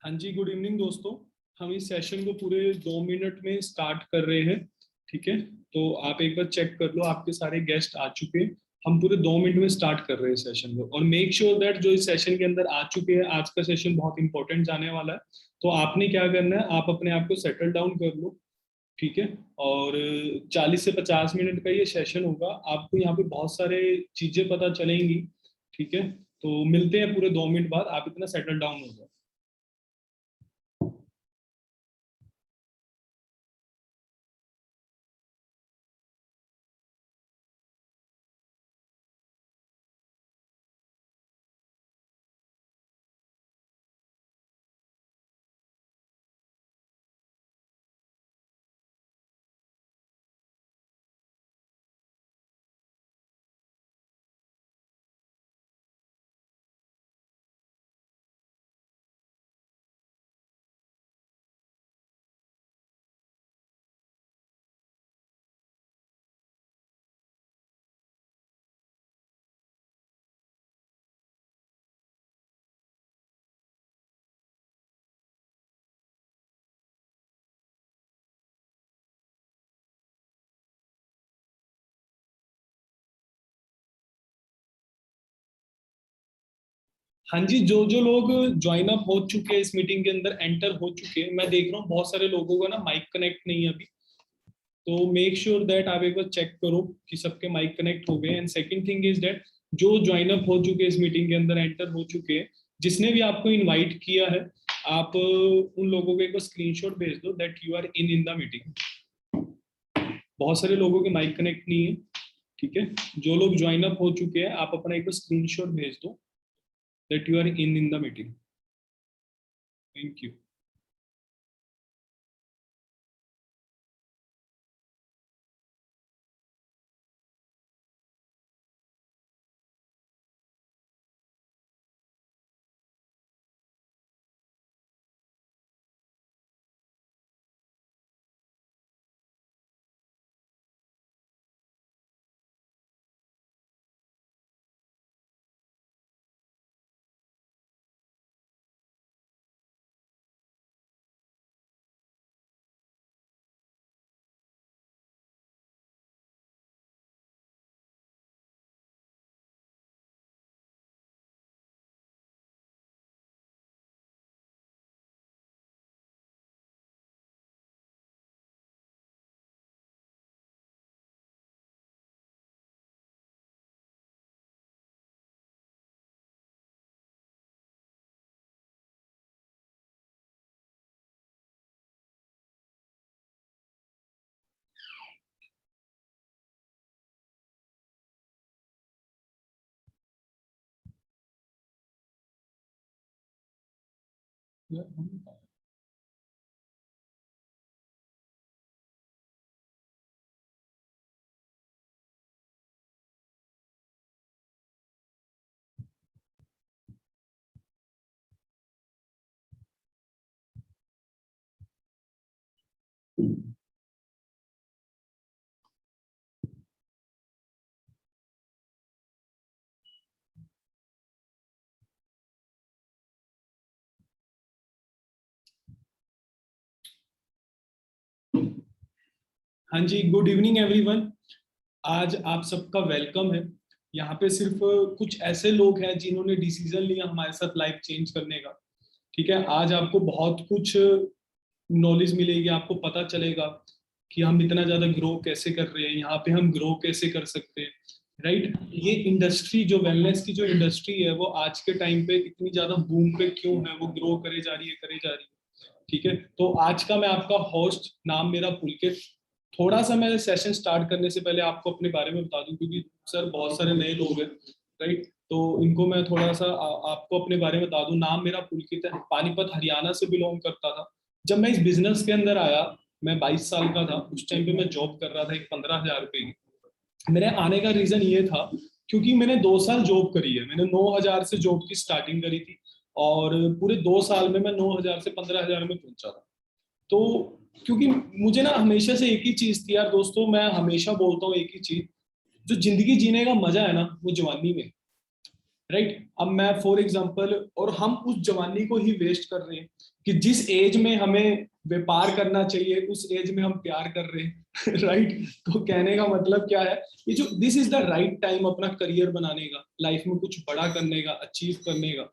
हाँ जी, good evening दोस्तों। हम इस सेशन को पूरे 2 मिनट में स्टार्ट कर रहे हैं। ठीक है, तो आप एक बार चेक कर लो, आपके सारे गेस्ट आ चुके हैं। हम पूरे 2 मिनट में स्टार्ट कर रहे हैं सेशन को, और मेक श्योर दैट जो इस सेशन के अंदर आ चुके हैं, आज का सेशन बहुत इंपॉर्टेंट जाने वाला है। तो आपने क्या करना है, आप अपने आप को सेटल डाउन कर लो। ठीक है, और 40 से 50 मिनट का ये सेशन होगा। आपको यहाँ पे बहुत सारे चीजें पता चलेंगी। ठीक है, तो मिलते हैं पूरे 2 मिनट बाद। आप इतना सेटल डाउन हो जाओ। हाँ जी, जो जो लोग ज्वाइन अप हो चुके हैं, इस मीटिंग के अंदर एंटर हो चुके हैं, मैं देख रहा हूँ बहुत सारे लोगों का ना माइक कनेक्ट नहीं है अभी। तो मेक श्योर दैट आप एक बार चेक करो कि सबके माइक कनेक्ट हो गए। And second thing is that जो ज्वाइन अप हो चुके हैं, इस मीटिंग के अंदर एंटर हो चुके हैं, जिसने भी आपको इनवाइट किया है, आप उन लोगों को एक बार स्क्रीनशॉट भेज दो that you are in the meeting. बहुत सारे लोगों के माइक कनेक्ट नहीं है। ठीक है, जो लोग ज्वाइन अप हो चुके हैं, आप अपना एक बार स्क्रीनशॉट भेज दो that you are in the meeting. Thank you. हाँ जी, गुड इवनिंग एवरीवन। आज आप सबका वेलकम है। यहाँ पे सिर्फ कुछ ऐसे लोग हैं जिन्होंने डिसीजन लिया हमारे साथ लाइफ चेंज करने का। ठीक है, आज आपको बहुत कुछ नॉलेज मिलेगी, आपको पता चलेगा कि हम इतना ज्यादा ग्रो कैसे कर रहे हैं, यहाँ पे हम ग्रो कैसे कर सकते हैं। राइट, ये इंडस्ट्री जो वेलनेस की जो इंडस्ट्री है, वो आज के टाइम पे इतनी ज्यादा बूम पे क्यों है, वो ग्रो करे जा रही है, करे जा रही है। ठीक है, तो आज का मैं आपका होस्ट, नाम मेरा पुलकित। थोड़ा सा मैं सेशन स्टार्ट करने से पहले आपको अपने बारे में बता दूं, क्योंकि सर बहुत सारे नए लोग हैं। राइट, तो इनको मैं थोड़ा सा आपको अपने बारे में बता दूं। नाम मेरा पुलकित है, पानीपत हरियाणा से बिलोंग करता था। जब मैं इस बिजनेस के अंदर आया, मैं 22 साल का था। उस टाइम पे मैं जॉब कर रहा था एक 15,000 रुपए की। मेरे आने का रीजन ये था क्योंकि मैंने 2 साल जॉब करी है। मैंने 9,000 से जॉब की स्टार्टिंग करी थी, और पूरे 2 साल में मैं 9,000 से 15,000 में पहुंचा था। तो क्योंकि मुझे ना हमेशा से एक ही चीज थी यार दोस्तों, मैं हमेशा बोलता हूँ एक ही चीज, जो जिंदगी जीने का मजा है ना, वो जवानी में। राइट। अब मैं फॉर एग्जांपल, और हम उस जवानी को ही वेस्ट कर रहे हैं कि जिस एज में हमें व्यापार करना चाहिए उस एज में हम प्यार कर रहे हैं। राइट। तो कहने का मतलब क्या है, ये जो this is the right time अपना करियर बनाने का, लाइफ में कुछ बड़ा करने का, अचीव करने का।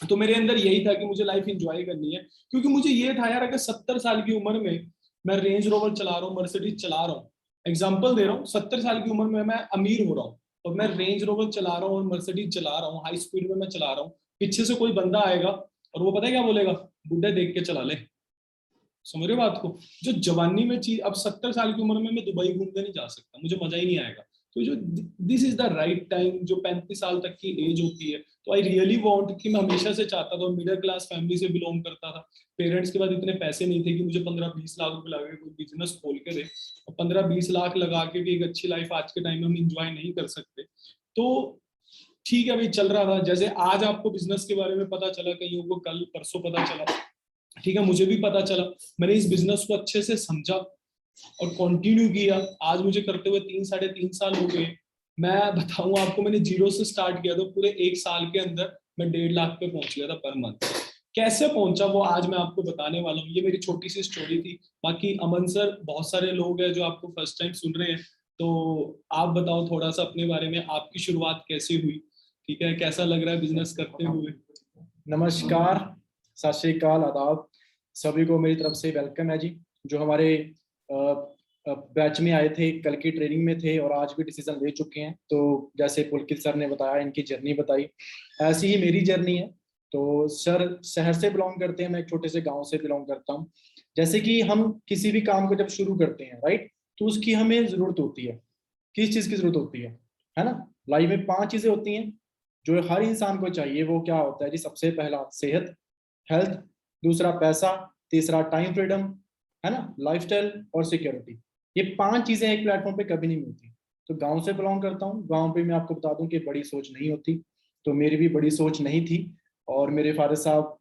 तो मेरे अंदर यही था कि मुझे लाइफ एंजॉय करनी है, क्योंकि मुझे ये था यार, अगर 70 साल की उम्र में मैं रेंज रोवर चला रहा हूँ, मर्सिडीज चला रहा हूँ, एग्जाम्पल दे रहा हूँ, 70 साल की उम्र में मैं अमीर हो रहा हूँ और मैं रेंज रोवर चला रहा हूँ और मर्सिडीज चला रहा हूँ, हाई स्पीड में मैं चला रहा हूँ, पीछे से कोई बंदा आएगा और वो पता है क्या बोलेगा, बुढ़े देख के चला ले। समझ रहे हो बात को? जो जवानी में चीज, अब 70 साल की उम्र में मैं दुबई घूमने नहीं जा सकता, मुझे मजा ही नहीं आएगा। तो जो this is the right time, जो 35 साल तक की एज होती है, तो आई रियली वांट कि मैं हमेशा से चाहता था, मिडिल क्लास फैमिली से बिलोंग करता था, पेरेंट्स के पास इतने पैसे नहीं थे कि मुझे 15-20 लाख रुपए लगे कोई बिजनेस खोल के दे, और 15-20 लाख लगा के भी एक अच्छी लाइफ आज के टाइम में हम इंजॉय नहीं कर सकते। तो ठीक है भाई, चल रहा था, जैसे आज आपको बिजनेस के बारे में पता चला, कईयों को कल परसों पता चला, ठीक है, मुझे भी पता चला, मैंने इस बिजनेस को अच्छे से समझा और कंटिन्यू किया। आज मुझे करते हुए 3-3.5 साल हो गए। मैं बताऊं आपको, मैंने जीरो से स्टार्ट किया, तो पूरे 1 साल के अंदर मैं 1.5 लाख पे पहुंच गया था पर मंथ। कैसे पहुंचा वो आज मैं आपको बताने वाला हूँ, ये मेरी छोटी सी स्टोरी थी। बाकी अमन सर, बहुत सारे लोग हैं जो आपको फर्स्ट टाइम सुन रहे हैं, तो आप बताओ थोड़ा सा अपने बारे में, आपकी शुरुआत कैसे हुई, ठीक है, कैसा लग रहा है बिजनेस करते हुए? नमस्कार, सत श्री अकाल, आदाब, सभी को मेरी तरफ से वेलकम है जी। जो हमारे बैच में आए थे, कल की ट्रेनिंग में थे और आज भी डिसीजन ले चुके हैं, तो जैसे पुलकित सर ने बताया, इनकी जर्नी बताई, ऐसी ही मेरी जर्नी है। तो सर शहर से बिलोंग करते हैं, मैं एक छोटे से गांव से बिलोंग करता हूँ। जैसे कि हम किसी भी काम को जब शुरू करते हैं, राइट, तो उसकी हमें जरूरत होती है। किस चीज की जरूरत होती है ना? लाइफ में 5 चीजें होती हैं जो हर इंसान को चाहिए। वो क्या होता है जी? सबसे पहला सेहत, हेल्थ, दूसरा पैसा, तीसरा टाइम फ्रीडम, है ना, लाइफस्टाइल और सिक्योरिटी। ये 5 चीजें एक प्लेटफॉर्म पे कभी नहीं मिलती। तो गांव से बिलोंग करता हूँ, गांव पे मैं आपको बता दूं कि बड़ी सोच नहीं होती, तो मेरी भी बड़ी सोच नहीं थी। और मेरे फादर साहब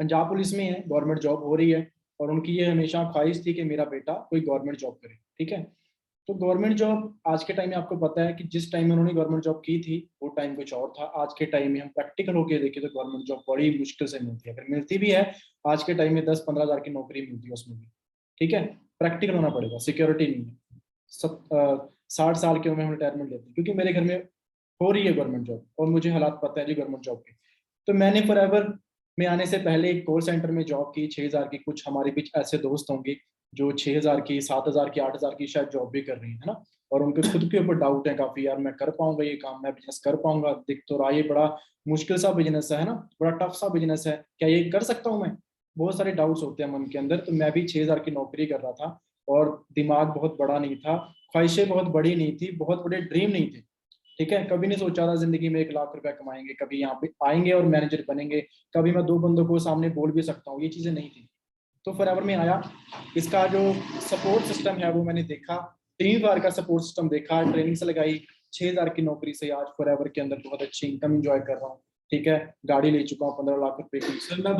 पंजाब पुलिस में है, गवर्नमेंट जॉब हो रही है, और उनकी ये हमेशा ख्वाहिश थी कि मेरा बेटा कोई गवर्नमेंट जॉब करे, ठीक है। तो गवर्नमेंट जॉब आज के टाइम में आपको पता है कि जिस टाइम में उन्होंने गवर्नमेंट जॉब की थी वो टाइम कुछ और था। आज के टाइम में हम प्रैक्टिकल होकर देखें तो गवर्नमेंट जॉब बड़ी मुश्किल से मिलती है, अगर मिलती भी है आज के टाइम में 10-15 हज़ार की नौकरी मिलती है उसमें भी, ठीक है। प्रैक्टिकल होना पड़ेगा, सिक्योरिटी नहीं है। 60 साल की उम्र में हम रिटायरमेंट लेते हैं, क्योंकि मेरे घर में हो रही है गवर्नमेंट जॉब और मुझे हालात पता है जी गवर्नमेंट जॉब के। तो मैंने फॉर एवर में आने से पहले एक कॉल सेंटर में जॉब की 6 हज़ार की। कुछ हमारे बीच ऐसे दोस्त होंगे जो 6 हज़ार की, 7 हज़ार की, 8 हज़ार की शायद जॉब भी कर रही है ना, और उनके खुद के ऊपर डाउट है काफी, यार मैं कर पाऊंगा ये काम, मैं बिजनेस कर पाऊंगा? दिख तो रहा ये बड़ा मुश्किल सा बिजनेस है ना, बड़ा टफ सा बिजनेस है, क्या ये कर सकता हूँ मैं? बहुत सारे डाउट्स होते हैं मन के अंदर। तो मैं भी 6 हज़ार की नौकरी कर रहा था और दिमाग बहुत बड़ा नहीं था, ख्वाहिशें बहुत बड़ी नहीं थी, बहुत बड़े ड्रीम नहीं थे, ठीक है। कभी नहीं सोचा था जिंदगी में 1 लाख रुपए कमाएंगे, कभी यहाँ पे आएंगे और मैनेजर बनेंगे, कभी मैं 2 बंदों को सामने बोल भी सकता हूँ, ये चीजें नहीं थी। तो फॉरएवर में आया, इसका जो सपोर्ट सिस्टम है वो मैंने देखा, टीम वर्क का सपोर्ट सिस्टम देखा, ट्रेनिंग से लगाई। 6 हज़ार की नौकरी से आज फॉरएवर के अंदर बहुत अच्छी इनकम एंजॉय कर रहा हूँ, ठीक है। गाड़ी ले चुका हूँ 15 लाख रुपए की। सर मैं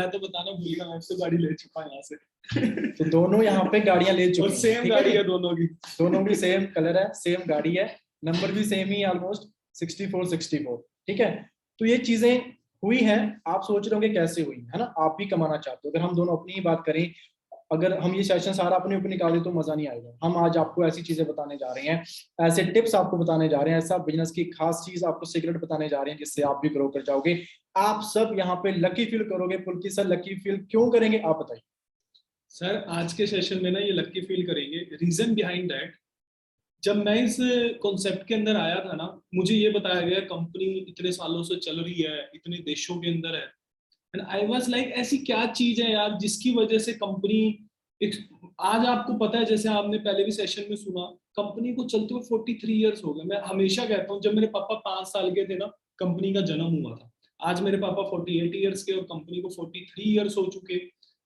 तो बताना भूल गया, मैं उससे गाड़ी ले चुका हूँ यहाँ से। तो दोनों यहाँ पे गाड़ियां ले चुके और हैं, सेम ठीक गाड़ी है। है दोनों की। दोनों की सेम कलर है, सेम गाड़ी है, नंबर भी सेम ही ऑलमोस्ट 64-64, ठीक है। तो ये चीजें हुई हैं। आप सोच रहे होंगे कैसे हुई है ना, आप भी कमाना चाहते हो। अगर हम दोनों अपनी ही बात करें, अगर हम ये सेशन सारा अपने ऊपर निकालें तो मजा नहीं आएगा। हम आज आपको ऐसी चीजें बताने जा रहे हैं, ऐसे टिप्स आपको बताने जा रहे हैं, ऐसा बिजनेस की खास चीज आपको सीक्रेट बताने जा रहे हैं जिससे आप भी ग्रो कर जाओगे। आप सब यहाँ पे लकी फील करोगे। पुलकित सर लकी फील क्यों करेंगे आप बताइए। सर आज के सेशन में ना ये लकी फील करेंगे, रीजन बिहाइंड दैट, जब मैं इस कॉन्सेप्ट के अंदर आया था ना, मुझे ये बताया गया कंपनी इतने सालों से चल रही है, इतने देशों के अंदर है, एंड आई वाज लाइक ऐसी क्या चीज है यार जिसकी वजह से कंपनी एक, आज आपको पता है, जैसे आपने पहले भी सेशन में सुना, कंपनी को चलते हुए 43 ईयर्स हो गए। मैं हमेशा कहता हूँ, जब मेरे पापा 5 साल के थे ना, कंपनी का जन्म हुआ था। आज मेरे पापा 48 ईयर्स के और कंपनी को 43 ईयर्स हो चुके,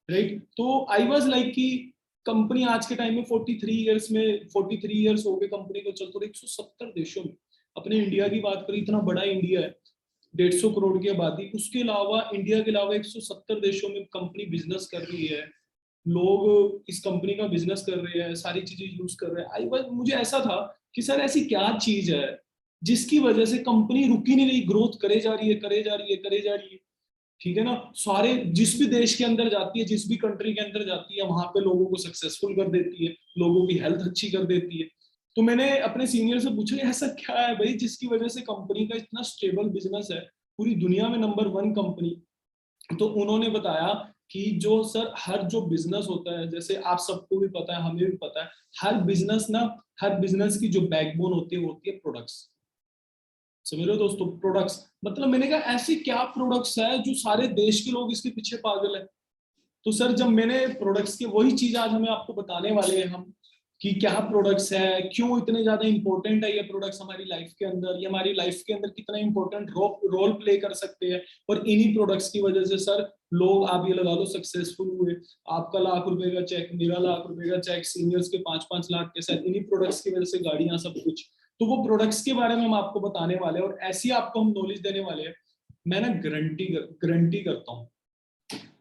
राइट। तो आई वाज लाइक कि कंपनी आज के टाइम में 43 ईयर्स में, 43 ईयर्स हो गए कंपनी को चलते हुए 170 देशों में। अपने इंडिया की बात करें, इतना बड़ा इंडिया है, 150 करोड़ की आबादी, उसके अलावा इंडिया के अलावा 170 देशों में कंपनी बिजनेस कर रही है, लोग इस कंपनी का बिजनेस कर रहे हैं, सारी चीजें यूज कर रहे हैं। आई बस मुझे ऐसा था कि सर ऐसी क्या चीज है जिसकी वजह से कंपनी रुक ही नहीं रही, ग्रोथ करे जा रही है, करे जा रही है, करे जा रही है। ठीक है ना। सारे जिस भी देश के अंदर जाती है, जिस भी कंट्री के अंदर जाती है, वहां पे लोगों को सक्सेसफुल कर देती है, लोगों की हेल्थ अच्छी कर देती है। तो मैंने अपने सीनियर से पूछा ऐसा क्या है भाई जिसकी वजह से कंपनी का इतना स्टेबल बिजनेस है, पूरी दुनिया में नंबर 1 कंपनी। तो उन्होंने बताया कि जो सर हर जो बिजनेस होता है, जैसे आप सबको भी पता है, हमें भी पता है, हर बिजनेस की जो बैकबोन होती है प्रोडक्ट्स। समझ रहे हो दोस्तों, प्रोडक्ट्स। मतलब मैंने कहा ऐसी क्या प्रोडक्ट्स है जो सारे देश के लोग इसके पीछे पागल है। तो सर जब मैंने प्रोडक्ट्स की वही चीज आज हमें आपको बताने वाले हैं हम, कि क्या प्रोडक्ट्स है, क्यों इतने ज्यादा इंपॉर्टेंट है ये प्रोडक्ट्स हमारी लाइफ के अंदर, ये हमारी लाइफ के अंदर कितना इंपॉर्टेंट रोल प्ले कर सकते हैं। और इन्हीं प्रोडक्ट्स की वजह से सर लोग, आप ये लगा लो, सक्सेसफुल हुए। आपका ₹1,00,000 का चेक, मेरा ₹1,00,000 का चेक, सीनियर्स के 5-5 लाख के साथ, इन्हीं प्रोडक्ट्स की वजह से गाड़ियां, सब कुछ। तो वो प्रोडक्ट्स के बारे में हम आपको बताने वाले हैं और ऐसी आपको हम नॉलेज देने वाले हैं। मैं ना गारंटी करता हूँ,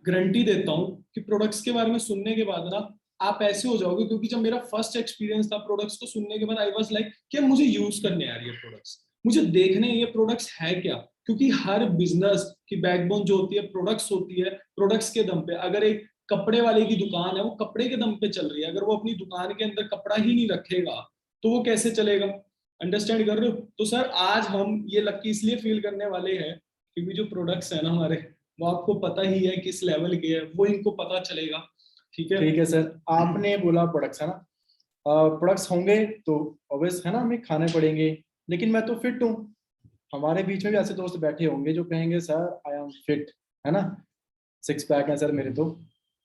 गारंटी देता हूँ कि प्रोडक्ट्स के बारे में सुनने के बाद ना आप ऐसे हो जाओगे, क्योंकि जब मेरा फर्स्ट एक्सपीरियंस था प्रोडक्ट्स को सुनने के बाद, आई वाज लाइक कि मुझे यूज करने आ रही है प्रोडक्ट्स, मुझे देखने ये प्रोडक्ट्स है क्या। क्योंकि हर बिजनेस की बैकबोन जो होती है प्रोडक्ट्स होती है। प्रोडक्ट्स के दम पे, अगर एक कपड़े वाले की दुकान है, वो कपड़े के दम पे चल रही है, अगर वो अपनी दुकान के अंदर कपड़ा ही नहीं रखेगा तो वो कैसे चलेगा। अंडरस्टैंड कर रहे हो। तो सर आज हम ये लकी इसलिए फील करने वाले हैं क्योंकि जो प्रोडक्ट्स है ना हमारे, वो आपको पता ही है किस लेवल के है, वो इनको पता चलेगा। ठीक है सर, आपने बोला प्रोडक्ट्स है ना, प्रोडक्ट्स होंगे तो ऑब्वियस है ना, हमें खाने पड़ेंगे। लेकिन मैं तो फिट हूँ। हमारे बीच में भी ऐसे दोस्त बैठे होंगे जो कहेंगे सर आई एम फिट, है ना, 6 पैक है सर मेरे तो,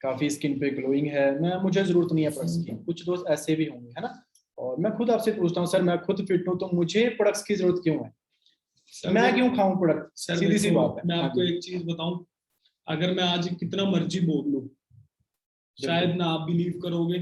काफी स्किन पे ग्लोइंग है, मुझे जरूरत नहीं है प्रोडक्ट्स की। कुछ दोस्त ऐसे भी होंगे, है ना। और मैं खुद आपसे पूछता हूँ सर, मैं खुद फिट हूँ तो मुझे प्रोडक्ट्स की जरूरत क्यों है? मैं क्यों खाऊं प्रोडक्ट? सीधी सी बात है। मैं आपको एक चीज बताऊं, अगर मैं आज कितना मर्जी बोल लूं, शायद ना आप बिलीव करोगे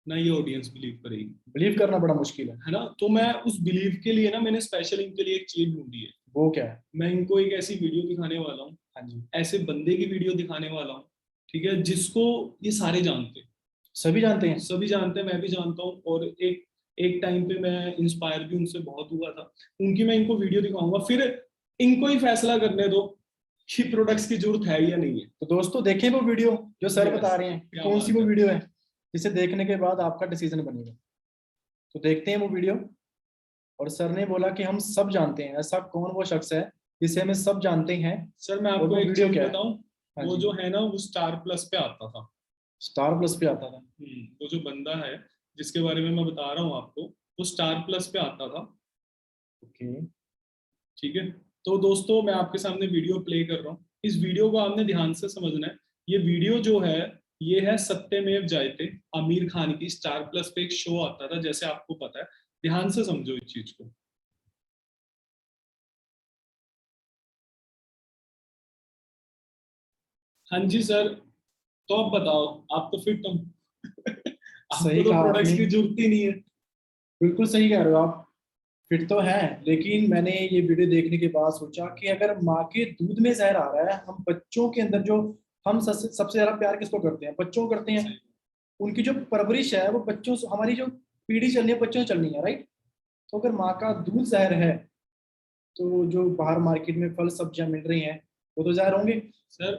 ना ये ऑडियंस बिलीव करेगी। बिलीव करना बड़ा मुश्किल है ना। तो मैं उस बिलीव के लिए ना, मैंने स्पेशल इनके लिए एक चीज ढूंढी है। वो क्या है? मैं इनको एक ऐसी वीडियो दिखाने वाला हूँ, हाँ जी, ऐसे बंदे की वीडियो दिखाने वाला हूँ, ठीक है, जिसको ये सारे जानते हैं, सभी जानते हैं, सभी जानते हैं, मैं भी जानता हूँ। और एक एक टाइम पे मैं इंस्पायर भी उनसे बहुत हुआ था। उनकी मैं इनको वीडियो दिखाऊंगा, फिर इनको ही फैसला करने दो कि प्रोडक्ट्स की जरूरत है या नहीं है। तो दोस्तों देखें वो वीडियो जो सर बता रहे हैं, कौन सी वो वीडियो है जिसे देखने के बाद आपका डिसीजन बनेगा। तो देखते हैं वो वीडियो। और सर ने बोला कि हम सब जानते हैं, ऐसा कौन वो शख्स है जिसे हमें सब जानते हैं। सर मैं आपको एक चीज बताऊं, वो जो है ना, वो स्टार प्लस पे आता था। स्टार प्लस पे आता था? वो जो बंदा है जिसके बारे में मैं बता रहा हूँ आपको, वो स्टार प्लस पे आता था। ओके, ठीक है। तो दोस्तों मैं आपके सामने वीडियो प्ले कर रहा हूँ, इस वीडियो को आपने ध्यान से समझना है। ये वीडियो जो है, ये है सत्यमेव जयते, आमिर खान की स्टार प्लस पे एक शो आता था, जैसे आपको पता है। ध्यान से समझो इस चीज को। हाँ जी सर, तो आप बताओ, आप तो फिट हो आपको तो प्रोडक्ट्स की जरूरत ही नहीं है। बिल्कुल सही कह रहे हो आप, फिट तो है। लेकिन मैंने ये वीडियो देखने के बाद सोचा कि अगर माँ के दूध में जहर आ रहा है, हम बच्चों के अंदर जो, हम सबसे ज्यादा प्यार किसको करते हैं? बच्चों को करते हैं। उनकी जो परवरिश है वो बच्चों से, हमारी जो पीढ़ी चलनी है बच्चों से चलनी है, राइट। तो अगर माँ का दूध जहर है तो जो बाहर मार्केट में फल सब्जियां मिल रही हैं वो तो जहर होंगे। सर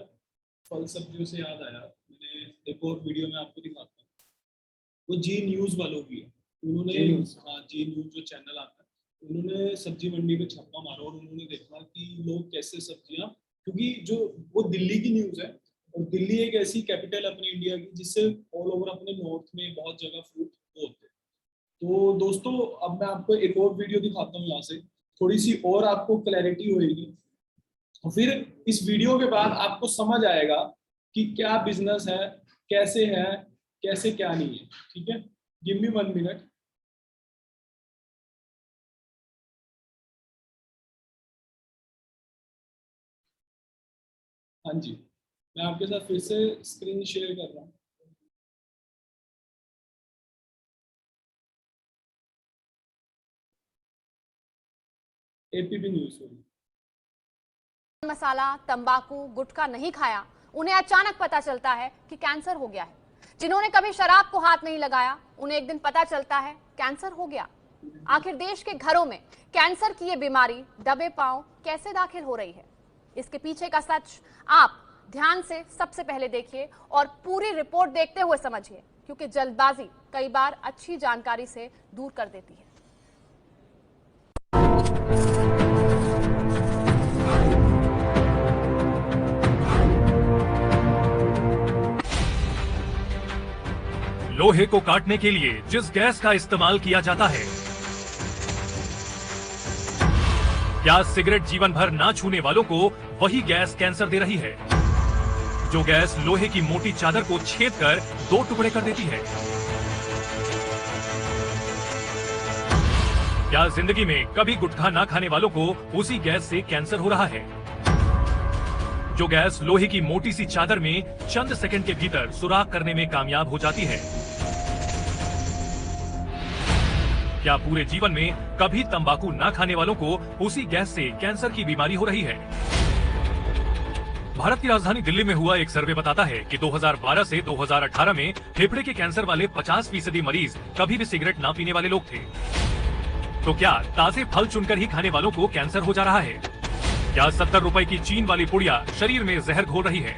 फल सब्जियों से याद आया, मैंने एक और वीडियो में आपको दिखाता हूँ, वो जी न्यूज वालों की है। उन्होंने, हाँ, जी न्यूज जो चैनल आता है, उन्होंने सब्जी मंडी पे छापा मारा और उन्होंने देखा कि लोग कैसे सब्जियां, क्योंकि जो वो दिल्ली की न्यूज है, और दिल्ली एक ऐसी कैपिटल है अपने इंडिया की जिससे ऑल ओवर अपने नॉर्थ में बहुत जगह फ्रूट होते हैं। तो दोस्तों अब मैं आपको एक और वीडियो दिखाता हूँ यहाँ से, थोड़ी सी और आपको क्लैरिटी होगी। तो फिर इस वीडियो के बाद आपको समझ आएगा कि क्या बिजनेस है, कैसे क्या नहीं है। ठीक है, गिव मी 1 मिनट। हाँ जी, मैं आपके साथ फिर से स्क्रीन शेयर कर रहा हूँ। एपीपी न्यूज होगी। मसाला, तंबाकू, गुटखा नहीं खाया, उन्हें अचानक पता चलता है कि कैंसर हो गया है। जिन्होंने कभी शराब को हाथ नहीं लगाया, उन्हें एक दिन पता चलता है कैंसर हो गया। आखिर देश के घरों में कैंसर की ये बीमारी दबे पांव कैसे दाखिल हो रही है, इसके पीछे का सच आप ध्यान से सबसे पहले देखिए और पूरी रिपोर्ट देखते हुए समझिए, क्योंकि जल्दबाजी कई बार अच्छी जानकारी से दूर कर देती है। लोहे को काटने के लिए जिस गैस का इस्तेमाल किया जाता है, क्या सिगरेट जीवन भर ना छूने वालों को वही गैस कैंसर दे रही है, जो गैस लोहे की मोटी चादर को छेद कर 2 टुकड़े कर देती है? क्या जिंदगी में कभी गुटखा ना खाने वालों को उसी गैस से कैंसर हो रहा है, जो गैस लोहे की मोटी सी चादर में चंद सेकंड के भीतर सुराख करने में कामयाब हो जाती है? क्या पूरे जीवन में कभी तंबाकू ना खाने वालों को उसी गैस से कैंसर की बीमारी हो रही है? भारत की राजधानी दिल्ली में हुआ एक सर्वे बताता है कि 2012 से 2018 में फेफड़े के कैंसर वाले 50% मरीज कभी भी सिगरेट ना पीने वाले लोग थे। तो क्या ताजे फल चुनकर ही खाने वालों को कैंसर हो जा रहा है? क्या 70 रुपए की चीन वाली पुड़िया शरीर में जहर घोल रही है?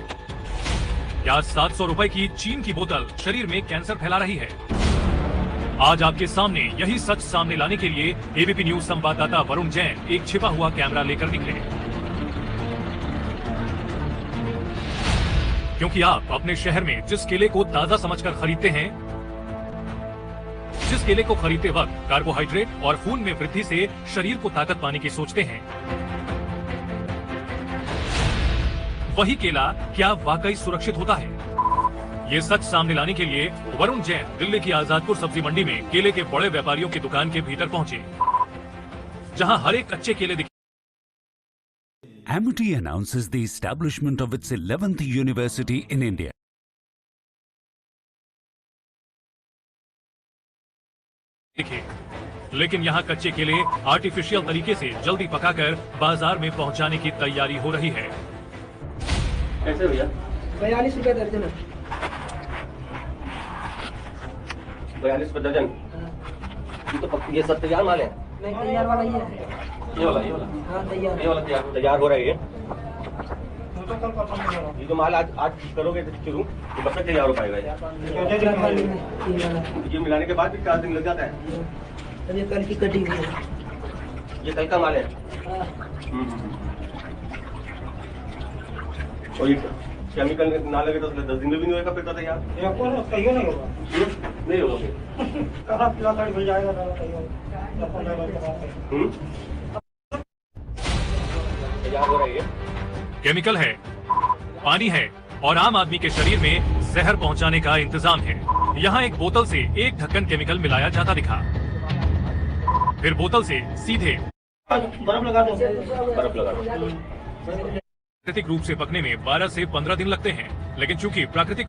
क्या 700 रुपए की चीन की बोतल शरीर में कैंसर फैला रही है? आज आपके सामने यही सच सामने लाने के लिए एबीपी न्यूज संवाददाता वरुण जैन एक छिपा हुआ कैमरा लेकर निकले, क्योंकि आप अपने शहर में जिस केले को ताजा समझकर खरीदते हैं, जिस केले को खरीदते वक्त कार्बोहाइड्रेट और खून में वृद्धि से शरीर को ताकत पाने की सोचते हैं, वही केला क्या वाकई सुरक्षित होता है? ये सच सामने लाने के लिए वरुण जैन दिल्ली की आजादपुर सब्जी मंडी में केले के बड़े व्यापारियों की दुकान के भीतर पहुंचे, जहां हर एक कच्चे केले दिखे। Amity announces the establishment of its 11th university in India. लेकिन यहाँ कच्चे केले आर्टिफिशियल तरीके से जल्दी पकाकर बाजार में पहुंचाने की तैयारी हो रही है। कैसे भैया? 42 रुपए दर्जन है। 42 रुपए दर्जन। ये सब तैयार माल है? नहीं, तैयार वाला ये है। ये वाला हाँ, तैयार। ये वाला तैयार हो रहा है ये। ये जो माल आज करोगे तो शुरू तो कब तक तैयार हो पाएगा ये मिलाने के बाद भी 4 दिन लग जाता है? ये कल की कटिंग है। ये कल का माल है? हाँ। और ये केमिकल ना लगे तो 10 दिन में भी नहीं होगा फिर तो तैयार? नहीं होगा। नहीं होगा तैयार हो रहा है ये। केमिकल है, पानी है और आम आदमी के शरीर में जहर पहुंचाने का इंतजाम है। यहाँ एक बोतल से एक ढक्कन केमिकल मिलाया जाता दिखा, फिर बोतल से सीधे बर्फ लगा दो। बर्फ लगा दो। प्राकृतिक रूप से पकने में 12 से 15 दिन लगते हैं, लेकिन चूंकि प्राकृतिक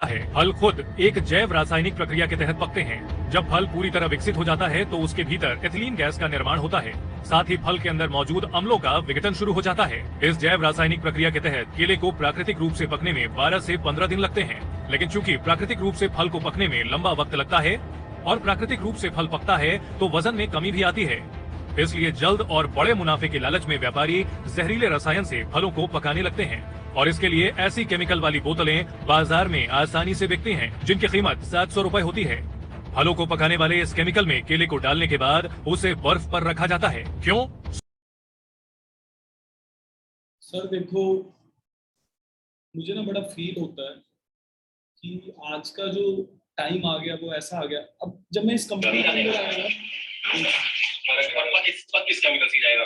है, फल खुद एक जैव रासायनिक प्रक्रिया के तहत पकते हैं। जब फल पूरी तरह विकसित हो जाता है तो उसके भीतर एथिलीन गैस का निर्माण होता है। साथ ही फल के अंदर मौजूद अम्लों का विघटन शुरू हो जाता है। इस जैव रासायनिक प्रक्रिया के तहत केले को प्राकृतिक रूप से पकने में 12 से 15 दिन लगते हैं, लेकिन चूंकि प्राकृतिक रूप से फल को पकने में लंबा वक्त लगता है और प्राकृतिक रूप से फल पकता है तो वजन में कमी भी आती है। इसलिए जल्द और बड़े मुनाफे के लालच में व्यापारी जहरीले रसायन से फलों को पकाने लगते हैं और इसके लिए ऐसी केमिकल वाली बोतलें बाजार में आसानी से बिकती हैं, जिनकी कीमत 700 रुपए होती है। फलों को पकाने वाले इस केमिकल में केले को डालने के बाद उसे बर्फ पर रखा जाता है। क्यों? सर देखो, मुझे ना बड़ा फील होता है कि आज का जो टाइम आ गया वो ऐसा आ गया। अब जब मैं इस कंपनी के अंदर आया ना, किस केमिकल से जाएगा?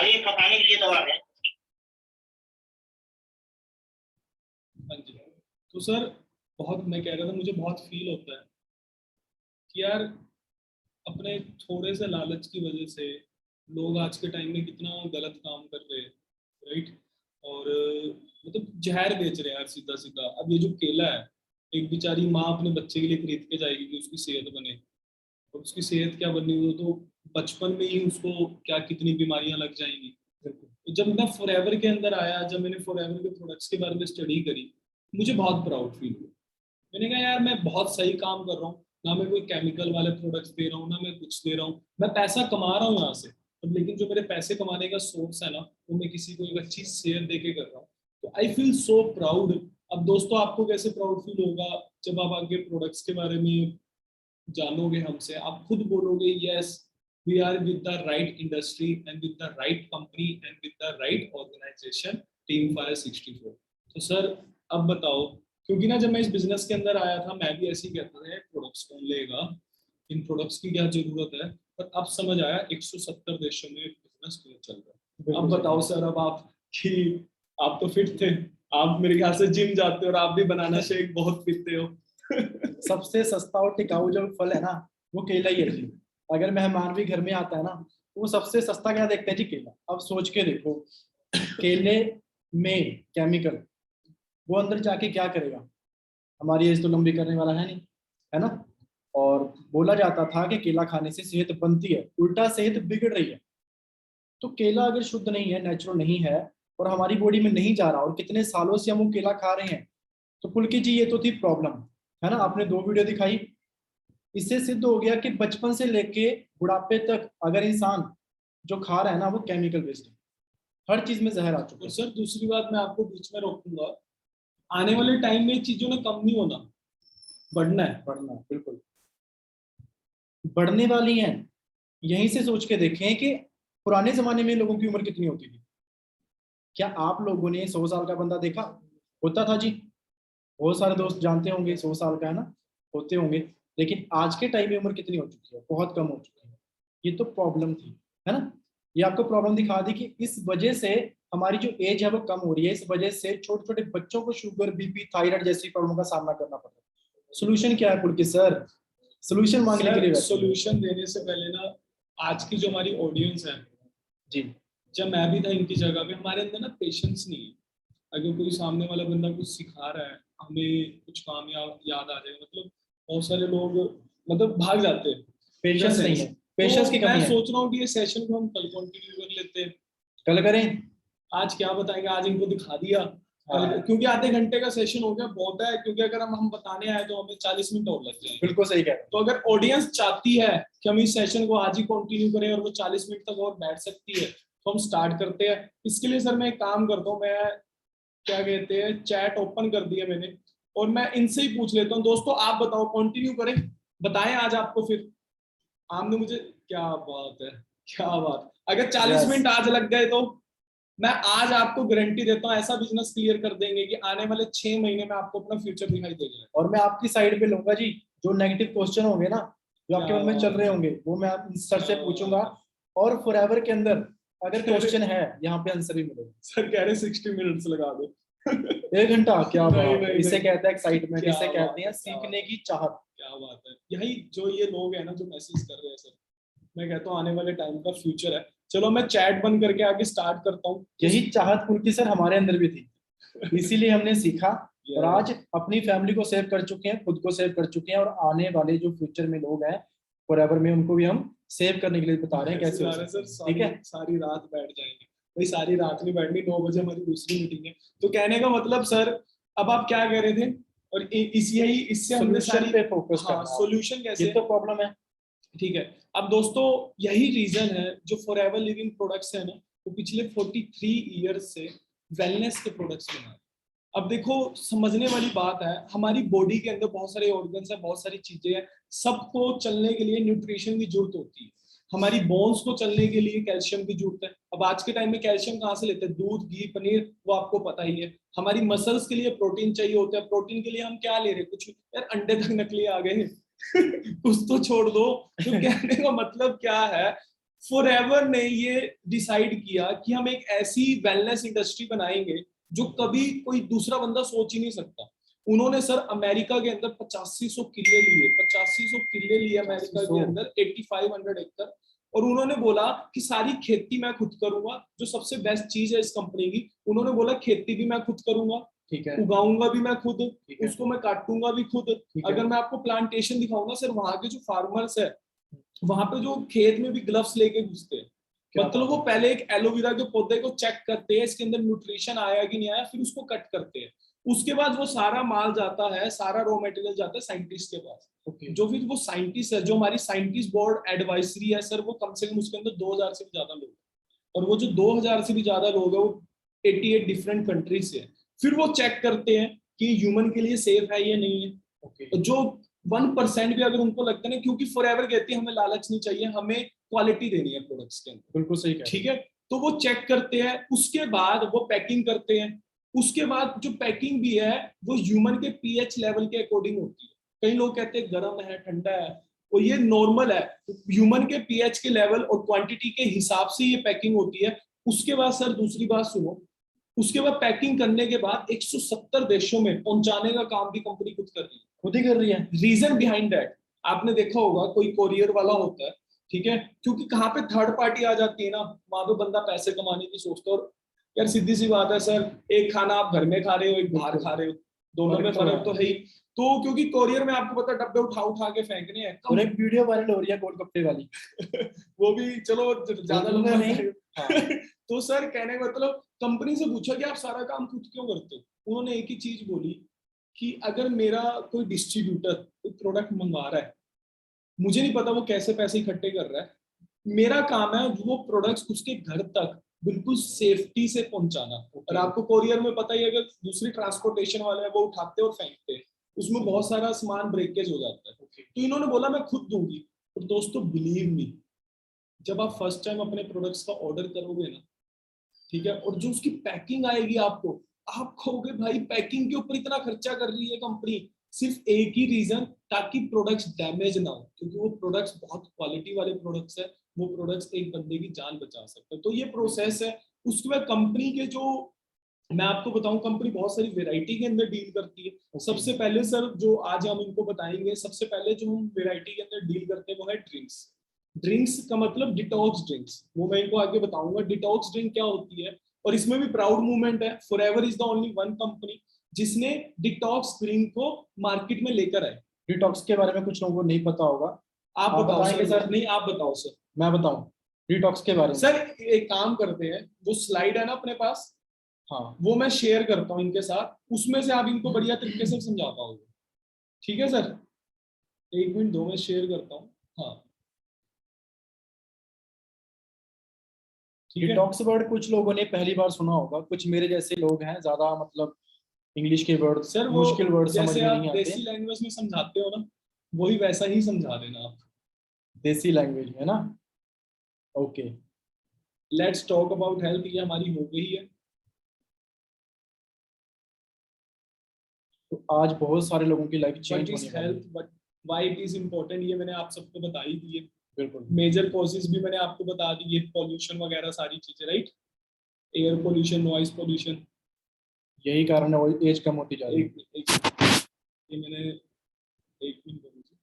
ये पकाने के लिए दवा है। हाँ जी। तो सर बहुत, मैं कह रहा था, मुझे बहुत फील होता है कि यार अपने थोड़े से लालच की वजह से लोग आज के टाइम में कितना गलत काम कर रहे हैं, राइट? और मतलब जहर बेच रहे हैं यार, सीधा सीधा। अब ये जो केला है, एक बेचारी माँ अपने बच्चे के लिए खरीद के जाएगी कि उसकी सेहत बने, और उसकी सेहत क्या बननी हो तो बचपन में ही उसको क्या कितनी बीमारियां लग जाएंगी। तो जब मैं फॉरएवर के अंदर आया, जब मैंने फॉरएवर के प्रोडक्ट्स के बारे में स्टडी करी, मुझे बहुत प्राउड फील हुआ। मैंने कहा यार मैं बहुत सही काम कर रहा हूँ। ना मैं कोई केमिकल वाले प्रोडक्ट्स दे रहा हूँ, ना मैं कुछ दे रहा हूँ, मैं पैसा कमा रहा हूँ यहाँ से, अब लेकिन जो मेरे पैसे कमाने का सोर्स है ना, वो मैं किसी को एक अच्छी शेयर देके कर रहा हूँ, तो आई फील सो प्राउड। अब दोस्तों आपको कैसे प्राउड फील होगा जब आप आगे प्रोडक्ट्स के बारे में जानोगे हमसे, आप खुद बोलोगे yes we are with the right industry and with the right company and with the right organization team fire 64। तो सर अब बताओ, क्योंकि ना जब मैं इस बिजनेस के अंदर आया था मैं भी ऐसे ही कहता था प्रोडक्ट्स कौन लेगा, इन प्रोडक्ट्स की क्या जरूरत है, पर अब समझ आया 170 देशों में बिजनेस क्यों चल रहा है। अब बताओ सर, अब आप कि आप तो फिट थे, आप मेरे ख्याल से जिम जाते हो और आप भी बनाना शेक बहुत पीते हो। सबसे सस्ता और टिकाऊ जो फल है ना वो केला ही है जी। अगर मेहमान भी घर में आता है ना तो वो सबसे सस्ता क्या देखते हैं जी, केला। अब सोच के देखो, केले में केमिकल वो अंदर जाके क्या करेगा, हमारी एज तो लंबी करने वाला है नहीं, है ना। और बोला जाता था कि केला खाने से सेहत बनती है, उल्टा सेहत बिगड़ रही है। तो केला अगर शुद्ध नहीं है, नेचुरल नहीं है और हमारी बॉडी में नहीं जा रहा और कितने सालों से हम वो केला खा रहे हैं, तो पुलकी जी ये तो थी प्रॉब्लम, है ना। आपने 2 वीडियो दिखाई, इससे सिद्ध हो गया कि बचपन से लेके बुढ़ापे तक अगर इंसान जो खा रहा है ना वो केमिकल बेस्ड है, हर चीज में जहर आ चुका और है। सर दूसरी बात मैं आपको बीच में रोकूंगा, आने वाले टाइम में चीजों ने कम नहीं होना, बढ़ना है। बढ़ना है, बिल्कुल बढ़ने वाली है। यहीं से सोच के देखें कि पुराने जमाने में लोगों की उम्र कितनी होती थी। क्या आप लोगों ने 100 साल का बंदा देखा? होता था जी, बहुत सारे दोस्त जानते होंगे 100 साल का, है ना, होते होंगे। लेकिन आज के टाइम में उम्र कितनी हो चुकी है? बहुत कम हो चुकी है। ये तो प्रॉब्लम थी, है ना। ये आपको प्रॉब्लम दिखा दी कि इस वजह से हमारी जो एज है वो कम हो रही है, इस वजह से छोटे छोटे बच्चों को शुगर, बीपी, थायराइड जैसी प्रॉब्लम का सामना करना पड़ रहा है। सोल्यूशन क्या है पुलकी सर? सोल्यूशन मांगने के लिए बैठे हैं। सोल्यूशन देने से पहले ना, आज की जो हमारी ऑडियंस है जी, जब मैं भी था इनकी जगह पे, हमारे अंदर ना पेशेंस नहीं है। अगर कोई सामने वाला बंदा कुछ सिखा रहा है, हमें कुछ काम याद आ जाए, मतलब बहुत सारे लोग मतलब भाग जाते हैं, पेशेंस नहीं है, पेशेंस की तो कमी मैं है। सोच रहा हूँ कि ये सेशन को हम कल कंटिन्यू कर लेते हैं। कल करें? आज क्या बताएंगे, आज इनको दिखा दिया हाँ। क्योंकि आधे घंटे का सेशन हो गया बहुत है, क्योंकि अगर हम बताने आए तो हमें 40 मिनट और लग जाएंगे। बिल्कुल सही कह रहे हैं। तो अगर ऑडियंस चाहती है कि हम इस सेशन को आज ही कंटिन्यू करें और वो 40 मिनट तक और बैठ सकती है, तो हम स्टार्ट करते हैं। इसके लिए सर मैं एक काम करता हूँ, मैं क्या कहते हैं चैट ओपन कर दिया मैंने, और मैं इनसे ही पूछ लेता हूँ। दोस्तों आप बताओ कंटिन्यू करें, बताएं आज आपको, फिर आपने मुझे, क्या बात है, क्या बात, अगर 40 मिनट आज लग गए तो मैं आज आपको गारंटी देता हूँ ऐसा बिजनेस क्लियर कर देंगे कि आने वाले 6 महीने में आपको अपना फ्यूचर दिखाई देगा। और मैं आपकी साइड पे लूंगा जी, जो नेगेटिव क्वेश्चन होंगे ना जो आपके मन में चल रहे होंगे वो मैं सर से पूछूंगा, और फॉरएवर के अंदर अगर क्वेश्चन है यहाँ पे आंसर भी मिलेगा। सर कह रहे 60 मिनट्स लगा दो। 1 घंटा? क्या नहीं, बात है, नहीं, इसे नहीं। कहते हैं एक्साइटमेंट, क्या इसे बात कहते हैं है, सीखने की चाहत। क्या बात है, यही जो ये लोग हैं ना जो मैसेज कर रहे हैं सर, मैं कहता हूँ आने वाले टाइम का फ्यूचर है। चलो मैं चैट बंद करके आगे स्टार्ट करता हूँ। यही चाहत पुलकी सर हमारे अंदर भी थी, इसीलिए हमने सीखा और आज अपनी फैमिली को सेव कर चुके हैं, खुद को सेव कर चुके हैं, और आने वाले जो फ्यूचर में लोग हैं फॉरएवर में उनको भी हम सेव करने के लिए बता रहे हैं कैसे हो सकता है। ठीक है, सारी रात बैठ जाएंगे भाई, सारी रात नहीं बैठनी, 9 बजे हमारी दूसरी मीटिंग है। तो कहने का मतलब सर, अब आप क्या कह रहे थे, और इससे हमने सोल्यूशन पे फोकस हाँ करना। सोल्यूशन कैसे, ये तो प्रॉब्लम है। ठीक है। अब दोस्तों यही रीजन है जो फॉरएवर लिविंग प्रोडक्ट्स है ना, वो पिछले 43 ईयर्स से वेलनेस के प्रोडक्ट्स बना रहे हैं। अब देखो समझने वाली बात है, हमारी बॉडी के अंदर बहुत सारे ऑर्गन्स है, बहुत सारी चीजें हैं, सबको चलने के लिए न्यूट्रिशन की जरूरत होती है। हमारी बोन्स को चलने के लिए कैल्शियम की जरूरत है। अब आज के टाइम में कैल्शियम कहाँ से लेते हैं? दूध, घी, पनीर, वो आपको पता ही है। हमारी मसल्स के लिए प्रोटीन चाहिए होता है, प्रोटीन के लिए हम क्या ले रहे हैं? कुछ यार, अंडे तक नकली आ गए हैं। कुछ तो छोड़ दो। तो कहने का मतलब क्या है, फॉरएवर ने ये डिसाइड किया कि हम एक ऐसी वेलनेस इंडस्ट्री बनाएंगे जो कभी कोई दूसरा बंदा सोच ही नहीं सकता। उन्होंने सर अमेरिका के अंदर 8500 किले लिए, 8500 किले लिए अमेरिका के अंदर, 8500 एकड़, और उन्होंने बोला कि सारी खेती मैं खुद करूंगा। जो सबसे बेस्ट चीज है इस कंपनी की, उन्होंने बोला खेती भी मैं खुद करूंगा, ठीक है, उगाऊंगा भी मैं खुद, ठीक है, उसको मैं काटूंगा भी खुद। अगर मैं आपको प्लांटेशन दिखाऊंगा सर, वहां के जो फार्मर्स है, वहां पे जो खेत में भी ग्लव्स लेके घुसते हैं। मतलब वो पहले एक एलोवेरा के पौधे को चेक करते हैं, इसके अंदर न्यूट्रिशन आया कि नहीं आया, फिर उसको कट करते हैं। उसके बाद वो सारा माल जाता है, सारा रॉ मटेरियल जाता है साइंटिस्ट के पास। ओके, जो फिर वो साइंटिस्ट है, जो हमारी साइंटिस्ट बोर्ड एडवाइजरी है सर, वो कम से कम उसके अंदर 2000 से भी ज्यादा लोग हैं। और वो जो 2000 से भी ज्यादा लोग हैं वो 88 डिफरेंट कंट्रीज से है। फिर वो चेक करते हैं कि ह्यूमन के लिए सेफ है या नहीं है। ओके, जो 1% भी अगर उनको लगता है ना, क्योंकि फॉरएवर कहती है हमें लालच नहीं चाहिए, हमें क्वालिटी देनी है प्रोडक्ट्स के अंदर, बिल्कुल सही कह रहे ठीक है। तो वो चेक करते हैं, उसके बाद वो पैकिंग करते हैं। उसके बाद जो पैकिंग भी है वो ह्यूमन के पीएच लेवल के अकॉर्डिंग होती है। कई लोग कहते हैं गर्म है, ठंडा है, और ये नॉर्मल है। ह्यूमन के पीएच के लेवल और क्वांटिटी के हिसाब से ये पैकिंग होती है। उसके बाद सर दूसरी बात सुनो, उसके बाद पैकिंग करने के बाद 170 देशों में पहुंचाने का काम भी कंपनी खुद कर रही है। खुद ही कर रही है। रीजन बिहाइंड दैट, आपने देखा होगा कोई कोरियर वाला होता है, ठीक है, क्योंकि कहाँ पे थर्ड पार्टी आ जाती है ना, वहां पे बंदा पैसे कमाने की सोचता है। और यार सीधी सी बात है सर, एक खाना आप घर में खा रहे हो, एक बाहर खा रहे हो, दोनों में फर्क तो है ही। तो क्योंकि कोरियर में आपको पता है डब्बे उठा उठा के फेंकने हैं। और एक वीडियो वायरल हो रही है गोलगप्पे वाली। वो भी चलो ज्यादा लंबा नहीं। नहीं। तो सर कहने का मतलब, कंपनी से पूछा कि आप सारा काम खुद क्यों करते हो, उन्होंने एक ही चीज बोली कि अगर मेरा कोई डिस्ट्रीब्यूटर कोई प्रोडक्ट मंगवा रहा है, मुझे नहीं पता वो कैसे पैसे इकट्ठे कर रहा है, मेरा काम है वो प्रोडक्ट्स उसके घर तक बिल्कुल सेफ्टी से पहुंचाना। और आपको कोरियर में पता ही है, अगर दूसरी ट्रांसपोर्टेशन वाले हैं वो उठाते और फेंकते हैं, उसमें बहुत सारा सामान ब्रेकेज हो जाता है। तो इन्होंने बोला मैं खुद दूंगी। और दोस्तों बिलीव मी, जब आप फर्स्ट टाइम अपने प्रोडक्ट्स का ऑर्डर करोगे ना, ठीक है, और जो उसकी पैकिंग आएगी आपको, आप कहोगे भाई पैकिंग के ऊपर इतना खर्चा कर रही है कंपनी, सिर्फ एक ही रीजन, ताकि प्रोडक्ट्स डैमेज ना हो, क्योंकि वो प्रोडक्ट्स बहुत क्वालिटी वाले प्रोडक्ट्स है, वो प्रोडक्ट्स एक बंदे की जान बचा सकते हैं। तो ये प्रोसेस है। उसके बाद कंपनी के जो, मैं आपको बताऊं, कंपनी बहुत सारी वेराइटी के अंदर डील करती है। सबसे पहले सर जो आज हम इनको बताएंगे, सबसे पहले जो हम वेराइटी के अंदर डील करते हैं वो है ड्रिंक्स। ड्रिंक्स का मतलब डिटॉक्स ड्रिंक्स, वो मैं इनको आगे बताऊंगा डिटॉक्स ड्रिंक क्या होती है। और इसमें भी प्राउड मूवमेंट है, forever is the only one company जिसने डिटॉक्स ड्रिंक को मार्केट में लेकर आए। डिटॉक्स के बारे में कुछ लोगों को नहीं पता होगा, आप आप बताओ बताएंगे सर? सर? नहीं आप बताओ सर। मैं बताऊं डिटॉक्स के बारे में? सर एक काम करते हैं, जो स्लाइड है ना अपने पास, हाँ, वो मैं शेयर करता हूँ इनके साथ, उसमें से आप इनको बढ़िया तरीके से समझा पाओगे। ठीक है सर, एक मिनट दो, मैं शेयर करता हूँ। हाँ ठीक है। डिटॉक्स वर्ड कुछ लोगों ने पहली बार सुना होगा, कुछ मेरे जैसे लोग हैं ज्यादा मतलब इंग्लिश के वर्ड सर वो मुश्किल वर्ड समझ जैसे में आप नहीं आते। देसी लैंग्वेज में समझाते हो ना, वही वैसा ही समझा देना आप, देसी लैंग्वेज में ना। Okay, let's talk about health. ये हमारी हो गई है। तो आज बहुत सारे लोगों की लाइफ व्हाट चेंज इज होने वाली हेल्थ, है। But why it is important, ये मैंने आप सबको बता ही दी है। बिल्कुल, मेजर कॉजेज भी मैंने आपको बता दी है, पॉल्यूशन वगैरह सारी चीजें, right, air pollution, noise pollution. यही कारण है वो एज कम होती जा रही है। ये मैंने एक मिनट दो मुझे।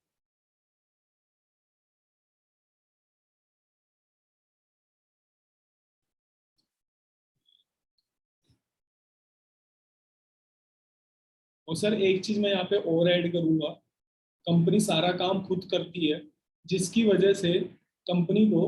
और सर एक चीज मैं यहाँ पे और ऐड करूंगा, कंपनी सारा काम खुद करती है, जिसकी वजह से कंपनी को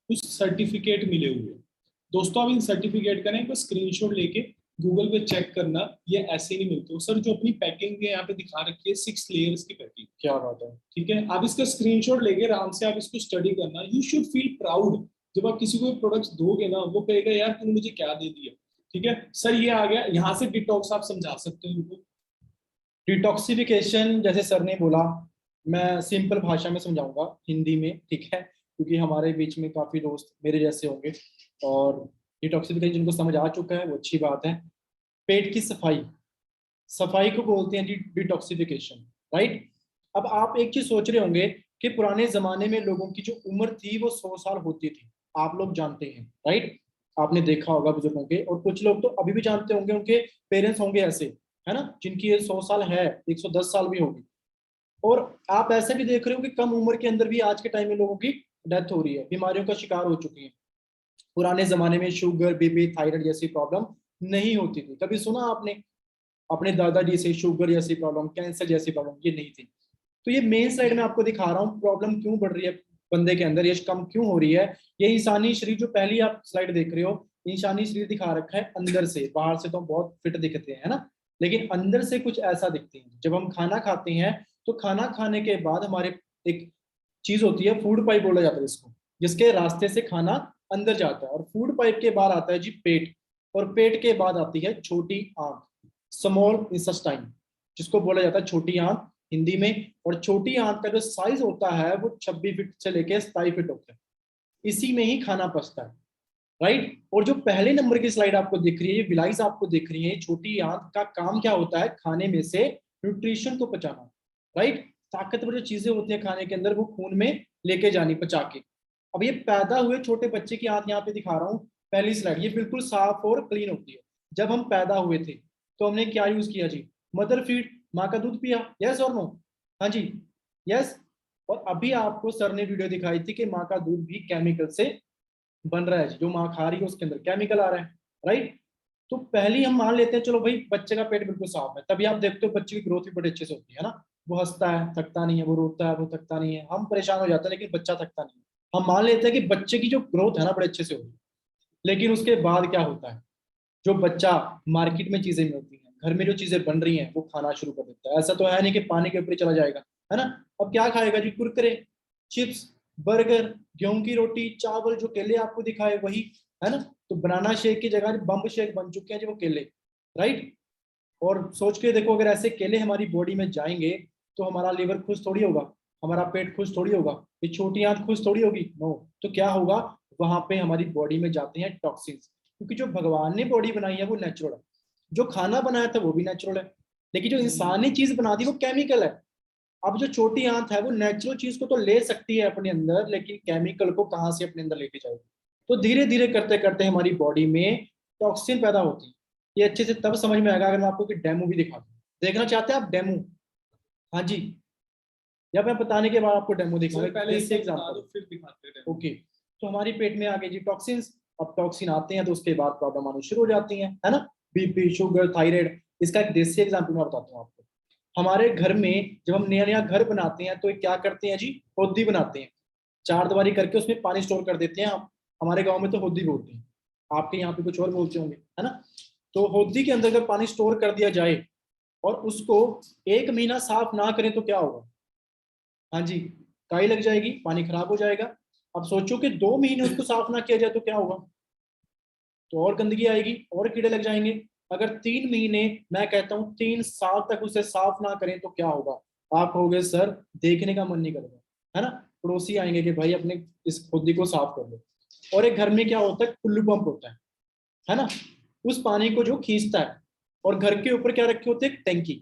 कुछ सर्टिफिकेट मिले हुए हैं। दोस्तों आप इन सर्टिफिकेट का ना एक स्क्रीनशॉट लेके गूगल पे चेक करना, ये ऐसे नहीं मिलते हो सर। जो अपनी पैकिंग है यहाँ पे दिखा रखी है 6 लेयर्स की पैकिंग, क्या बात है। ठीक है, आप इसका स्क्रीनशॉट लेके आराम से आप इसको स्टडी करना। यू शुड फील प्राउड, जब आप किसी को प्रोडक्ट्स दोगे ना, वो कहेगा यार तूने मुझे क्या दे दिया। ठीक है सर, ये आ गया यहाँ से डिटॉक्स, आप समझा सकते हो इनको। डिटॉक्सिफिकेशन जैसे सर ने बोला, मैं सिंपल भाषा में समझाऊंगा हिंदी में, ठीक है, क्योंकि हमारे बीच में काफी दोस्त मेरे जैसे होंगे और डिटॉक्सिफिकेशन जिनको समझ आ चुका है वो अच्छी बात है। पेट की सफाई, सफाई को बोलते हैं डिटॉक्सिफिकेशन, राइट। अब आप एक चीज सोच रहे होंगे कि पुराने जमाने में लोगों की जो उम्र थी वो 100 साल होती थी, आप लोग जानते हैं, राइट, आपने देखा होगा बुजुर्गों के, और कुछ लोग तो अभी भी जानते होंगे, उनके पेरेंट्स होंगे ऐसे, है ना, जिनकी ये 100 साल है, 110 साल भी होगी। और आप ऐसे भी देख रहे हो कि कम उम्र के अंदर भी आज के टाइम में लोगों की डेथ हो रही है, बीमारियों का शिकार हो चुकी है। पुराने जमाने में शुगर, बीपी, थायराइड जैसी प्रॉब्लम नहीं होती थी, कभी सुना आपने अपने दादाजी से शुगर जैसी प्रॉब्लम, कैंसर जैसी प्रॉब्लम, ये नहीं थी। तो ये मेन स्लाइड में आपको दिखा रहा हूँ प्रॉब्लम क्यों बढ़ रही है बंदे के अंदर, एज कम क्यों हो रही है। ये इंसानी शरीर जो पहली आप स्लाइड देख रहे हो, इंसानी शरीर दिखा रखा है अंदर से, बाहर से तो बहुत फिट दिखते हैं, है ना, लेकिन अंदर से कुछ ऐसा दिखते हैं। जब हम खाना खाते हैं तो खाना खाने के बाद हमारे एक चीज होती है, फूड पाइप बोला जाता है इसको, जिसके रास्ते से खाना अंदर जाता है। और फूड पाइप के बाद आता है जी पेट, और पेट के बाद आती है छोटी आंत, स्मॉल इंटेस्टाइन, जिसको बोला जाता है छोटी आंत हिंदी में। और छोटी आंत का जो साइज होता है वो 26 फीट से लेकर 27 फीट होता है। इसी में ही खाना पचता है, राइट। और जो पहले नंबर की स्लाइड आपको दिख रही है, ये विलाइस आपको दिख रही है, छोटी आंत का काम क्या होता है, खाने में से न्यूट्रिशन को पचाना, राइट। ताकतवर जो चीजें होती हैं खाने के अंदर वो खून में लेके जानी पचा के। अब ये पैदा हुए छोटे बच्चे की आंत यहाँ पे दिखा रहा हूँ, पहली स्लाइड, ये बिल्कुल साफ और क्लीन होती है। जब हम पैदा हुए थे तो हमने क्या यूज किया जी, मदर फीड, माँ का दूध पिया, यस और नो, हाँ जी यस। और अभी आपको सर ने वीडियो दिखाई थी कि माँ का दूध भी केमिकल से बन रहा है, जो माँ खा रही है उसके अंदर केमिकल आ रहा है, राइट। तो पहले हम मान लेते हैं चलो भाई बच्चे का पेट बिल्कुल साफ है, तभी आप देखते हो बच्चे की ग्रोथ भी बड़े अच्छे से होती है ना, वो हंसता है थकता नहीं है, वो रोता है वो थकता नहीं है, हम परेशान हो जाते हैं लेकिन बच्चा थकता नहीं है। हम मान लेते हैं कि बच्चे की जो ग्रोथ है ना बड़े अच्छे से हो रही है, लेकिन उसके बाद क्या होता है, जो बच्चा मार्केट में चीजें मिलती हैं, घर में जो चीजें बन रही हैं वो खाना शुरू कर देता है। ऐसा तो है नहीं कि पानी के ऊपर ही चला जाएगा, है ना। अब क्या खाएगा जी, कुरकुरे, चिप्स, बर्गर, गेहूं की रोटी, चावल, जो केले आपको दिखाए वही, है ना। तो बनाना शेक की जगह बम्ब शेक बन चुके हैं जी वो केले, राइट। और सोच के देखो अगर ऐसे केले हमारी बॉडी में जाएंगे तो हमारा लिवर खुश थोड़ी होगा, हमारा पेट खुश थोड़ी होगा, ये छोटी आंत खुश थोड़ी होगी, नो। तो क्या होगा, वहां पे हमारी बॉडी में जाते हैं टॉक्सिन्स, क्योंकि जो भगवान ने बॉडी बनाई है वो नेचुरल है, जो खाना बनाया था वो भी नेचुरल है, लेकिन जो इंसान ने चीज बना दी वो केमिकल है। अब जो छोटी आंत है वो नेचुरल चीज को तो ले सकती है अपने अंदर, लेकिन केमिकल को कहाँ से अपने अंदर लेके जाएगी। तो धीरे धीरे करते करते हमारी बॉडी में टॉक्सिन पैदा होती है। ये अच्छे से तब समझ में आएगा अगर मैं आपको डेमो भी दिखा दूं। देखना चाहते हैं आप डेमो? हाँ जी, या मैं बताने के बाद आपको डेमो दिखाऊंगा, पहले इससे एग्जांपल फिर दिखाते हैं। ओके। तो हमारी पेट में आ गए जी टॉक्सिन्स। अब टॉक्सिन आते हैं तो उसके बाद प्रॉब्लम आनी शुरू हो जाती है ना, बीपी, शुगर, थायराइड। इसका एक देसी एग्जांपल मैं बताता हूँ आपको। हमारे घर में जब हम नया नया घर बनाते हैं तो क्या करते हैं जी, होद्दी बनाते हैं, चार दीवारी करके उसमें पानी स्टोर कर देते हैं हम। हमारे गांव में तो होद्दी बोलते हैं, आपके यहाँ पे कुछ और बोलते होंगे, है ना। तो होद्दी के अंदर अगर पानी स्टोर कर दिया जाए और उसको 1 महीना साफ ना करें तो क्या होगा, हाँ जी, काई लग जाएगी, पानी खराब हो जाएगा। अब सोचो कि 2 महीने उसको साफ ना किया जाए तो क्या होगा, तो और गंदगी आएगी और कीड़े लग जाएंगे। अगर 3 महीने, मैं कहता हूँ 3 साल तक उसे साफ ना करें तो क्या होगा, आप कहोगे सर देखने का मन नहीं करेगा, है ना। पड़ोसी आएंगे कि भाई अपने इस खुदी को साफ कर लो। और एक घर में क्या होता है, टुल्लू पंप होता है ना, उस पानी को जो खींचता है। और घर के ऊपर क्या रखे होते हैं, टैंकी।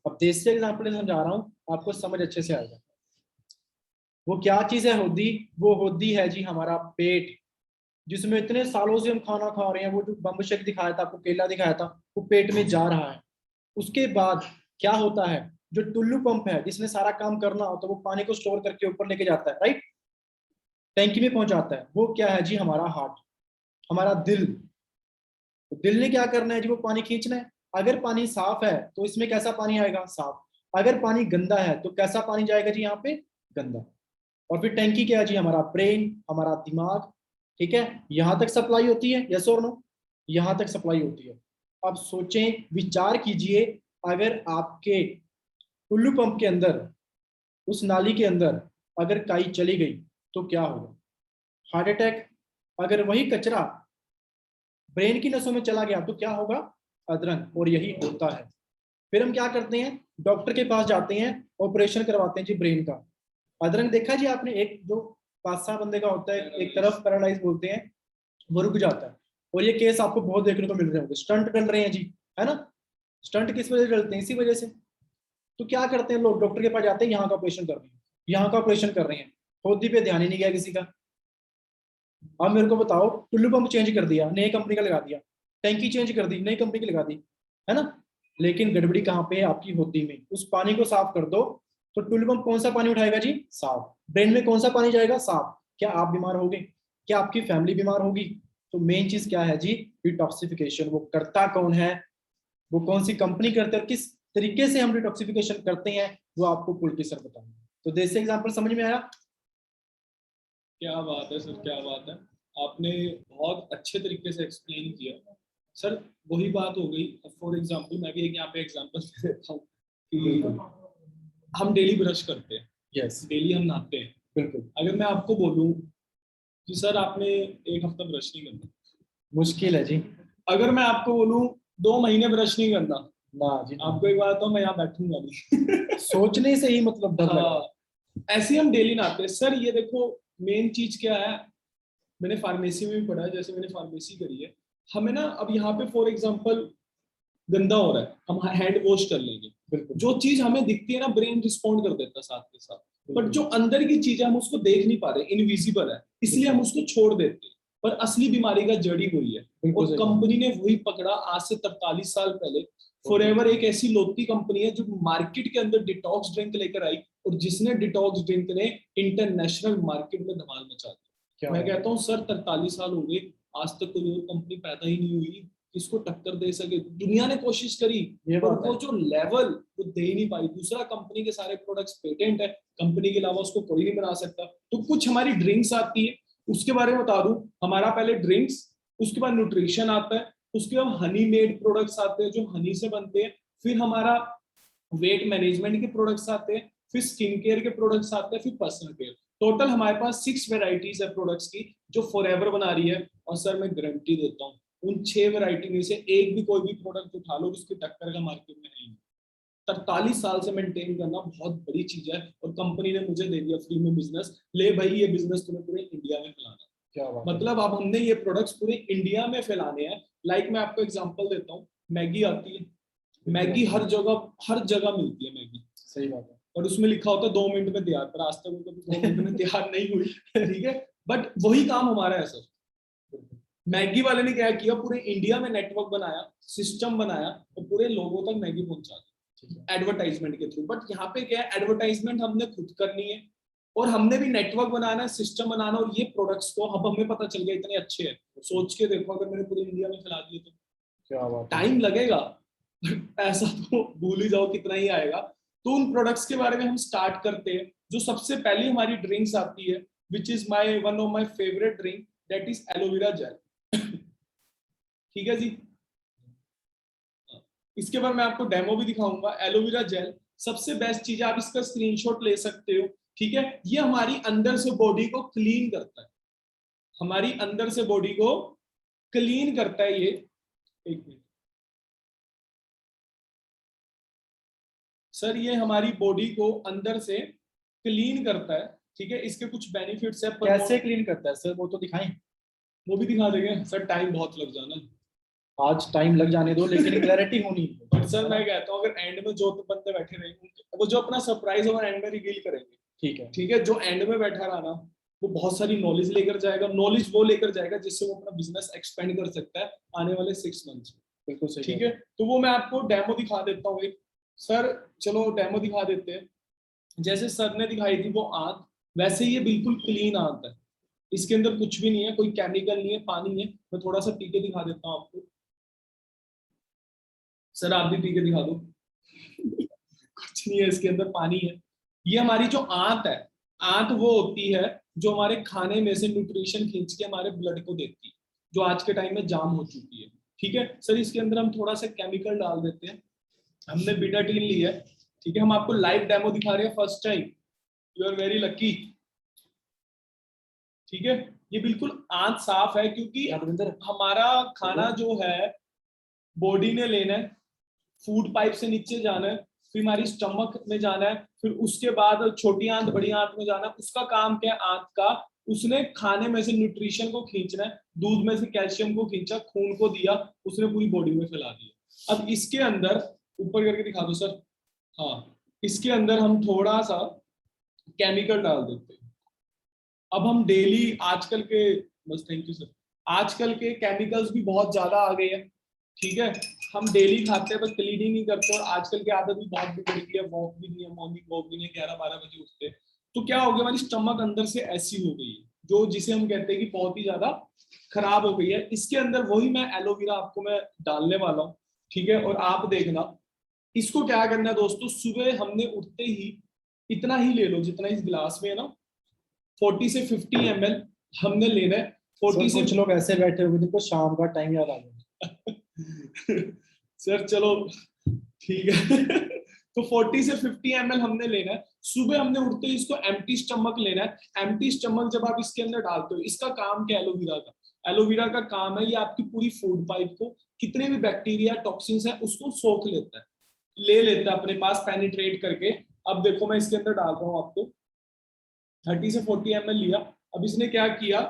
अब देसी एग्जाम्पल समझा रहा हूँ, आपको समझ अच्छे से आएगा। वो क्या चीज है होद्दी, वो होद्दी है जी हमारा पेट, जिसमें इतने सालों से हम खाना खा रहे हैं। वो जो बम्ब शेक दिखाया था आपको, केला दिखाया था, वो पेट में जा रहा है। उसके बाद क्या होता है, जो टुल्लू पंप है जिसने सारा काम करना हो तो वो पानी को स्टोर करके ऊपर लेके जाता है, राइट, टैंकी में पहुंचाता है। वो क्या है जी, हमारा हार्ट, हमारा दिल। तो दिल ने क्या करना है जी, वो पानी खींचना है। अगर पानी साफ है तो इसमें कैसा पानी आएगा, साफ। अगर पानी गंदा है तो कैसा पानी जाएगा जी, यहाँ पे गंदा। और फिर टैंकी क्या है जी, हमारा ब्रेन, हमारा दिमाग, ठीक है। यहां तक सप्लाई होती है, यस और नो, यहां तक सप्लाई होती है। अब सोचें, विचार कीजिए, अगर आपके टुल्लू पंप के अंदर, उस नाली के अंदर अगर काई चली गई तो क्या होगा, हार्ट अटैक। अगर वही कचरा ब्रेन की नसों में चला गया तो क्या होगा, अदरक। और यही होता है। फिर हम क्या करते हैं, डॉक्टर के पास जाते हैं, ऑपरेशन करवाते हैं जी ब्रेन का। अदरक देखा जी आपने, एक जो पासा बंदे का होता है, एक तरफ पैरालाइज बोलते हैं, वो रुक जाता है। और ये केस आपको बहुत देखने को मिल रहे होंगे, स्टंट डल रहे हैं जी, है ना। स्टंट किस वजह से डलते हैं, इसी वजह से। तो क्या करते हैं लोग, डॉक्टर के पास जाते हैं, यहाँ का ऑपरेशन कर रहे हैं, यहाँ का ऑपरेशन कर रहे हैं, होद्दी पे ध्यान ही नहीं गया किसी का। अब मेरे को बताओ, टुल्लू पंप चेंज कर दिया, नई कंपनी का लगा दिया, टैंकी चेंज कर दी, नई कंपनी की लगा दी, है ना। लेकिन गड़बड़ी कहाँ पे है, आपकी होद्दी में। उस पानी को साफ कर दो तो टुल्लू पंप कौन सा पानी उठाएगा जी, साफ। ब्रेन में कौन सा पानी जाएगा, साफ। क्या आप बीमार होगे, क्या आपकी फैमिली बीमार होगी। तो मेन चीज क्या है जी, डिटॉक्सिफिकेशन। वो करता कौन है, वो कौन सी कंपनी करते हैं, और किस तरीके से हम डिटॉक्सिफिकेशन करते हैं, वो आपको पुलकी सर बताएंगे। तो देसी एग्जांपल समझ में आया? क्या बात है सर, क्या बात है, आपने बहुत अच्छे तरीके से एक्सप्लेन किया सर। वही बात हो गई, फॉर एग्जांपल मैं भी एक यहाँ पे एग्जांपल दे देता हूँ कि हम डेली ब्रश करते हैं, यस डेली हम नहाते हैं। बिल्कुल, अगर मैं आपको बोलूं कि सर आपने एक हफ्ता ब्रश नहीं करना, मुश्किल है जी। अगर मैं आपको बोलूं 2 महीने ब्रश नहीं करना, ना जी ना। आपको एक बात तो मैं यहाँ बैठूंगा नहीं। सोचने से ही मतलब डर लग रहा है। हाँ, ऐसे ही हम डेली नहाते हैं। सर ये देखो मेन चीज क्या है, मैंने फार्मेसी में भी पढ़ा है, जैसे मैंने फार्मेसी करी है, हमें ना अब यहाँ पे फॉर एग्जांपल गंदा हो रहा है, हम हैंड वॉश कर लेंगे, बिल्कुल जो चीज हमें दिखती है ना ब्रेन रिस्पॉन्ड कर देता है साथ के साथ, बट जो अंदर की चीज है हम उसको देख नहीं पा रहे, इनविजिबल है, इसलिए हम उसको छोड़ देते हैं, पर असली बीमारी का जड़ ही वही है। बिल्कुल और सही कंपनी ने वही पकड़ा आज से 43 साल पहले। फॉरएवर एक ऐसी लोती कंपनी है जो मार्केट के अंदर डिटॉक्स ड्रिंक लेकर आई, और जिसने डिटॉक्स ड्रिंक ने इंटरनेशनल मार्केट में धमाल मचा दी। क्या मैं बात है। कहता हूँ सर 43 साल हो गए, आज तक कोई और कंपनी पैदा ही नहीं हुई इसको टक्कर दे सके। दुनिया ने कोशिश करी ये पर बात है। वो जो लेवल वो दे ही नहीं पाई। दूसरा, कंपनी के सारे प्रोडक्ट्स पेटेंट है, कंपनी के अलावा उसको कोई नहीं बना सकता। तो कुछ हमारी ड्रिंक्स आती है, उसके बारे में बता दूं, हमारा पहले ड्रिंक्स, उसके बाद न्यूट्रिशन आता है, उसके बाद हनी मेड प्रोडक्ट्स आते हैं जो हनी से बनते हैं, फिर हमारा वेट मैनेजमेंट के प्रोडक्ट्स आते हैं, फिर स्किन केयर के प्रोडक्ट्स आते हैं, फिर पर्सनल केयर। टोटल हमारे पास 6 वेराइटीज है प्रोडक्ट्स की जो फॉरएवर बना रही है। और सर मैं गारंटी देता हूँ उन 6 वैरायटी में से एक भी कोई भी प्रोडक्ट उठा लो उसकी टक्कर का मार्केट में नहीं है। 43 साल से मेंटेन करना बहुत बड़ी चीज है, और कंपनी ने मुझे दे दिया फ्री में बिजनेस, ले भाई ये बिजनेस तुम्हें पूरे इंडिया में फैलाना है। क्या बात है। मतलब अब हमने ये प्रोडक्ट्स पूरे इंडिया में फैलाने हैं। लाइक मैं आपको एग्जांपल देता हूँ, मैगी आती है, मैगी हर जगह मिलती है मैगी, सही बात है। और उसमें लिखा होता है 2 मिनट में तैयार, पर आज तक वो कभी 2 मिनट में तैयार नहीं हुई। ठीक है, बट वही काम हमारा है सर। मैगी वाले ने क्या किया, पूरे इंडिया में नेटवर्क बनाया, सिस्टम बनाया, और पूरे लोगों तक मैगी पहुंचा दी एडवर्टाइजमेंट के थ्रू। बट यहाँ पे क्या है, एडवर्टाइजमेंट हमने खुद करनी है, और हमने भी नेटवर्क बनाना है, सिस्टम बनाना, और ये प्रोडक्ट्स को अब हमें पता चल गया इतने अच्छे हैं। सोच के देखो अगर मैंने पूरे इंडिया में फैला दिए तो क्या बात है। टाइम लगेगा, पैसा तो भूल ही जाओ कितना ही आएगा। तो उन प्रोडक्ट्स के बारे में हम स्टार्ट करते हैं। जो सबसे पहली हमारी ड्रिंक्स आती है, which is my one of my favourite drink, that is aloe vera gel. ठीक है जी, इसके बाद मैं आपको डेमो भी दिखाऊंगा। एलोवेरा जेल सबसे बेस्ट चीज है, आप इसका स्क्रीनशॉट ले सकते हो। ठीक है, ये हमारी अंदर से बॉडी को क्लीन करता है, हमारी अंदर से बॉडी को क्लीन करता है ये। एक मिनट सर, ये हमारी बॉडी को अंदर से क्लीन करता है। ठीक है, इसके कुछ बेनिफिट्स है, पर कैसे क्लीन करता है सर, वो तो दिखाएं। वो भी दिखा देंगे सर, टाइम बहुत लग जाना। आज टाइम लग जाने दो, लेकिन क्लैरिटी होनी है। बट सर मैं कहता हूँ अगर एंड में जो बंदे बैठे रहेंगे वो जो अपना सरप्राइज वो एंड में रिवील करेंगे। ठीक है। ठीक है, जो एंड में बैठा रहा ना वो बहुत सारी नॉलेज लेकर जाएगा, नॉलेज वो लेकर जाएगा जिससे वो अपना बिजनेस एक्सपेंड कर सकता है आने वाले 6 मंथ्स में। बिल्कुल सही। ठीक है, तो वो मैं आपको डेमो दिखा देता हूँ एक। सर चलो डेमो दिखा देते हैं। जैसे सर ने दिखाई थी वो आंत, वैसे ये बिल्कुल क्लीन आंत है, इसके अंदर कुछ भी नहीं है, कोई केमिकल नहीं है, पानी है। मैं थोड़ा सा पी के दिखा देता हूँ आपको। सर आप भी पी के दिखा दो। कुछ नहीं है इसके अंदर, पानी है। ये हमारी जो आंत है, आंत वो होती है जो हमारे खाने में से न्यूट्रिशन खींच के हमारे ब्लड को देती है, जो आज के टाइम में जाम हो चुकी है। ठीक है सर, इसके अंदर हम थोड़ा सा केमिकल डाल देते हैं। हमने बिटाडीन ली है। ठीक है, हम आपको लाइव डेमो दिखा रहे हैं first time, you are very lucky. ठीक है, ये बिल्कुल आंत साफ है क्योंकि हमारा खाना जो है बॉडी ने लेना है, फूड पाइप से नीचे जाना है, फिर हमारी स्टमक में जाना है, फिर उसके बाद छोटी आंत बड़ी आंत में जाना है। उसका काम क्या है आंत का, उसने खाने में से न्यूट्रिशन को खींचना है, दूध में से कैल्शियम को खींचा, खून को दिया, उसने पूरी बॉडी में फैला दिया। अब इसके अंदर ऊपर करके दिखा दो सर। हाँ, इसके अंदर हम थोड़ा सा केमिकल डाल देते हैं। अब हम डेली आजकल के, बस थैंक यू सर, आजकल के केमिकल्स भी बहुत ज्यादा आ गए हैं। ठीक है, हम डेली खाते हैं बस क्लीनिंग नहीं करते, और आजकल की आदत भी बहुत बिगड़ गई है, वॉक भी नहीं है, मॉर्निंग वॉक भी नहीं, 11-12 बजे उठते। तो क्या हो गया, हमारी स्टमक अंदर से ऐसी हो गई है जो जिसे हम कहते हैं कि बहुत ही ज्यादा खराब हो गई है। इसके अंदर वही मैं एलोवेरा आपको मैं डालने वाला हूँ। ठीक है, और आप देखना इसको क्या करना है दोस्तों, सुबह हमने उठते ही इतना ही ले लो जितना इस गिलास में है ना, 40 से 50 ml हमने लेना है। 40 से कुछ लोग ऐसे बैठे हुए जिनको शाम का टाइम याद आ गया। सर चलो ठीक है। तो 40 से 50 ml हमने लेना है। सुबह हमने उठते ही इसको एम्प्टी स्टमक लेना है। एम्प्टी स्टमक जब आप इसके अंदर डालते हो, इसका काम क्या है एलोवेरा का? एलोवेरा का काम है ये आपकी पूरी फूड पाइप को, कितने भी बैक्टीरिया टॉक्सिन्स है उसको सोख लेता है, ले लेता है अपने पास पेनिट्रेट करके। अब देखो मैं इसके अंदर डाल रहा हूँ आपको 30 से 40 ml लिया। अब इसने क्या किया,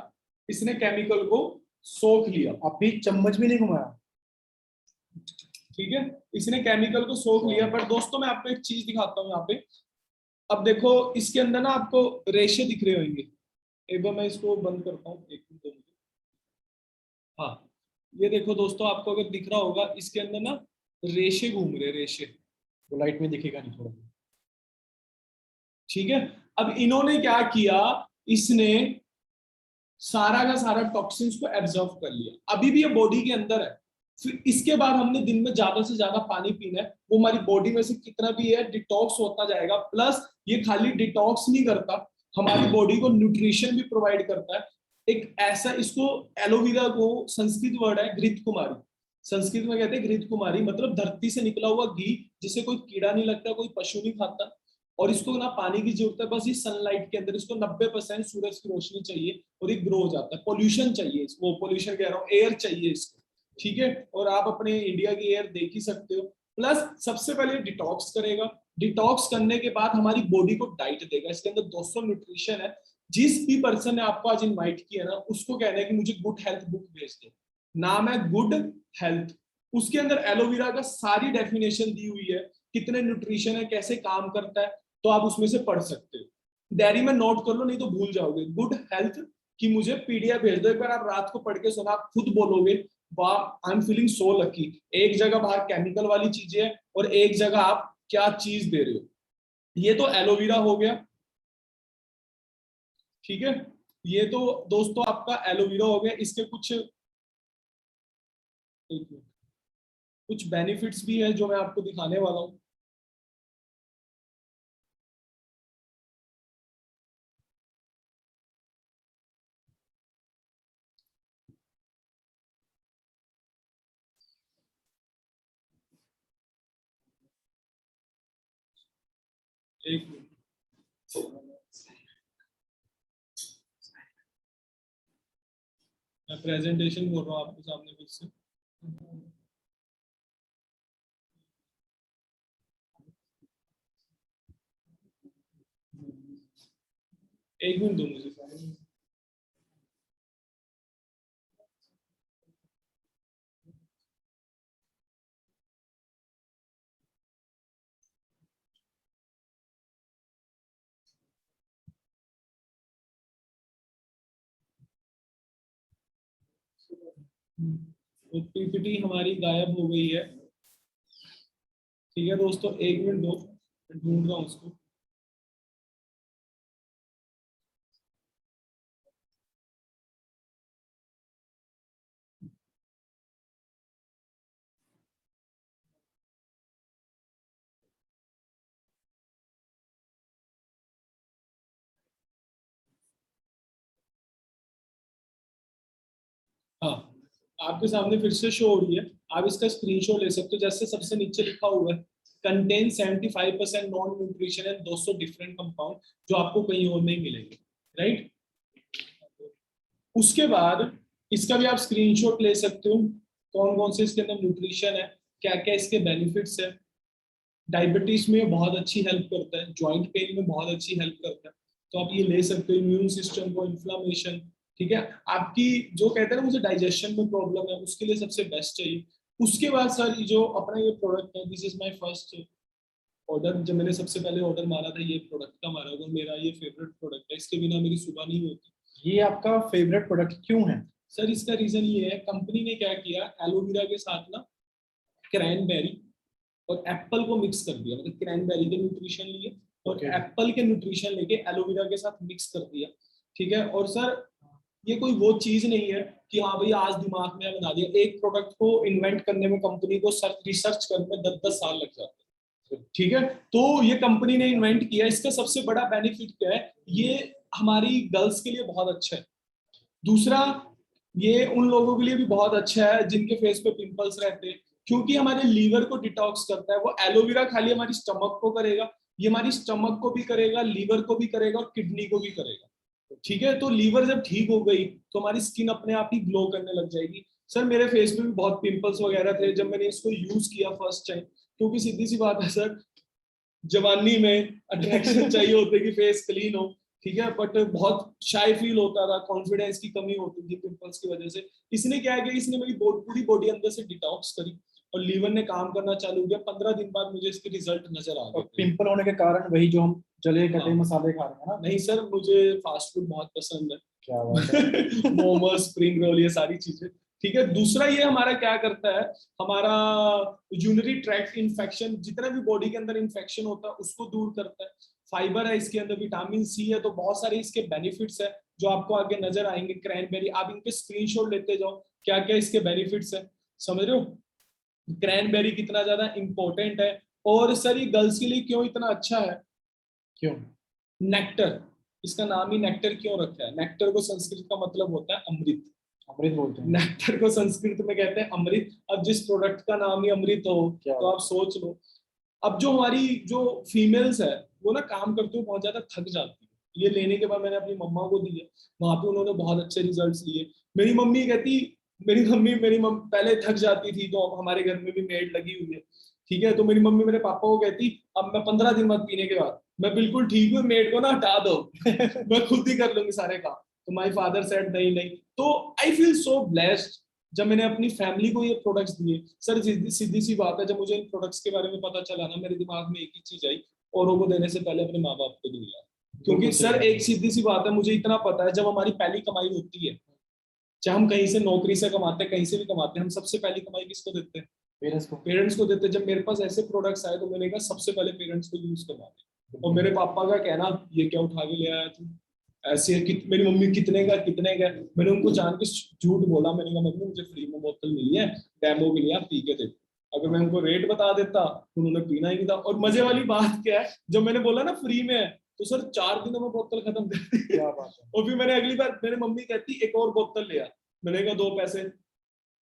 इसने केमिकल को सोख लिया। अभी चम्मच भी नहीं घुमाया। ठीक है, इसने केमिकल को सोख लिया। पर दोस्तों मैं आपको एक चीज दिखाता हूँ यहाँ पे। अब देखो इसके अंदर ना आपको रेशे दिख रहे होंगे। एक बार मैं इसको बंद करता हूँ, एक मिनट दो मिनट। हाँ, ये देखो दोस्तों, आपको अगर दिख रहा होगा इसके अंदर ना रेशे घूम रहे, रेशे। वो लाइट में दिखेगा नहीं थोड़ा। ठीक है, अब इन्होंने क्या किया, इसने सारा का सारा टॉक्सिन्स को एब्जॉर्ब कर लिया। अभी भी ये बॉडी के अंदर है। फिर इसके बाद हमने दिन में ज्यादा से ज्यादा पानी पीना है। वो हमारी बॉडी में से कितना भी है डिटॉक्स होता जाएगा। प्लस ये खाली डिटॉक्स नहीं करता, हमारी बॉडी को न्यूट्रिशन भी प्रोवाइड करता है। एक ऐसा, इसको एलोवेरा को संस्कृत वर्ड है घृत कुमारी। संस्कृत में कहते हैं घृत कुमारी, मतलब धरती से निकला हुआ घी, जिसे कोई कीड़ा नहीं लगता, कोई पशु नहीं खाता। और इसको ना पानी की जरूरत है, बस इस सनलाइट के अंदर इसको 90% सूरज की रोशनी चाहिए और ये ग्रो हो जाता है। पोल्यूशन चाहिए इसको, पोल्यूशन कह रहा हूँ, एयर चाहिए इसको। ठीक है, और आप अपने इंडिया की एयर देख ही सकते हो। प्लस सबसे पहले डिटॉक्स करेगा। डिटॉक्स करने के बाद हमारी बॉडी को डाइट देगा। इसके अंदर 200 न्यूट्रिशन है। जिस भी पर्सन ने आपको आज इनवाइट किया ना, उसको कहना है कि मुझे गुड हेल्थ बुक भेज दो। नाम है गुड हेल्थ। उसके अंदर एलोवेरा का सारी डेफिनेशन दी हुई है, कितने न्यूट्रिशन है, कैसे काम करता है, तो आप उसमें से पढ़ सकते हो। डायरी में नोट कर लो, नहीं तो भूल जाओगे। गुड हेल्थ की मुझे पीडीएफ भेज दो। एक बार आप रात को पढ़ के सुना, आप खुद बोलोगे वाह, I am feeling so lucky. एक जगह बाहर केमिकल वाली चीजें है और एक जगह आप क्या चीज दे रहे हो। ये तो एलोवेरा हो गया। ठीक है, ये तो दोस्तों आपका एलोवेरा हो गया। इसके कुछ बेनिफिट्स भी है जो मैं आपको दिखाने वाला हूं। एक मिनट, मैं प्रेजेंटेशन बोल रहा हूँ आपके सामने फिर से। एक मिनट दो मुझे। तो पीपीटी हमारी गायब हो गई है। ठीक है दोस्तों, एक मिनट दो, मैं ढूंढ रहा हूँ उसको। हाँ, आपके सामने फिर से शो हो रही है। आप इसका स्क्रीनशॉट ले सकते हो। जैसे सबसे नीचे लिखा हुआ है contain 75% non nutrition and 200 different compound, जो आपको कहीं और नहीं मिलेंगे, राइट। उसके बाद इसका भी आप स्क्रीनशॉट ले सकते हो, कौन कौन से इसके अंदर न्यूट्रिशन है, क्या क्या इसके बेनिफिट्स है। डायबिटीज में बहुत अच्छी हेल्प करता है, ज्वाइंट पेन में बहुत अच्छी हेल्प करता है, तो आप ये ले सकते हो। इम्यून सिस्टम को, इन्फ्लामेशन, ठीक है, आपकी जो कहते हैं ना मुझे डाइजेशन में प्रॉब्लम है, उसके लिए सबसे बेस्ट है ये। उसके बाद सर जो अपना ये प्रोडक्ट है, this is my first order. जब मैंने सबसे पहले ऑर्डर मारा था ये प्रोडक्ट का मारा था, मेरा ये फेवरेट प्रोडक्ट है। इसके बिना मेरी सुबह नहीं होती। ये आपका फेवरेट प्रोडक्ट क्यों है? सर इसका रीजन ये है, कंपनी ने क्या किया, एलोवेरा के साथ ना क्रैनबेरी और एप्पल को मिक्स कर दिया। मतलब क्रैनबेरी के न्यूट्रिशन लिए और एप्पल के न्यूट्रिशन लेके एलोवेरा के साथ मिक्स कर दिया। ठीक है, और सर ये कोई वो चीज नहीं है कि हाँ भाई आज दिमाग में बना दिया। एक प्रोडक्ट को इन्वेंट करने में कंपनी को रिसर्च करने में 10-10 साल लग जाते हैं। ठीक है, तो ये कंपनी ने इन्वेंट किया। इसका सबसे बड़ा बेनिफिट क्या है, ये हमारी गर्ल्स के लिए बहुत अच्छा है। दूसरा, ये उन लोगों के लिए भी बहुत अच्छा है जिनके फेस पे पिंपल्स रहते हैं, क्योंकि हमारे लीवर को डिटॉक्स करता है। वो एलोवेरा खाली हमारी स्टमक को करेगा, ये हमारी स्टमक को भी करेगा, लीवर को भी करेगा और किडनी को भी करेगा। ठीक है, तो लीवर जब ठीक हो गई तो हमारी स्किन अपने आप ही ग्लो करने लग जाएगी। सर मेरे फेस पे भी बहुत पिंपल्स वगैरह थे जब मैंने इसको यूज किया फर्स्ट टाइम, क्योंकि सीधी सी बात है सर, जवानी में अट्रैक्शन चाहिए होते कि फेस क्लीन हो, ठीक है, बट बहुत शाय फील होता था, कॉन्फिडेंस की कमी होती थी पिंपल्स की वजह से। इसने क्या किया, इसने मेरी पूरी बॉडी अंदर से डिटॉक्स करी और लीवर ने काम करना चालू किया। 15 दिन बाद मुझे इसके रिजल्ट नजर आ और गए। पिंपल होने के कारण वही जो हम जले कटे हाँ। मसाले खा रहे हैं ना। नहीं सर, मुझे फास्ट फूड बहुत पसंद है। क्या बात है। मोमोज, स्प्रिंग रोल, ये सारी चीजें। ठीक है, दूसरा ये हमारा क्या करता है, हमारा यूरिनरी ट्रैक्ट इन्फेक्शन, जितना भी बॉडी के अंदर इन्फेक्शन होता है उसको दूर करता है। फाइबर है इसके अंदर, विटामिन सी है, तो बहुत सारे इसके बेनिफिट्स है जो आपको आगे नजर आएंगे। क्रैनबेरी, आप इनके स्क्रीनशॉट लेते जाओ, क्या क्या इसके बेनिफिट्स है, समझ रहे हो। क्रैनबेरी कितना ज्यादा इंपॉर्टेंट है। और सर ये गर्ल्स के लिए क्यों इतना अच्छा है? क्यों? नेक्टर, इसका नाम ही नेक्टर क्यों रखा है? नेक्टर को संस्कृत का मतलब होता है अमृत। अमृत बोलते हैं। नेक्टर को संस्कृत में कहते हैं अमृत। अब जिस प्रोडक्ट का नाम ही अमृत हो तो आप सोच लो। अब जो हमारी जो फीमेल्स है वो ना काम करते हुए बहुत ज्यादा थक जाती है। ये लेने के बाद मैंने अपनी मम्मा को दिए, वहां पे उन्होंने बहुत अच्छे रिजल्ट्स लिए। मेरी मम्मी कहती, मेरी मम्मी पहले थक जाती थी, तो अब हमारे घर में भी मेड लगी हुई है, ठीक है, तो मेरी मम्मी मेरे पापा को कहती अब मैं 15 दिन बाद पीने के बाद मैं बिल्कुल ठीक हूँ, मेड को ना हटा दो मैं खुद ही कर लूंगी सारे काम। तो माय फादर सेड नहीं नहीं। तो आई फील सो ब्लेस्ड जब मैंने अपनी फैमिली को ये प्रोडक्ट्स दिए। सर सीधी सी बात है, जब मुझे इन प्रोडक्ट्स के बारे में पता चला ना, मेरे दिमाग में एक ही चीज आई, औरों को देने से पहले अपने माँ बाप को दूंगा। क्योंकि सर एक सीधी सी बात है, मुझे इतना पता है, जब हमारी पहली कमाई होती है, चाहे हम कहीं से नौकरी से कमाते हैं, कहीं से भी कमाते हैं, हम सबसे पहली कमाई किसको देते हैं? पेरेंट्स को देते हैं। जब मेरे पास ऐसे प्रोडक्ट्स आए तो मैंने कहा सबसे पहले पेरेंट्स को यूज करवाने। और मेरे पापा का कहना, ये क्या उठा के ले आया तू, ऐसे मेरी मम्मी कितने का मैंने उनको जान के झूठ बोला। मैंने कहा मम्मी मुझे फ्री में बोतल मिली है, डेमो के लिए आप पी के देखो। अगर मैं उनको रेट बता देता उन्होंने पीना ही नहीं था। और मजे वाली बात क्या है, जब मैंने बोला ना फ्री में है, तो सर 4 दिनों में बोतल खत्म कर दी। और फिर मैंने अगली बार, मेरी मम्मी कहती एक और बोतल ले आ, मैंने कहा 2 पैसे।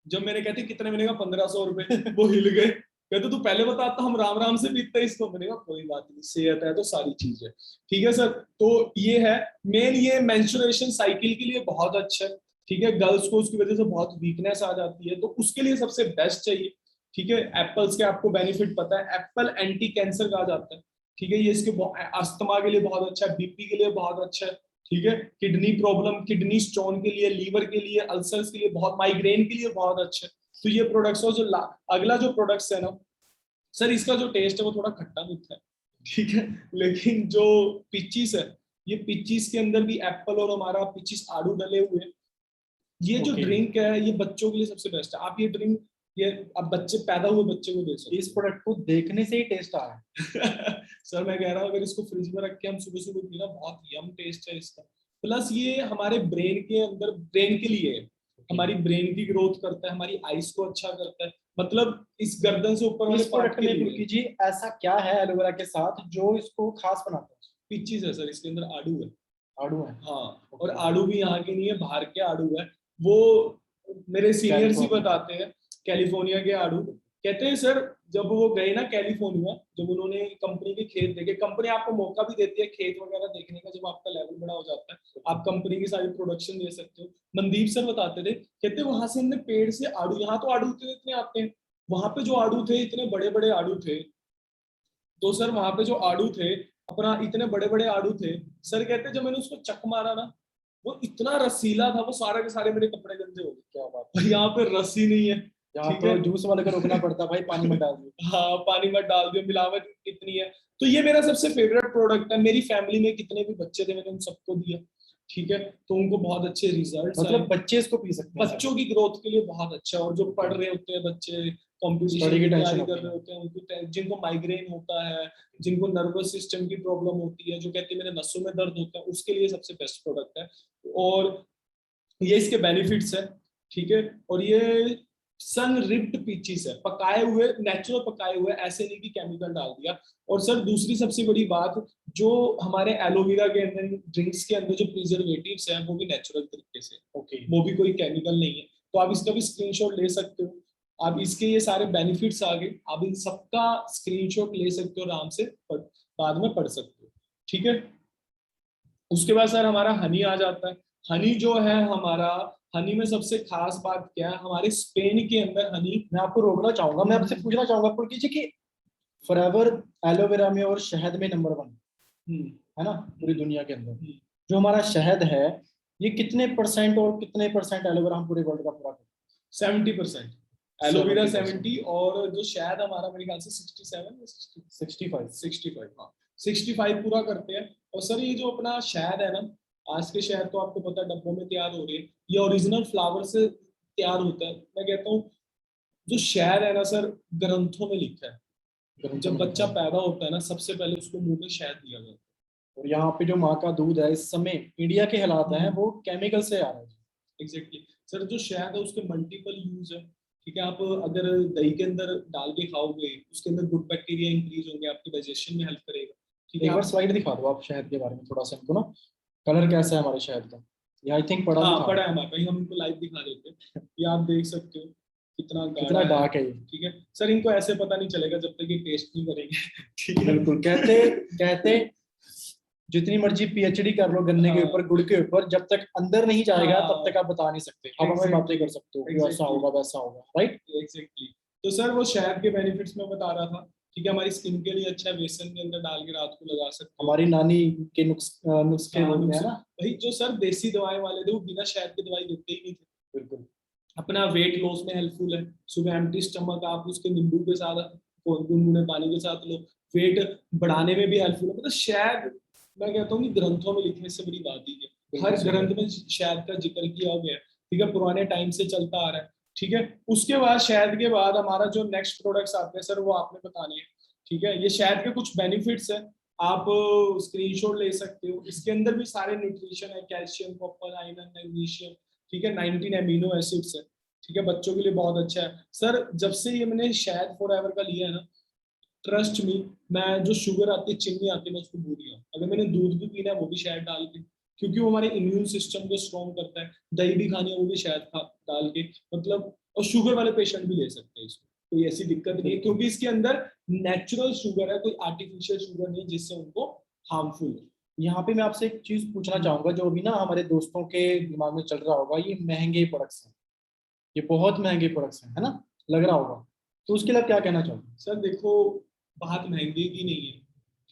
जब मैंने कहती कितने, मैंने कहा 1500 रुपए। वो हिल गए, कहते तू पहले बताता हम राम राम से पीते इसको। मैंने कहा कोई बात नहीं, सेहत है तो सारी चीज है। ठीक है सर, तो ये है मेन, ये मेंस्ट्रुएशन साइकिल के लिए बहुत अच्छा है। ठीक है, गर्ल्स को उसकी वजह से बहुत वीकनेस आ जाती है, तो उसके लिए सबसे बेस्ट चाहिए। ठीक है, एप्पल्स के आपको बेनिफिट पता है, एप्पल एंटी कैंसर कहा जाता है। ठीक है, ये इसके अस्थमा के लिए बहुत अच्छा है, बीपी के लिए बहुत अच्छा है। ठीक है, किडनी प्रॉब्लम, किडनी स्टोन के लिए, लीवर के लिए, अल्सर्स के लिए बहुत, माइग्रेन के लिए बहुत अच्छा है। तो ये प्रोडक्ट्स हो। जो अगला जो प्रोडक्ट्स है ना सर, इसका जो टेस्ट है वो थोड़ा खट्टा मीठा है, ठीक है, लेकिन जो पिचीस है, ये पिचीस के अंदर भी एप्पल और हमारा पिचीस आड़ू डले हुए हैं। ये जो ड्रिंक है ये बच्चों के लिए सबसे बेस्ट है। आप ये ड्रिंक, ये अब बच्चे पैदा हुए बच्चे को दे सकते। इस प्रोडक्ट को देखने से ही टेस्ट आ रहा है। सर मैं कह रहा हूँ अगर इसको फ्रिज में रख के हम सुबह सुबह पीना, बहुत यम टेस्ट है इसका। प्लस ये हमारे ब्रेन के अंदर, ब्रेन के लिए है, हमारी ब्रेन की ग्रोथ करता है, हमारी आईज को अच्छा करता है। मतलब इस गर्दन से ऊपर वाले पार्ट के लिए। जी ऐसा क्या है एलोवेरा के साथ जो इसको खास बनाता है? पिचीस है सर, इसके अंदर आड़ू है। आड़ू है? हाँ, और आड़ू भी यहाँ के नहीं है, बाहर के आड़ू है। वो मेरे सीनियर्स ही बताते हैं, कैलिफोर्निया के आड़ू। कहते हैं सर जब वो गए ना कैलिफोर्निया, जब उन्होंने कंपनी के खेत देखे, कंपनी आपको मौका भी देती है खेत वगैरह देखने का, जब आपका लेवल बड़ा हो जाता है आप कंपनी की सारी प्रोडक्शन दे सकते हो। मनदीप सर बताते थे, कहते वहां से हमने पेड़ से आड़ू, यहाँ तो आड़ू इतने आते हैं, वहां पे जो आड़ू थे इतने बड़े बड़े आड़ू थे। तो सर वहां पे जो आड़ू थे अपना, इतने बड़े बड़े आड़ू थे सर, कहते जब मैंने उसको चक मारा ना, वो इतना रसीला था, वो सारे के सारे मेरे कपड़े गंदे हो गए। क्या बात, यहाँ पे रस्सी नहीं है, ठीक है, जूस वाले को रोकना पड़ता भाई, पानी में डाल दियो। हाँ पानी में डाल दियो, मिलावट कितनी है। तो ये मेरा सबसे फेवरेट प्रोडक्ट है। मेरी फैमिली में कितने भी बच्चे थे मैंने उन सबको दिया, ठीक है, तो उनको बहुत अच्छे रिजल्ट। मतलब बच्चे इसको पी सकते हैं? बच्चों की ग्रोथ के लिए बहुत अच्छा है। और जो पढ़ रहे होते हैं बच्चे, कॉम्पिटिशन की तैयारी कर रहे होते हैं, उनको, जिनको माइग्रेन होता है, जिनको नर्वस सिस्टम की प्रॉब्लम होती है, जो कहते हैं मेरे नसों में दर्द होता है, उसके लिए सबसे बेस्ट प्रोडक्ट है। और ये इसके बेनिफिट्स है, ठीक है। और ये सन रिप्ड पीचीज है, पकाए हुए, नेचुरल पकाए हुए, ऐसे नहीं कि केमिकल डाल दिया। और सर दूसरी सबसे बड़ी बात, जो हमारे एलोवेरा के अंदर, ड्रिंक्स के अंदर जो प्रिजर्वेटिव्स हैं वो भी नेचुरल तरीके से, ओके, वो भी कोई केमिकल नहीं है। तो आप इसका भी स्क्रीनशॉट ले सकते हो। आप इसके ये सारे बेनिफिट्स आ गए, आप इन सबका स्क्रीनशॉट ले सकते हो, आराम से बाद में पढ़ सकते हो, ठीक है। उसके बाद सर हमारा हनी आ जाता है। हनी जो है हमारा, हनी में सबसे खास बात क्या है, हमारे स्पेन के अंदर हनी, मैं आपको रोकना चाहूंगा, मैं आपसे पूछना चाहूंगा पुलकी जी कि फॉरएवर एलोवेरा में और शहद में नंबर 1 है ना पूरी दुनिया के अंदर। जो हमारा शहद है ये कितने परसेंट और कितने परसेंट एलोवेरा हम पूरे वर्ल्ड का पूरा करते हैं? 70%, एलोवेरा 70%। 70, और जो शहद हमारा मेरे ख्याल से 65 65, हाँ 65 पूरा करते हैं। और सर ये जो अपना शहद है ना, आज के शहद तो आपको पता है डब्बों में तैयार हो रही है, ये ओरिजिनल फ्लावर से तैयार होता है। मैं कहता हूँ जो शहद है ना सर, ग्रंथों में लिखा है, जब बच्चा पैदा होता है ना सबसे पहले उसको मुंह में शहद दिया जाता है। और यहाँ पे जो माँ का दूध है इस समय इंडिया के हालात हैं वो केमिकल से आ रहा है। एग्जैक्टली सर, जो शहद है उसके मल्टीपल यूज है, ठीक है। आप अगर दही के अंदर डाल के खाओगे, उसके अंदर गुड बैक्टीरिया इंक्रीज होंगे, आपके डाइजेशन में हेल्प करेगा, ठीक है। एक बार स्लाइड दिखा दो आप शहद के बारे में थोड़ा सा हमको ना, कलर कैसा है हमारे शहद का, ये आई थिंक पढ़ा हाँ था। पढ़ा है हमारा, कहीं हम इनको लाइव दिखा देते हैं, ये आप देख सकते हो कितना कितना डार्क है ये। ठीक है सर, इनको ऐसे पता नहीं चलेगा जब तक ये टेस्ट नहीं करेंगे, ठीक है। बिल्कुल, कहते जितनी मर्जी पीएचडी कर लो गन्ने के ऊपर, गुड़ के ऊपर, जब तक अंदर नहीं जाएगा तब तक आप बता नहीं सकते। अब हमें बातें कर सकते हो कि ऐसा होगा वैसा होगा, राइट। एग्जैक्टली। तो सर वो शहद के बेनिफिट्स में बता रहा था, ठीक है। हमारी स्किन के लिए अच्छा है, बेसन के अंदर डाल के रात को लगा सकते हो। हमारी नानी के नुस्खे बोलते हैं ना, भाई जो सर देसी दवाएं वाले थे वो बिना शहद की दवाई देते ही नहीं थे। बिल्कुल। अपना वेट लॉस में हेल्पफुल है, सुबह एम्प्टी स्टमक आप उसके नींबू के साथ गुनगुने पानी के साथ लो, वेट बढ़ाने में भी हेल्पफुल है। मतलब शहद, मैं कहता हूँ कि ग्रंथों में लिखने से बड़ी बात ही है, हर ग्रंथ में शहद का जिक्र किया गया है, ठीक है, पुराने टाइम से चलता आ रहा है, ठीक है। उसके बाद शहद के बाद हमारा जो नेक्स्ट प्रोडक्ट्स आते हैं सर वो आपने बताने हैं, ठीक है। ये शहद के कुछ बेनिफिट्स है, आप स्क्रीनशॉट ले सकते हो। इसके अंदर भी सारे न्यूट्रिशन है, कैल्शियम, कॉपर, आयरन, मैग्नीशियम, ठीक है, 19 एमिनो एसिड्स है, ठीक है, बच्चों के लिए बहुत अच्छा है। सर जब से ये मैंने शहद फॉरएवर का लिया है ना, ट्रस्ट मी, मैं जो शुगर आती है, चीनी आती है, मैं उसको भूल गया। अगर मैंने दूध भी पीना है वो भी शहद डाल के, क्योंकि वो हमारे इम्यून सिस्टम को स्ट्रॉन्ग करता है। दही भी खानी है वो भी शहद डाल के, मतलब। और शुगर वाले पेशेंट भी ले सकते हैं इसको, कोई ऐसी दिक्कत नहीं है, क्योंकि इसके अंदर नेचुरल शुगर है, कोई आर्टिफिशियल शुगर नहीं जिससे उनको हार्मफुल है। यहाँ पे मैं आपसे एक चीज पूछना चाहूंगा, जो अभी ना हमारे दोस्तों के दिमाग में चल रहा होगा, ये महंगे प्रोडक्ट्स हैं, ये बहुत महंगे प्रोडक्ट्स हैं, है ना, लग रहा होगा, तो उसके लिए क्या कहना चाहूंगा? सर देखो, बात महंगी की नहीं है,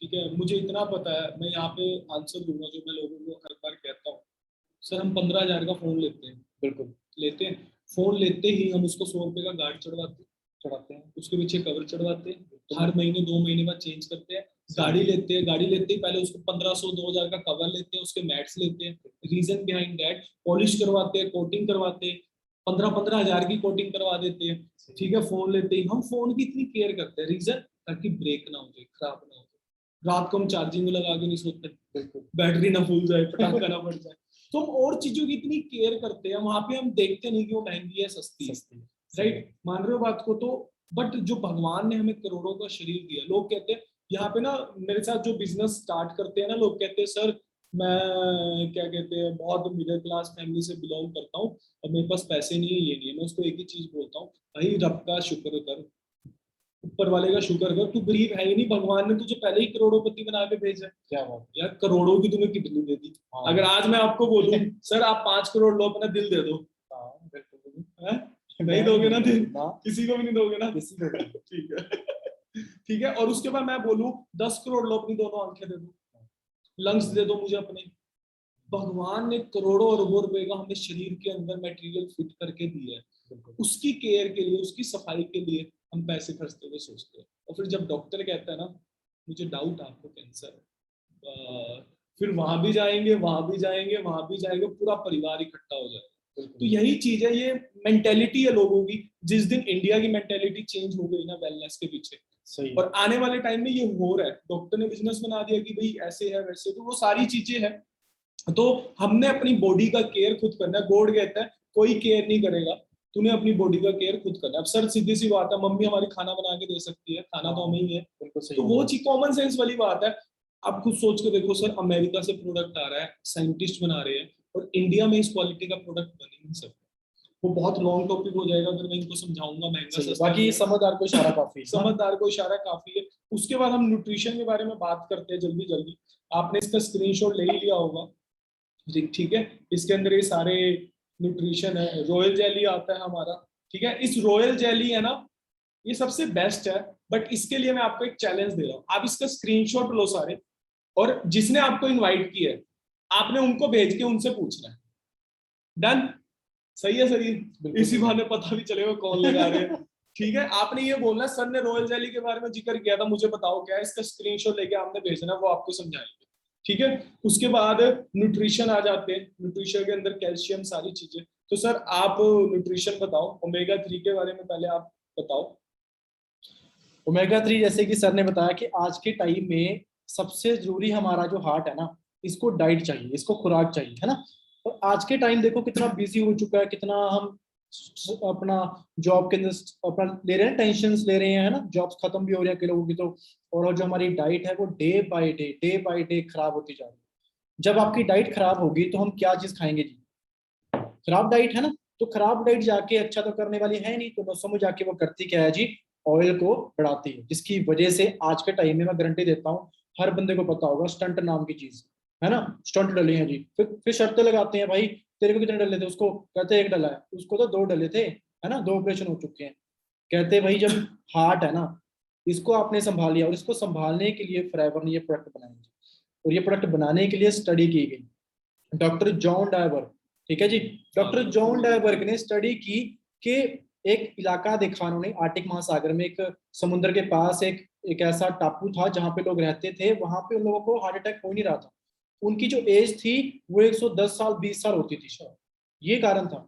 ठीक है, मुझे इतना पता है, मैं यहाँ पे आंसर दूंगा जो मैं लोगों को हर बार कहता हूँ। सर हम 15,000 का फोन लेते हैं, बिल्कुल लेते हैं, फोन लेते ही हम उसको 100 रुपए का गार्ड चढ़ाते हैं, उसके पीछे कवर चढ़वाते हैं, हर महीने 2 महीने बाद चेंज करते हैं। गाड़ी लेते हैं, गाड़ी लेते ही पहले उसको 1500-2000 का कवर लेते हैं, उसके मैट्स लेते हैं, रीजन बिहाइंड दैट पॉलिश करवाते हैं, कोटिंग करवाते हैं, 15-15 हजार की कोटिंग करवा देते हैं, ठीक है। फोन लेते ही हम फोन की इतनी केयर करते हैं, रीजन ताकि ब्रेक ना हो जाए, खराब ना हो जाए, रात को हम चार्जिंग में लगा के नहीं सोते, बैटरी ना फूल जाए, पटाखा ना पड़ जाए, तो हम और चीजों की इतनी केयर करते हैं। वहां पे हम देखते नहीं कि वो महंगी है सस्ती है, राइट, मान रहे हो बात को। तो बट जो भगवान ने हमें करोड़ों का शरीर दिया, लोग कहते हैं यहाँ पे ना, मेरे साथ जो बिजनेस स्टार्ट करते हैं ना, लोग कहते हैं सर मैं क्या कहते हैं बहुत मिडिल क्लास फैमिली से बिलोंग करता हूँ और मेरे पास पैसे नहीं है, ये नहीं है। मैं उसको एक ही चीज बोलता हूँ, भाई रब का शुक्र कर, ऊपर वाले का शुक्र कर, तू गरीब है ही नहीं, भगवान ने तुझे पहले ही करोड़पति बना के भेजा। क्या बात यार, करोड़ों की तुम्हें कितनी दे दी। अगर आज मैं आपको बोलूं सर आप 5 करोड़ लो, अपना दिल दे दो, नहीं दोगे ना दिल, किसी को भी नहीं दोगे ना, किसी को भी। ठीक है, ठीक है। और उसके बाद मैं बोलूं 10 करोड़ लो, अपनी दोनों आंखें दे दो, लंग्स दे दो मुझे अपने। भगवान ने करोड़ों अरबों रुपए का हमें शरीर के अंदर मटेरियल फिट करके दिया है, उसकी केयर के लिए, उसकी सफाई के लिए हम पैसे खर्चते हुए सोचते हैं। और फिर जब डॉक्टर कहता है ना मुझे डाउट आपको कैंसर है, फिर वहां भी जाएंगे, वहां भी जाएंगे, वहां भी जाएंगे, पूरा परिवार इकट्ठा हो जाएगा। तो यही चीज है, ये मेंटेलिटी है लोगों की। जिस दिन इंडिया की मेंटेलिटी चेंज हो गई ना वेलनेस के पीछे, सही, और आने वाले टाइम में ये हो रहा है, डॉक्टर ने बिजनेस बना दिया कि भाई ऐसे है वैसे, तो वो सारी चीजें हैं। तो हमने अपनी बॉडी का केयर खुद करना है। गॉड कहता है कोई केयर नहीं करेगा, तूने अपनी बॉडी का केयर खुद करना है। अब सर सीधी सी बात है, मम्मी हमारी खाना बना के दे सकती है, खाना तो हमें ही है, तो वो चीज कॉमन सेंस वाली बात है। आप खुद सोच के देखो सर, अमेरिका से प्रोडक्ट आ रहा है, साइंटिस्ट बना रहे हैं, और इंडिया में इस क्वालिटी का प्रोडक्ट बन ही नहीं सकता। वो बहुत लॉन्ग टॉपिक हो जाएगा, अगर मैं इनको समझाऊंगा महंगा सस्ता। बाकी समझदार को इशारा काफी है। समझदार को इशारा काफी है। उसके बाद हम न्यूट्रिशन के बारे में बात करते हैं जल्दी जल्दी। आपने इसका स्क्रीनशॉट ले ही लिया होगा, ठीक है। इसके अंदर ये सारे न्यूट्रिशन है। रॉयल जेली आता है हमारा, ठीक है। इस रॉयल जेली है ना, ये सबसे बेस्ट है, बट इसके लिए मैं आपको एक चैलेंज दे रहा हूँ। आप इसका स्क्रीनशॉट लो सारे, और जिसने आपको इनवाइट किया है आपने उनको भेज के उनसे पूछना है। डन? सही है सर? इसी बहाने पता भी चलेगा कौन लगा रहे हैं। ठीक है, आपने ये बोलना है सर ने रॉयल जेली के बारे में जिक्र किया था, मुझे बताओ क्या है। इसका स्क्रीनशॉट लेके आपने भेजना, वो आपको समझाएंगे, ठीक है। उसके बाद न्यूट्रिशन आ जाते हैं। न्यूट्रिशन के अंदर कैल्शियम, सारी चीजें। तो सर आप न्यूट्रिशन बताओ, ओमेगा 3 के बारे में पहले आप बताओ। ओमेगा 3 जैसे कि सर ने बताया कि आज के टाइम में सबसे जरूरी हमारा जो हार्ट है ना, इसको डाइट चाहिए, इसको खुराक चाहिए, है ना। और आज के टाइम देखो कितना बिजी हो चुका है, कितना हम अपना जॉब के अंदर अपना ले रहे हैं, टेंशन ले रहे हैं, है ना। जॉब्स खत्म भी हो रही है कई लोगों की, तो और जो हमारी डाइट है वो डे बाय डे खराब होती जा रही है। जब आपकी डाइट खराब होगी तो हम क्या चीज खाएंगे जी? खराब डाइट, है ना। तो खराब डाइट जाके अच्छा तो करने वाली है नहीं, तो नसों में जाके वो करती क्या है जी? ऑयल को बढ़ाती है, जिसकी वजह से आज के टाइम में मैं गारंटी देता हूँ हर बंदे को पता होगा स्टंट नाम की चीज, है ना। स्टंट डले हैं जी, फिर शर्तें लगाते हैं, भाई तेरे को कितने डले थे? उसको कहते हैं 1 डला है, उसको तो 2 डले थे, है ना, 2 ऑपरेशन हो चुके हैं। कहते हैं भाई जब हार्ट है ना, इसको आपने संभाल लिया, और इसको संभालने के लिए फॉरएवर ने ये प्रोडक्ट बनाए, और ये प्रोडक्ट बनाने के लिए स्टडी की गई डॉक्टर जॉन डायबर, ठीक है जी। डॉक्टर जॉन डायबर्ग ने स्टडी की कि एक इलाका देखा उन्होंने आर्टिक महासागर में, एक समुद्र के पास एक ऐसा टापू था जहां पे लोग रहते थे। वहां पे उन लोगों को हार्ट अटैक हो नहीं रहा था। उनकी जो एज थी वो 110 साल 20 साल होती थी शायद, ये कारण था।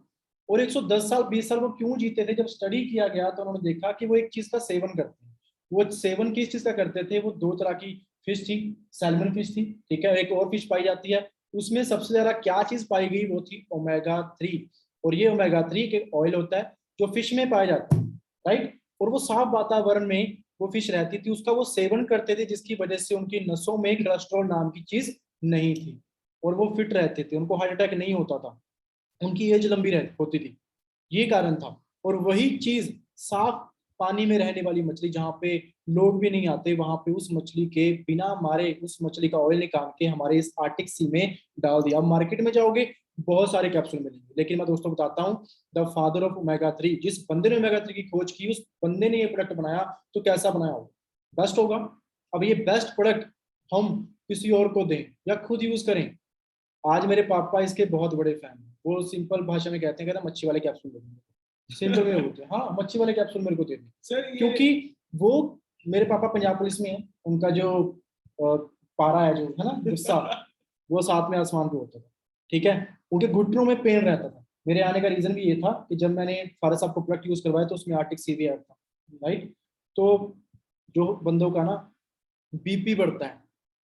और 110 साल 20 साल वो क्यों जीते थे? जब स्टडी किया गया तो उन्होंने देखा कि वो एक चीज का सेवन करते हैं। वो सेवन किस चीज का करते थे? वो 2 तरह की फिश थी, सैल्मन फिश थी, ठीक है, एक और फिश पाई जाती है। उसमें सबसे ज्यादा क्या चीज पाई गई? वो थी ओमेगा 3। और ये ओमेगा 3 के ऑयल होता है जो फिश में पाया जाता है, राइट। और वो साफ वातावरण में वो फिश रहती थी, उसका वो सेवन करते थे, जिसकी वजह से उनकी नसों में कोलेस्ट्रॉल नाम की चीज नहीं थी, और वो फिट रहते थे, उनको हार्ट अटैक नहीं होता था, उनकी एज लंबी होती थी। ये कारण था। और वही चीज साफ पानी में रहने वाली मछली, जहाँ पे लोग भी नहीं आते, वहां पे उस मछली के बिना मारे उस मछली का ऑयल निकाल के हमारे इस आर्टिक सी में डाल दिया। अब मार्केट में जाओगे बहुत सारे कैप्सूल मिलेंगे, लेकिन मैं दोस्तों बताता हूँ द फादर ऑफ ओमेगा 3, जिस बंदे ने ओमेगा 3 की खोज की, उस बंदे ने ये प्रोडक्ट बनाया, तो कैसा बनाया होगा? बेस्ट होगा। अब ये बेस्ट प्रोडक्ट हम किसी और को दें या खुद यूज करें? आज मेरे पापा इसके बहुत बड़े फैन हैं। वो सिंपल भाषा में कहते हैं मच्छी वाले कैप्सूल देंगे, सिंपल में बोलते हैं, हाँ मच्छी वाले कैप्सूल मेरे को दे दें सर क्योंकि वो मेरे पापा पंजाब पुलिस में है, उनका जो पारा है, जो है ना गुस्सा, वो 7वें आसमान पे होता था, ठीक है। उनके घुटनों में पेन रहता था। मेरे आने का रीजन भी ये था कि जब मैंने फारस साहब को प्रोडक्ट यूज करवाया तो उसमें आर्टिक सी भी आया था, राइट। तो जो बंदों का ना बीपी बढ़ता है,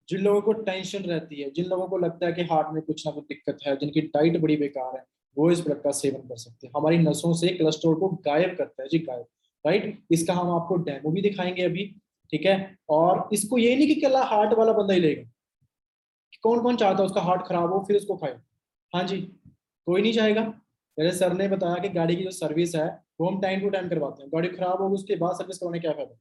जिन लोगों को टेंशन रहती है, जिन लोगों को लगता है कि हार्ट में कुछ ना कुछ दिक्कत है, जिनकी डाइट बड़ी बेकार है, वो इस प्रोडक्ट का सेवन कर सकते हैं। हमारी नसों से कोलेस्ट्रॉल को गायब करता है जी, गायब, राइट। इसका हम आपको डेमो भी दिखाएंगे अभी, ठीक है। और इसको ये नहीं कि केवल हार्ट वाला बंदा ही लेगा, कौन कौन चाहता है उसका हार्ट खराब हो फिर उसको खाए? हाँ जी, कोई नहीं चाहेगा। मेरे सर ने बताया कि गाड़ी की जो सर्विस है वो हम टाइम टू टाइम करवाते हैं। गाड़ी खराब होगी उसके बाद सर्विस करवाने क्या फायदा?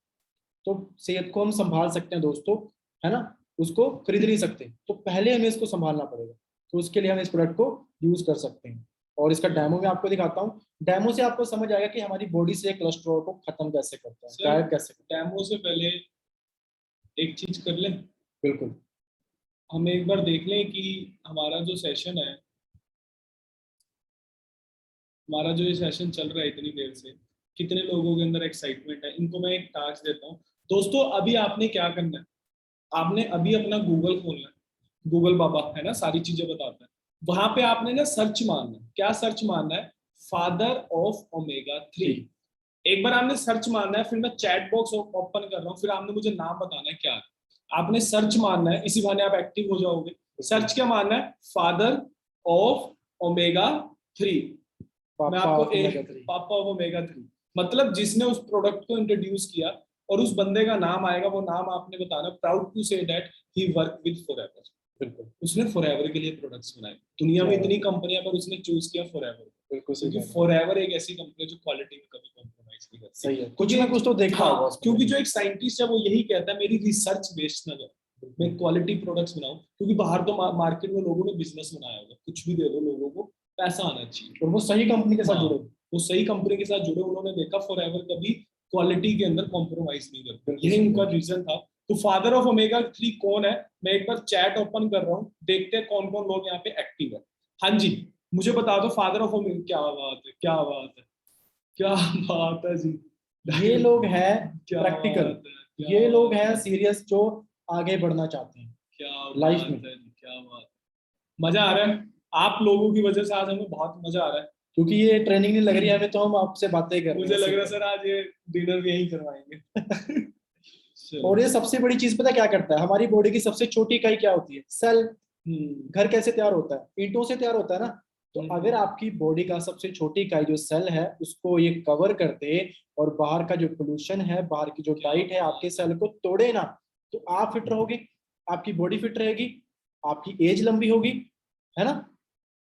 तो सेहत को हम संभाल सकते हैं दोस्तों, है ना, उसको खरीद नहीं सकते, तो पहले हमें इसको संभालना पड़ेगा। तो उसके लिए हम इस प्रोडक्ट को यूज कर सकते हैं, और इसका डेमो मैं आपको दिखाता हूँ। डेमो से आपको समझ आएगा कि हमारी बॉडी से कोलेस्ट्रॉल को खत्म कैसे करता है, गायब कैसे करता है। डेमो से पहले एक चीज कर लें, बिल्कुल। हम एक बार देख लें कि हमारा जो सेशन है, हमारा जो ये सेशन चल रहा है इतनी देर से, कितने लोगों के अंदर एक्साइटमेंट है। इनको मैं एक टास्क देता हूँ दोस्तों। अभी आपने क्या करना है, आपने अभी अपना गूगल खोलना है, गूगल बाबा है ना, सारी चीजें बताता है। वहां पे आपने ना सर्च मारना है। क्या सर्च मारना है? Father of omega 3। एक बार आपने सर्च मारना है, फिर मैं चैट बॉक्स ओपन कर रहा हूँ, फिर आपने मुझे नाम बताना है क्या है। आपने सर्च मारना है, इसी बहाने आप एक्टिव हो जाओगे। सर्च क्या मारना है? Father of omega 3। मैं आपको पापा ऑफ ओमेगा 3, मतलब जिसने उस प्रोडक्ट को इंट्रोड्यूस किया, और उस बंदे का नाम आएगा, वो नाम आपने बताना। Proud to say that he work with Forever. बिल्कुल, उसने फॉरएवर के लिए प्रोडक्ट्स बनाए। दुनिया में इतनी कंपनियां, पर उसने चूज किया फॉरएवर। बिल्कुल सही क्योंकि कह रहे हैं। फॉरएवर एक ऐसी कंपनी है जो क्वालिटी में कभी कॉम्प्रोमाइज नहीं करती। सही है, कुछ ना कुछ तो देखा हाँ, होगा उसको। क्योंकि जो एक साइंटिस्ट है वो यही कहता है मेरी रिसर्च वेस्ट ना जाए, मैं क्वालिटी प्रोडक्ट्स बनाऊं, क्योंकि बाहर तो मार्केट में लोगों ने बिजनेस बनाया होगा, कुछ भी दे दो लोगों को, पैसा आना चाहिए। और वो सही कंपनी के साथ हाँ, जुड़े। वो सही कंपनी के साथ जुड़े, उन्होंने देखा फॉरएवर कभी क्वालिटी के अंदर कॉम्प्रोमाइज नहीं करते, बिल्कुल यही सही उनका बात। रीजन था। तो फादर ऑफ ओमेगा 3 कौन है, मैं एक बार चैट ओपन कर रहा हूँ, देखते हैं कौन कौन लोग यहाँ पे एक्टिव है। हाँ जी, मुझे बता दो फादर ऑफ ओमेगा। क्या बात है, क्या बात है, क्या बात है जी। ये लोग हैं क्या प्रैक्टिकल, बात है, क्या ये लोग बात हैं है, सीरियस, जो आगे बढ़ना चाहते हैं क्या लाइफ बात में। है जी, क्या बात है। मजा आ रहा है, आप लोगों की वजह से आज हमें बहुत मजा आ रहा है। क्योंकि ये ट्रेनिंग नहीं लग रही है हमें, तो हम आपसे बातें कर रहे मुझे हैं लग रहा है सिर्फ। सर आज ये डिनर भी यहीं करवाएंगे। चलो। और ये सबसे बड़ी चीज पता क्या करता है, हमारी बॉडी की सबसे छोटी इकाई क्या होती है, सेल। घर कैसे तैयार होता है, ईंटों से तैयार होता है ना। तो अगर आपकी बॉडी का सबसे छोटी इकाई जो सेल है उसको ये कवर कर दे, और बाहर का जो पोल्यूशन है, बाहर की जो डाइट है, आपके सेल को तोड़े ना, तो आप फिट रहोगे, आपकी बॉडी फिट रहेगी, आपकी एज लंबी होगी, है ना,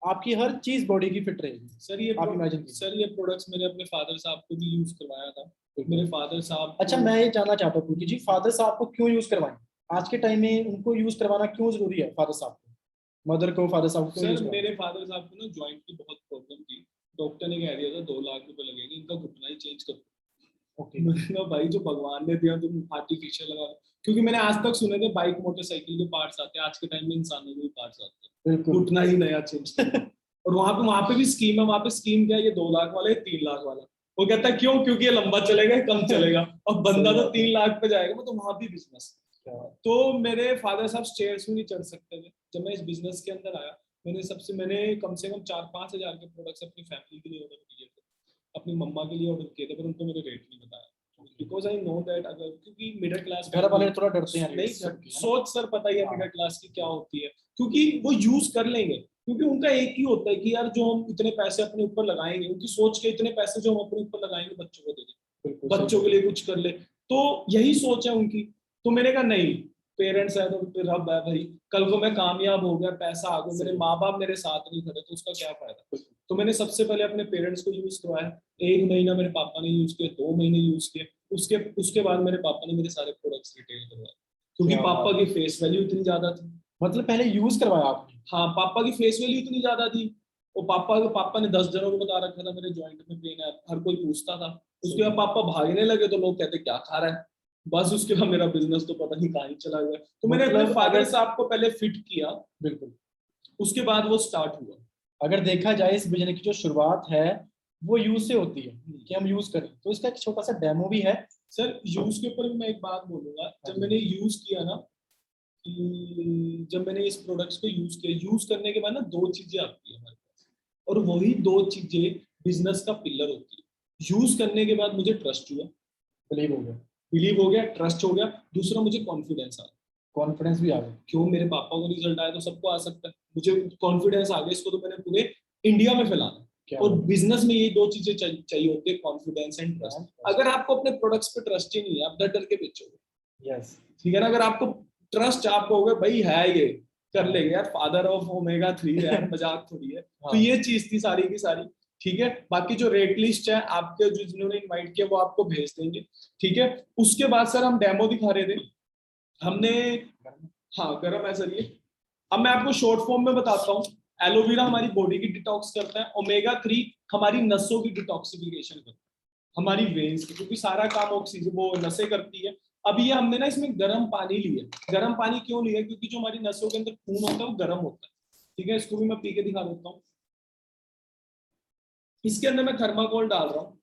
आपकी हर चीज बॉडी की फिट रहेगी। सर ये आप इमेजिन कीजिए। सर ये प्रोडक्ट्स मैंने अपने फादर साहब को भी यूज करवाया था। मेरे फादर साहब अच्छा, मैं ये जानना चाहता हूँ पुलकी जी, फादर साहब को क्यों यूज करवाएं, आज के टाइम में उनको यूज करवाना क्यों जरूरी है, फादर साहब को, मदर को, फादर साहब को क्यों यूज सर करवाना? मेरे फादर साहब को ना जॉइंट की बहुत प्रॉब्लम थी, डॉक्टर ने कह दिया था 2 लाख रुपए लगेंगे, इनका घुटना ही चेंज कर। ओके। मैंने कहा भाई जो भगवान ने दिया तुम आर्टिफिशियल लगा दो। क्योंकि मैंने आज तक सुने थे बाइक मोटरसाइकिल के पार्ट्स आते हैं, आज के टाइम में इंसानों के भी पार्ट्स आते हैं, बिल्कुल। घुटना ही नया चेंज। और वहां पे भी स्कीम है, वहां पे स्कीम क्या है, ये 2 लाख वाला है, 3 लाख वाला। वो कहता है क्यों, क्योंकि ये लंबा चलेगा, ये कम चलेगा, अब बंदा तो 3 लाख पे जाएगा, वो तो वहां भी बिजनेस। तो मेरे फादर साहब स्टेयर्स में नहीं चढ़ सकते थे। जब मैं इस बिजनेस के अंदर आया, मैंने कम से कम 4-5 हजार के प्रोडक्ट्स अपनी फैमिली के लिए ऑर्डर किए थे, अपनी मम्मा के लिए ऑर्डर किए थे, पर उनको मैंने रेट नहीं बताया, बिकॉज आई नो दैट अगर, क्योंकि मिडिल क्लास घर वाले थोड़ा डरते हैं नहीं, रेट से। सोच सर पता ही है मिडिल क्लास की क्या होती है, क्योंकि वो यूज कर लेंगे, क्योंकि उनका एक ही होता है कि यार जो हम इतने पैसे अपने ऊपर लगाएंगे, उनकी सोच के इतने पैसे जो हम अपने ऊपर लगाएंगे बच्चों को दे दें, बच्चों के लिए कुछ कर ले, तो यही सोच है उनकी। तो मैंने कहा नहीं, पेरेंट्स है तो रब है भाई, कल को मैं कामयाब हो गया, पैसा आ गया, मेरे माँ बाप मेरे साथ नहीं खड़े तो उसका क्या फायदा। तो मैंने सबसे पहले अपने पेरेंट्स को यूज करवाया, 1 महीना मेरे पापा ने यूज किया, 2 महीने यूज किए, उसके बाद मेरे पापा ने मेरे सारे प्रोडक्ट्स रिटेल करवाए, क्योंकि पापा की फेस वैल्यू इतनी ज्यादा थी। मतलब पहले यूज करवाया आपने? हाँ, पापा की फेस वैल्यू इतनी ज्यादा थी, और पापा ने 10 जनों को बता रखा था मेरे जॉइंट में पेन है, हर कोई पूछता था। उसके बाद पापा भागने लगे तो लोग कहते क्या खा रहा है, बस उसके बाद मेरा बिजनेस तो पता नहीं कहाँ ही चला गया। तो मैंने अपने फादर साहब को पहले फिट किया, बिल्कुल, उसके बाद वो स्टार्ट हुआ। अगर देखा जाए इस बिजनेस की जो शुरुआत है वो यूज से होती है कि हम यूज करें, तो इसका एक छोटा सा डेमो भी है। सर यूज के ऊपर भी मैं एक बात बोलूंगा, जब मैंने यूज किया ना, जब मैंने इस प्रोडक्ट्स को यूज किया, यूज करने के बाद ना 2 चीजें आती है हमारे पास, और वही 2 चीजें बिजनेस का पिलर होती है। यूज करने के बाद मुझे ट्रस्ट हुआ, बिलीव हो गया, ट्रस्ट हो गया, दूसरा मुझे कॉन्फिडेंस आ गया, कॉन्फिडेंस भी आ गया। क्यों, मेरे पापा को रिजल्ट आया तो सबको आ सकता है, मुझे कॉन्फिडेंस आ गया, इसको तो मैंने पूरे इंडिया में फैलाना। और बिजनेस में ये 2 चीजें चाहिए होती है, कॉन्फिडेंस एंड ट्रस्ट। अगर आपको अपने प्रोडक्ट्स पे ट्रस्ट ही नहीं है, आप डर डर के बेचोगे। यस, ठीक है ना, अगर आपको ट्रस्ट, आपको होगा भाई है ये कर लेंगे यार, फादर ऑफ ओमेगा 3 है यार, मजाक थोड़ी है। तो ये चीज थी सारी की सारी। ठीक है, बाकी जो रेट लिस्ट है आपके जो जिन्होंने इनवाइट किया वो आपको भेज देंगे। ठीक है, उसके बाद सर हम डेमो दिखा रहे थे हमने। हाँ गरम है सर ये। अब मैं आपको शॉर्ट फॉर्म में बताता हूँ। एलोवेरा हमारी बॉडी की डिटॉक्स करता है, ओमेगा 3 हमारी नसों की डिटॉक्सिफिकेशन करता है, हमारी वेन्स की, क्योंकि सारा काम ऑक्सीजन वो नसें करती है। अब ये हमने ना इसमें गर्म पानी लिया। गर्म पानी क्यों लिया, क्योंकि जो हमारी नसों के अंदर खून होता है वो गर्म होता है। ठीक है, इसको भी मैं पी के दिखा देता हूँ। इसके अंदर मैं थर्माकोल डाल रहा हूँ,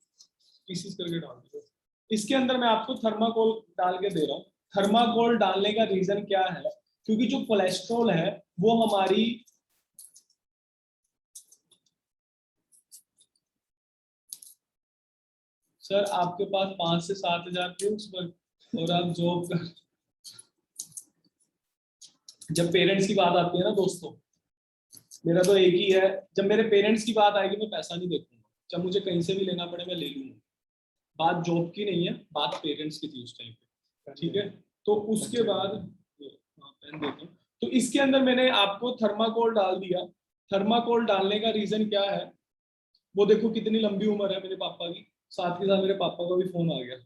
पीसीस करके डाल दीजिए। इसके अंदर मैं आपको थर्माकोल डाल के दे रहा हूँ। थर्माकोल डालने का रीजन क्या है, क्योंकि जो कोलेस्ट्रॉल है वो हमारी सर आपके पास 5 से 7 हजार व्यूज पर, और आप जॉब कर, जब पेरेंट्स की बात आती है ना दोस्तों, मेरा तो एक ही है, जब मेरे पेरेंट्स की बात आएगी मैं पैसा नहीं देखूंगा, जब मुझे कहीं से भी लेना पड़े मैं ले लूंगा। बात जॉब की नहीं है, बात पेरेंट्स की थी उस टाइम पे। ठीक है, तो उसके बाद पेन देता हूं। तो इसके अंदर मैंने आपको थर्माकोल डाल दिया। थर्माकोल डालने का रीजन क्या है, वो देखो कितनी लंबी उम्र है मेरे पापा की, साथ ही साथ मेरे पापा का भी फोन आ गया।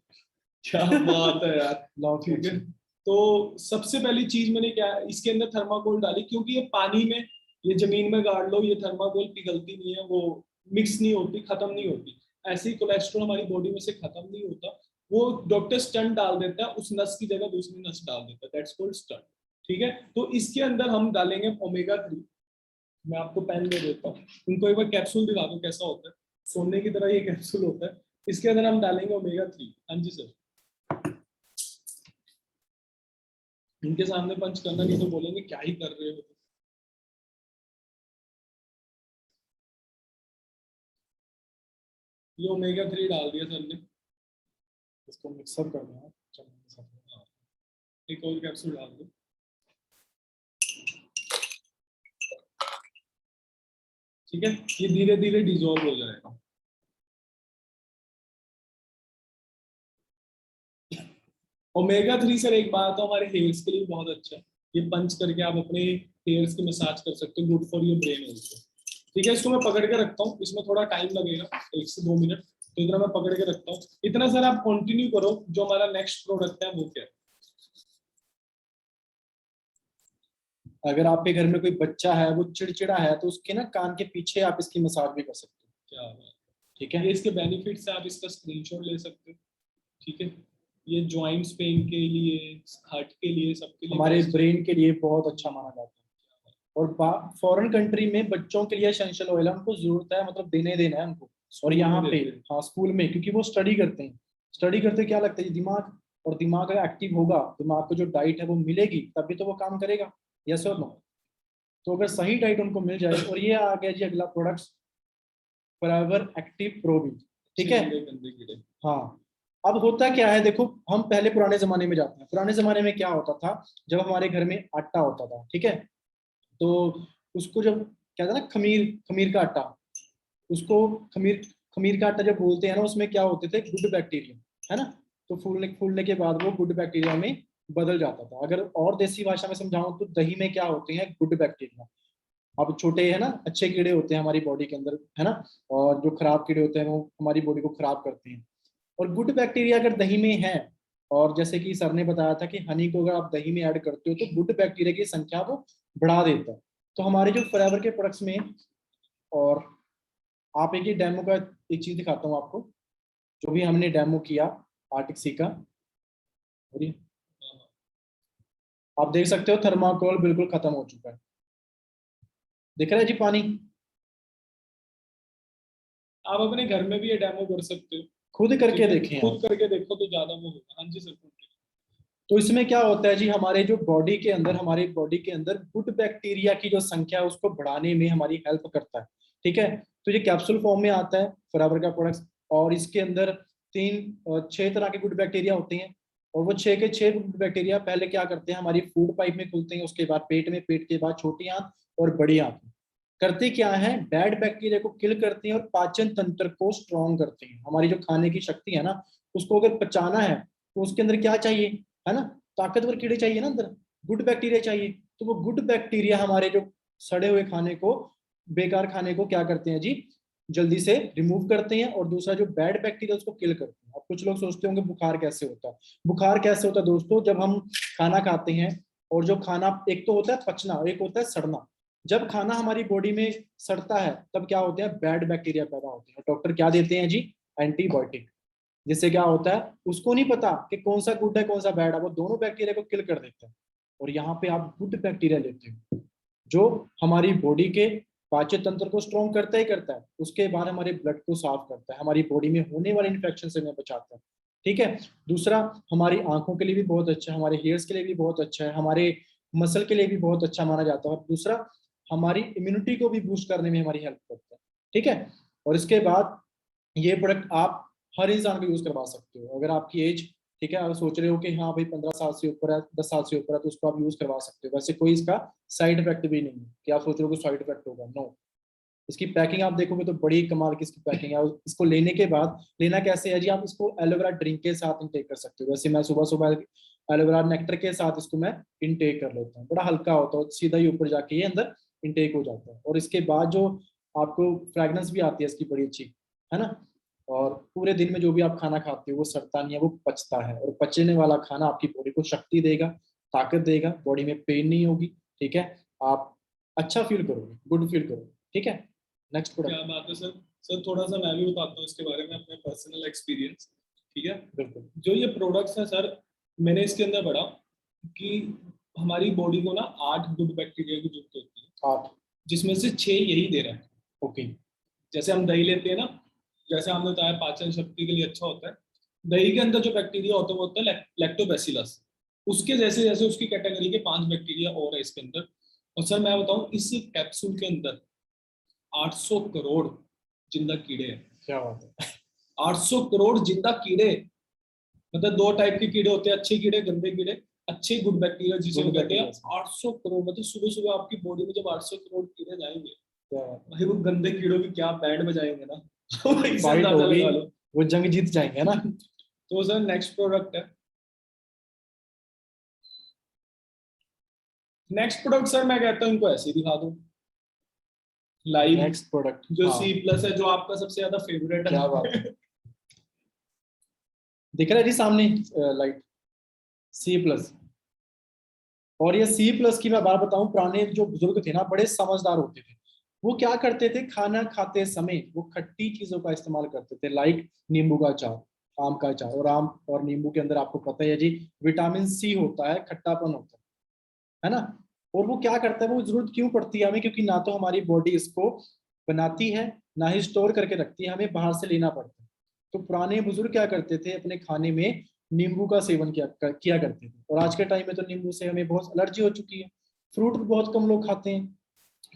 क्या बात है यार। ठीक है, तो सबसे पहली चीज मैंने क्या इसके अंदर थर्माकोल डाली, क्योंकि ये पानी में, ये जमीन में गाड़ लो, ये थर्माकोल पिघलती नहीं है, वो मिक्स नहीं होती, खत्म नहीं होती। ऐसे ही कोलेस्ट्रॉल हमारी बॉडी में से खत्म नहीं होता, वो डॉक्टर स्टंट डाल देता है, उस नस की जगह दूसरी नस डाल देता है, दैट्स कॉल्ड स्टंट। ठीक है, तो इसके अंदर हम डालेंगे ओमेगा 3। मैं आपको पेन दे देता हूँ, उनको एक बार कैप्सूल दिखा दो कैसा होता है, सोने की तरह ये कैप्सूल होता है। इसके अंदर हम डालेंगे ओमेगा 3। हाँ जी सर, इनके सामने पंच करना, नहीं तो बोलेंगे क्या ही कर रहे हो। ये ओमेगा 3 डाल दिया सर ने, इसको मिक्सअप करना है। एक और कैप्सूल डाल दो। ठीक है, ये धीरे धीरे डिसॉल्व हो जाएगा। ओमेगा 3 सर एक बात तो हमारे हेयर्स के लिए बहुत अच्छा है, ये पंच करके आप अपने हेयर्स की मसाज कर सकते हो, good for your brain also. ठीक है, इसको मैं पकड़ के रखता हूँ, इसमें थोड़ा टाइम लगेगा 1 से 2 मिनट, तो इतना मैं पकड़ के रखता हूँ। इतना सर आप कंटिन्यू करो, जो हमारा नेक्स्ट प्रोडक्ट है वो क्या है। अगर आपके घर में कोई बच्चा है वो चिड़चिड़ा है तो उसके ना कान के पीछे आप इसकी मसाज भी कर सकते हो। क्या बात। ठीक है, ये इसके बेनिफिट्स है, आप इसका स्क्रीनशॉट ले सकते हो। ठीक है, ये जॉइंट्स पेन के लिए, हार्ट के लिए, सबके लिए हमारे best है। ब्रेन के लिए बहुत अच्छा माना जाता है। और फॉरेन कंट्री में बच्चों के लिए एसेंशियल ऑयल है, उनको जरूरत है, मतलब देना है उनको। और यहाँ पे हाँ स्कूल में, क्योंकि वो स्टडी करते हैं, स्टडी करते क्या लगता है दिमाग, और दिमाग अगर एक्टिव होगा, दिमाग को जो डाइट है वो मिलेगी, तभी तो वो काम करेगा। यस और नो? तो अगर सही डाइट उनको मिल जाए, और ये आ गया जी अगला प्रोडक्ट, फॉरएवर एक्टिव प्रो भी। ठीक है, गंदे कीड़े। हाँ। अब होता क्या है, देखो हम पहले पुराने जमाने में जाते हैं। पुराने जमाने में क्या होता था, जब हमारे घर में आटा होता था, ठीक है, तो उसको जब क्या था ना, खमीर, खमीर का आटा, उसको खमीर, खमीर का आटा जब बोलते हैं ना, उसमें क्या होते थे, गुड बैक्टीरिया, है ना। तो फूलने फूलने के बाद वो गुड बैक्टीरिया में बदल जाता था। अगर और देसी भाषा में समझाऊं तो दही में क्या होते हैं, गुड बैक्टीरिया। अब छोटे है ना, अच्छे कीड़े होते हैं हमारी बॉडी के अंदर, है ना, और जो खराब कीड़े होते हैं वो हमारी बॉडी को खराब करते हैं। और गुड बैक्टीरिया अगर दही में है, और जैसे कि सर ने बताया था कि हनी को अगर आप दही में ऐड करते हो तो गुड बैक्टीरिया की संख्या वो बढ़ा देता है। तो हमारे जो फॉरएवर के प्रोडक्ट्स में, और आप एक डेमो का एक चीज दिखाता हूँ आपको, जो भी हमने डेमो किया आर्टिक्सी का, और ये आप देख सकते हो थर्माकोल बिल्कुल खत्म हो चुका है। दिख रहा है जी पानी? आप अपने घर में भी ये डेमो कर सकते हो, खुद करके देखें आप। खुद करके देखो तो ज्यादा वो होगा। हाँ जी सर। तो इसमें क्या होता है जी, हमारे जो बॉडी के अंदर, हमारी बॉडी के अंदर गुड बैक्टीरिया की जो संख्या है उसको बढ़ाने में हमारी हेल्प करता है। ठीक है, तो ये कैप्सूल फॉर्म में आता है फॉरएवर का प्रोडक्ट्स, और इसके अंदर 6 तरह के गुड बैक्टीरिया होते हैं। और वो 6 के 6 गुड बैक्टीरिया पहले क्या करते हैं, हमारी फूड पाइप में खुलते हैं, उसके बाद पेट में, पेट के बाद छोटी आंत और बड़ी आंत में। करते क्या है, बैड बैक्टीरिया को किल करते हैं और पाचन तंत्र को स्ट्रॉन्ग करते हैं। हमारी जो खाने की शक्ति है ना, उसको अगर पचाना है तो उसके अंदर क्या चाहिए, है ना, ताकतवर कीड़े चाहिए ना, अंदर गुड बैक्टीरिया चाहिए। तो वो गुड बैक्टीरिया हमारे जो सड़े हुए खाने को, बेकार खाने को क्या करते हैं जी, जल्दी से रिमूव करते हैं। और दूसरा जो बैड बैक्टीरिया उसको किल करते हैं। अब कुछ लोग सोचते होंगे बुखार कैसे होता है। बुखार कैसे होता है दोस्तों, जब हम खाना खाते हैं, और जो खाना एक तो होता है पचना, एक होता है सड़ना। जब खाना हमारी बॉडी में सड़ता है तब क्या होते हैं, बैड बैक्टीरिया पैदा होते हैं। डॉक्टर क्या देते हैं जी, एंटीबायोटिक। जिससे क्या होता है, उसको नहीं पता कि कौन सा गुड है कौन सा बैड है, वो दोनों बैक्टीरिया को किल कर देते हैं। और यहाँ पे आप गुड बैक्टीरिया लेते हो जो हमारी बॉडी के पाचन तंत्र को स्ट्रॉन्ग करता ही करता है, उसके बाद हमारे ब्लड को साफ करता है, हमारी बॉडी में होने वाले इन्फेक्शन से हमें बचाता है। ठीक है, दूसरा हमारी आंखों के लिए भी बहुत अच्छा है, हमारे हेयर्स के लिए भी बहुत अच्छा है, हमारे मसल के लिए भी बहुत अच्छा माना जाता है। और दूसरा हमारी इम्यूनिटी को भी बूस्ट करने में हमारी हेल्प करता है। ठीक है, और इसके बाद ये प्रोडक्ट आप हर इंसान को यूज करवा सकते हो। अगर आपकी एज, ठीक है, अगर सोच रहे हो कि हाँ भाई 15 साल से ऊपर है, 10 साल से ऊपर है, तो उसको आप यूज करवा सकते हो। वैसे कोई इसका साइड इफेक्ट भी नहीं है कि आप सोच रहे हो कि साइड इफेक्ट होगा, नो। इसकी पैकिंग आप देखोगे तो बड़ी कमाल की इसकी पैकिंग है। इसको लेने के बाद, लेना कैसे है जी, आप इसको एलोवेरा ड्रिंक के साथ इंटेक कर सकते हो। वैसे मैं सुबह सुबह एलोवेरा नेक्टर के साथ इसको मैं इंटेक कर लेता हूँ, बड़ा हल्का होता है, सीधा ही ऊपर जाके ये अंदर इंटेक हो जाता है। और इसके बाद जो आपको फ्रेगनेंस भी आती है इसकी बड़ी अच्छी, है ना। और पूरे दिन में जो भी आप खाना खाते हो वो सड़ता नहीं है, वो पचता है, और पचने वाला खाना आपकी बॉडी को शक्ति देगा, ताकत देगा, बॉडी में पेन नहीं होगी, ठीक है। आप अच्छा फील करोगे, गुड फील करोगे, ठीक है। नेक्स्ट क्या प्रोडक्ट। बात है सर। सर थोड़ा सा मैं भी बताता हूँ इसके बारे में अपने पर्सनल एक्सपीरियंस, ठीक है। बिल्कुल। जो ये प्रोडक्ट्स हैं सर, मैंने इसके अंदर पढ़ा कि हमारी बॉडी को ना 8 गुड बैक्टीरिया की जरूरत होती है, 8। जिसमें से 6 यही दे रहा है। ओके। जैसे हम दही लेते हैं ना, जैसे हमने बताया पाचन शक्ति के लिए अच्छा होता है, दही के अंदर जो बैक्टीरिया होता है वो होता है लैक्टोबैसिलस। उसके जैसे जैसे उसकी कैटेगरी के 5 बैक्टीरिया और है इसके अंदर। और सर मैं बताऊं, इस कैप्सूल के अंदर 800 करोड़ जिंदा कीड़े हैं। क्या बात है। 800 करोड़ जिंदा कीड़े, मतलब 2 टाइप के कीड़े होते हैं, अच्छे कीड़े, गंदे कीड़े। अच्छे गुड बैक्टीरिया जिसे Good हम कहते हैं, bacteria। 800 करोड़। मतलब सुबह सुबह आपकी बॉडी में जब 800 करोड़ कीड़े जाएंगे, क्या बात है। भाई वो गंदे कीड़ों की क्या बैंड बजाएंगे ना। वही से फाइट अंदाजा होगी, लगा लो। वो जंग जीत जाएंगे ना। तो सर नेक्स्ट प्रोडक्ट है, नेक्स्ट प्रोडक्ट सर मैं कहता हूँ इनको ऐसे ही दिखा दो लाइव। नेक्स्ट प्रोडक्ट जो C+ है, जो आपका सबसे ज्यादा फेवरेट है। क्या बात है। दिख रहा है जी सामने लाइट, C+। और ये C+ की मैं बात बताऊं, पुराने जो बुजुर्ग थे ना बड़े समझदार होते थे। वो क्या करते थे, खाना खाते समय वो खट्टी चीजों का इस्तेमाल करते थे, लाइक नींबू का अचार, आम का अचार। और आम और नींबू के अंदर आपको पता ही है जी विटामिन C होता है, खट्टापन होता है ना। और वो क्या करता है, वो जरूरत क्यों पड़ती है हमें, क्योंकि ना तो हमारी बॉडी इसको बनाती है, ना ही स्टोर करके रखती है, हमें बाहर से लेना पड़ता है। तो पुराने बुजुर्ग क्या करते थे, अपने खाने में नींबू का सेवन किया करते थे। और आज के टाइम में तो नींबू से हमें बहुत एलर्जी हो चुकी है। फ्रूट बहुत कम लोग खाते हैं,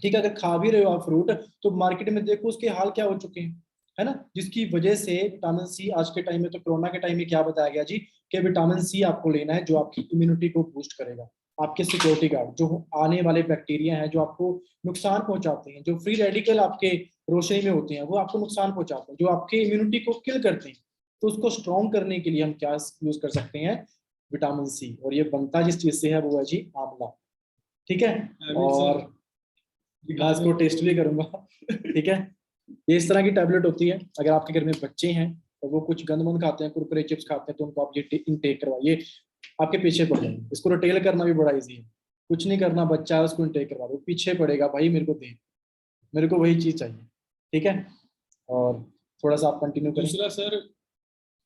ठीक है। अगर खा भी रहे हो आप फ्रूट, तो मार्केट में देखो उसके हाल क्या हो चुके हैं, है ना। जिसकी वजह से विटामिन C आज के टाइम में, तो कोरोना के टाइम में क्या बताया गया जी, कि विटामिन C आपको लेना है, जो आपकी इम्यूनिटी को बूस्ट करेगा, आपके सिक्योरिटी गार्ड, जो आने वाले बैक्टीरिया हैं जो आपको नुकसान पहुंचाते हैं, जो फ्री रेडिकल आपके रोशनी में होते हैं वो आपको नुकसान पहुंचाते हैं, जो आपके इम्यूनिटी को किल करते हैं। तो उसको स्ट्रॉन्ग करने के लिए हम क्या यूज कर सकते हैं, विटामिन C। और ये बनता जिस चीज से है वो है जी आंवला, ठीक है। और मैं इसको टेस्ट भी करूंगा, ठीक है। ये इस तरह की टैबलेट होती है, अगर आपके घर में बच्चे हैं और वो कुछ गंद मंद खाते हैं, कुरकुरे चिप्स खाते हैं, तो उनको आप ये इनटेक करवाइए, आपके पीछे पड़ जाएंगे। इसको रिटेल करना भी बड़ा इजी है, कुछ नहीं करना, बच्चा है उसको इनटेक करवा दो, पीछे पड़ेगा भाई मेरे को दे, मेरे को वही चीज चाहिए, ठीक है। और थोड़ा सा आप कंटिन्यू करें। दूसरा सर,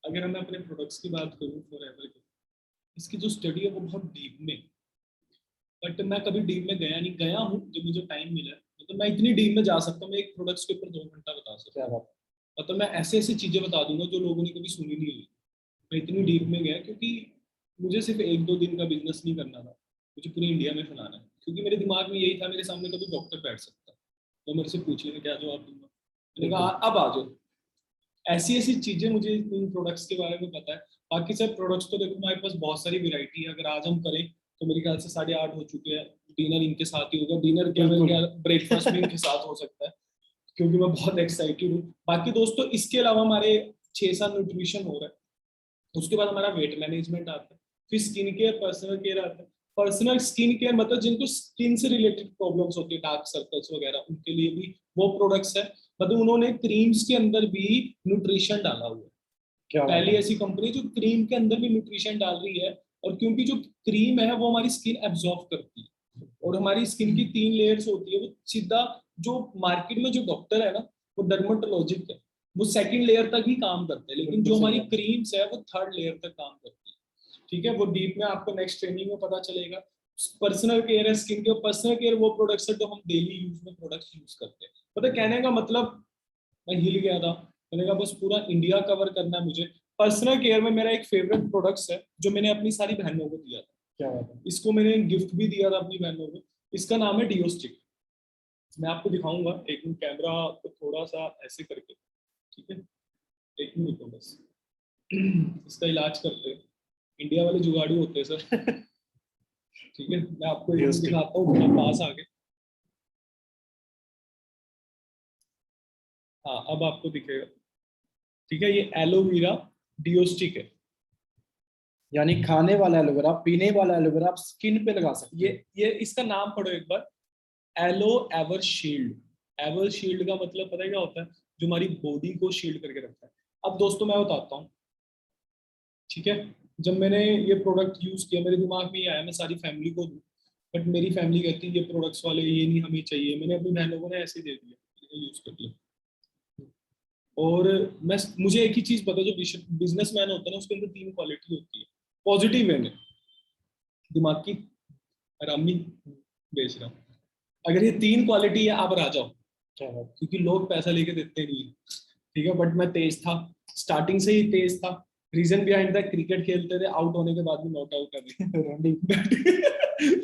अगर मैं अपने प्रोडक्ट्स की बात करूँ फॉरएवर की, इसकी जो स्टडी है वो बहुत डीप में, बट मैं कभी डीप में गया हूँ जब मुझे टाइम मिला है। मतलब मैं इतनी डीप में जा सकता हूँ, मैं एक प्रोडक्ट्स के ऊपर 2 घंटा बता सकता क्या हूँ। बात। मतलब मैं ऐसे ऐसी चीजें बता दूंगा जो लोगों ने कभी सुनी नहीं हुई। मैं इतनी डीप में गया क्योंकि मुझे सिर्फ 1-2 दिन का बिजनेस नहीं करना था, मुझे पूरे इंडिया में फैलाना है। क्योंकि मेरे दिमाग में यही था, मेरे सामने कभी डॉक्टर बैठ सकता तो मेरे से पूछिए मैं क्या जवाब दूंगा। मैंने कहा अब आ जाओ। ऐसी ऐसी चीजें मुझे इन प्रोडक्ट्स के बारे में पता है। बाकी सब प्रोडक्ट्स तो देखो हमारे पास बहुत सारी वेरायटी है, अगर आज हम करें तो मेरे ख्याल से 8:30 हो चुके हैं। डिनर इनके साथ ही होगा, डिनर क्या मेरे ख्याल ब्रेकफास्ट भी इनके साथ हो सकता है, क्योंकि मैं बहुत एक्साइटेड हूँ। बाकी दोस्तों इसके अलावा हमारे 6-7 न्यूट्रिशन हो रहा है, उसके बाद हमारा वेट मैनेजमेंट आता है, फिर स्किन केयर, पर्सनल केयर आता है। पर्सनल स्किन केयर मतलब जिनको स्किन से रिलेटेड प्रॉब्लम्स होती है, डार्क सर्कल्स वगैरह, उनके लिए भी वो प्रोडक्ट्स है। मतलब उन्होंने क्रीम्स के अंदर भी न्यूट्रिशन डाला हुआ है। क्या पहली ऐसी कंपनी जो क्रीम के अंदर भी न्यूट्रिशन डाल रही है। और क्योंकि जो क्रीम है वो हमारी स्किन एब्जॉर्ब करती है, और हमारी स्किन की 3 लेयर्स होती है। वो सीधा जो मार्केट में जो डॉक्टर है ना, वो डर्मेटोलॉजिस्ट है, वो 2nd लेयर तक ही काम करते हैं, लेकिन जो हमारी क्रीम्स है वो 3rd लेयर तक काम करती है, ठीक है। वो डीप में आपको नेक्स्ट ट्रेनिंग में पता चलेगा। पर्सनल केयर है, स्किन केयर। पर्सनल केयर वो प्रोडक्ट्स है जो हम डेली यूज में प्रोडक्ट्स यूज करते हैं। मतलब कहने का मतलब मैं हिल गया था, मैंने कहा बस पूरा इंडिया कवर करना है मुझे। पर्सनल केयर में मेरा एक फेवरेट प्रोडक्ट्स है जो मैंने अपनी सारी बहनों को दिया था। क्या बात है। इसको मैंने गिफ्ट भी दिया था अपनी बहनों को। इसका नाम है डियोस्टिक। मैं आपको दिखाऊंगा एक मिनट, कैमरा को थोड़ा सा ऐसे करके, ठीक है। एक मिनट रुको बस। इसका इलाज करते हैं, इंडिया वाले जुगाड़ू होते हैं सर। ठीक है, मैं आपको एक मिनट दिखाता हूँ थोड़ा पास आके। हाँ अब आपको दिखेगा, ठीक है। ये एलोवेरा डियोस्टिक है। यानी खाने वाला एलोवेरा, पीने वाला एलोवेरा आप स्किन पे लगा सकते हैं। ये इसका नाम पढ़ो एक बार, aloe ever shield. Ever shield का मतलब पता है क्या होता है? जो हमारी बॉडी को शील्ड करके रखता है। अब दोस्तों मैं बताता हूँ, ठीक है, जब मैंने ये प्रोडक्ट यूज किया मेरे दिमाग में ये आया मैं सारी फैमिली को दूं, बट मेरी फैमिली कहती है ये प्रोडक्ट्स वाले ये नहीं हमें चाहिए। मैंने अपनी बहनों को ना ऐसे ही दे दिया, यूज कर लिया। और मैं मुझे एक ही चीज पता है, जो बिजनेसमैन होता है ना उसके अंदर 3 क्वालिटी होती है। पॉजिटिव वे में दिमाग की हरामी बेच रहा हूँ, अगर ये 3 क्वालिटी है आप आ जाओ, क्योंकि लोग पैसा लेके देते नहीं है, ठीक है। बट मैं तेज था, स्टार्टिंग से ही तेज था। रीजन बिहाइंड द क्रिकेट खेलते थे, आउट होने के बाद भी नॉट आउट है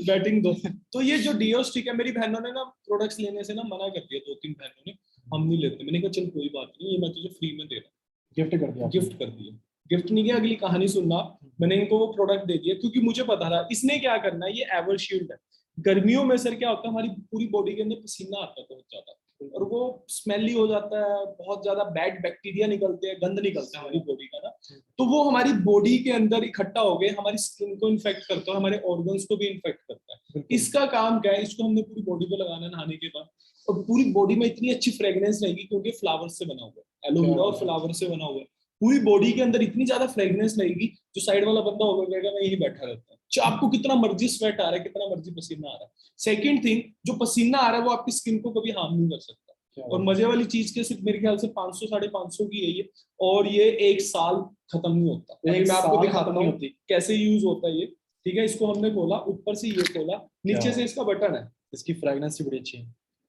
बैटिंग दो। तो ये जो डीओ स्टिक है, मेरी बहनों ने ना प्रोडक्ट्स लेने से ना मना कर दिया, 2-3 बहनों ने, हम नहीं लेते। मैंने कहा चल कोई बात नहीं, ये मैं तुझे फ्री में दे रहा हूँ। गिफ्ट कर दिया, गिफ्ट कर दिया। गिफ्ट नहीं किया, अगली कहानी सुनना। मैंने इनको वो प्रोडक्ट दे दिया क्योंकि मुझे पता था इसने क्या करना है। ये एवर शील्ड है। गर्मियों में सर क्या होता है, हमारी पूरी बॉडी के अंदर पसीना आता है बहुत ज्यादा, और वो स्मेली हो जाता है, बहुत ज्यादा बैड बैक्टीरिया निकलते हैं, गंद निकलता है हमारी बॉडी का ना। तो वो हमारी बॉडी के अंदर इकट्ठा हो गए, हमारी स्किन को इन्फेक्ट करता है, हमारे ऑर्गन्स को भी इन्फेक्ट करता है। इसका काम क्या है, इसको हमने पूरी बॉडी पे लगाना नहाने के बाद, और पूरी बॉडी में इतनी अच्छी फ्रेग्रेंस रहेगी क्योंकि फ्लावर से बना हुआ है, एलोवेरा और फ्लावर से बना हुआ है। पूरी बॉडी के अंदर इतनी ज्यादा फ्रेग्रेंस लगेगी, जो साइड वाला बंदा होगा कहेगा मैं यहीं बैठा रहता हूँ। चाहे आपको कितना मर्जी स्वेट आ रहा है, कितना मर्जी पसीना आ रहा है। सेकंड थिंग, जो पसीना आ रहा है वो आपकी स्किन को कभी हार्म नहीं कर सकता। और मजे वाली चीज के सिर्फ मेरे ख्याल से 500-550 की है ये, और ये 1 साल खत्म नहीं होता। अभी मैं आपको दिखाता हूँ कैसे यूज होता है ये, ठीक है। इसको हमने खोला, ऊपर से ये खोला, नीचे से इसका बटन है। इसकी फ्रेग्रेंस भी बड़ी अच्छी है,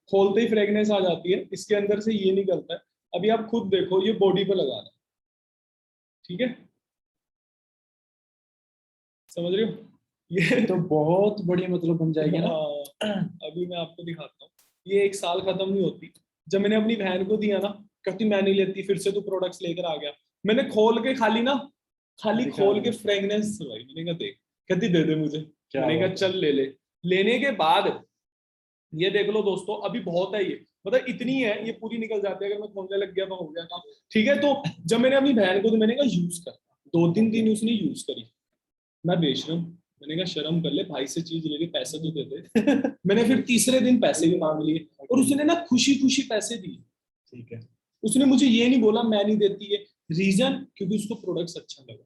खोलते ही फ्रेग्रेंस आ जाती है, इसके अंदर से ये निकलता है। अभी आप खुद देखो, ये बॉडी पे लगा रहा है, ठीक है, समझ रहे हो? ये तो बहुत बड़ी मतलब बन जाएगी ना। अभी मैं आपको दिखाता हूँ, ये 1 साल खत्म नहीं होती। जब मैंने अपनी बहन को दिया ना, कहती मैं नहीं लेती, फिर से तू प्रोडक्ट्स लेकर आ गया। मैंने खोल के खाली खोल के फ्रेग्रेंस भाई, मैंने कहा देख, कहती दे दे मुझे। मैंने कहा चल ले ले। लेने के बाद ये देख लो दोस्तों, अभी बहुत है ये, मतलब इतनी है, ये पूरी निकल जाती है। अगर मैं खोलने लग गया तो हो गया काम, ठीक है। तो जब मैंने अपनी बहन को, तो मैंने कहा यूज कर, 2-3 दिन उसने यूज करी। मैं बेच रहा हूँ, मैंने कहा शर्म कर ले, भाई से चीज ले ली, पैसे तो दे दे। मैंने फिर तीसरे दिन पैसे भी मांग लिए, और उसने ना खुशी खुशी पैसे दिए, ठीक है। उसने मुझे ये नहीं बोला मैं नहीं देती है। रीजन, क्योंकि उसको प्रोडक्ट्स अच्छा लगा।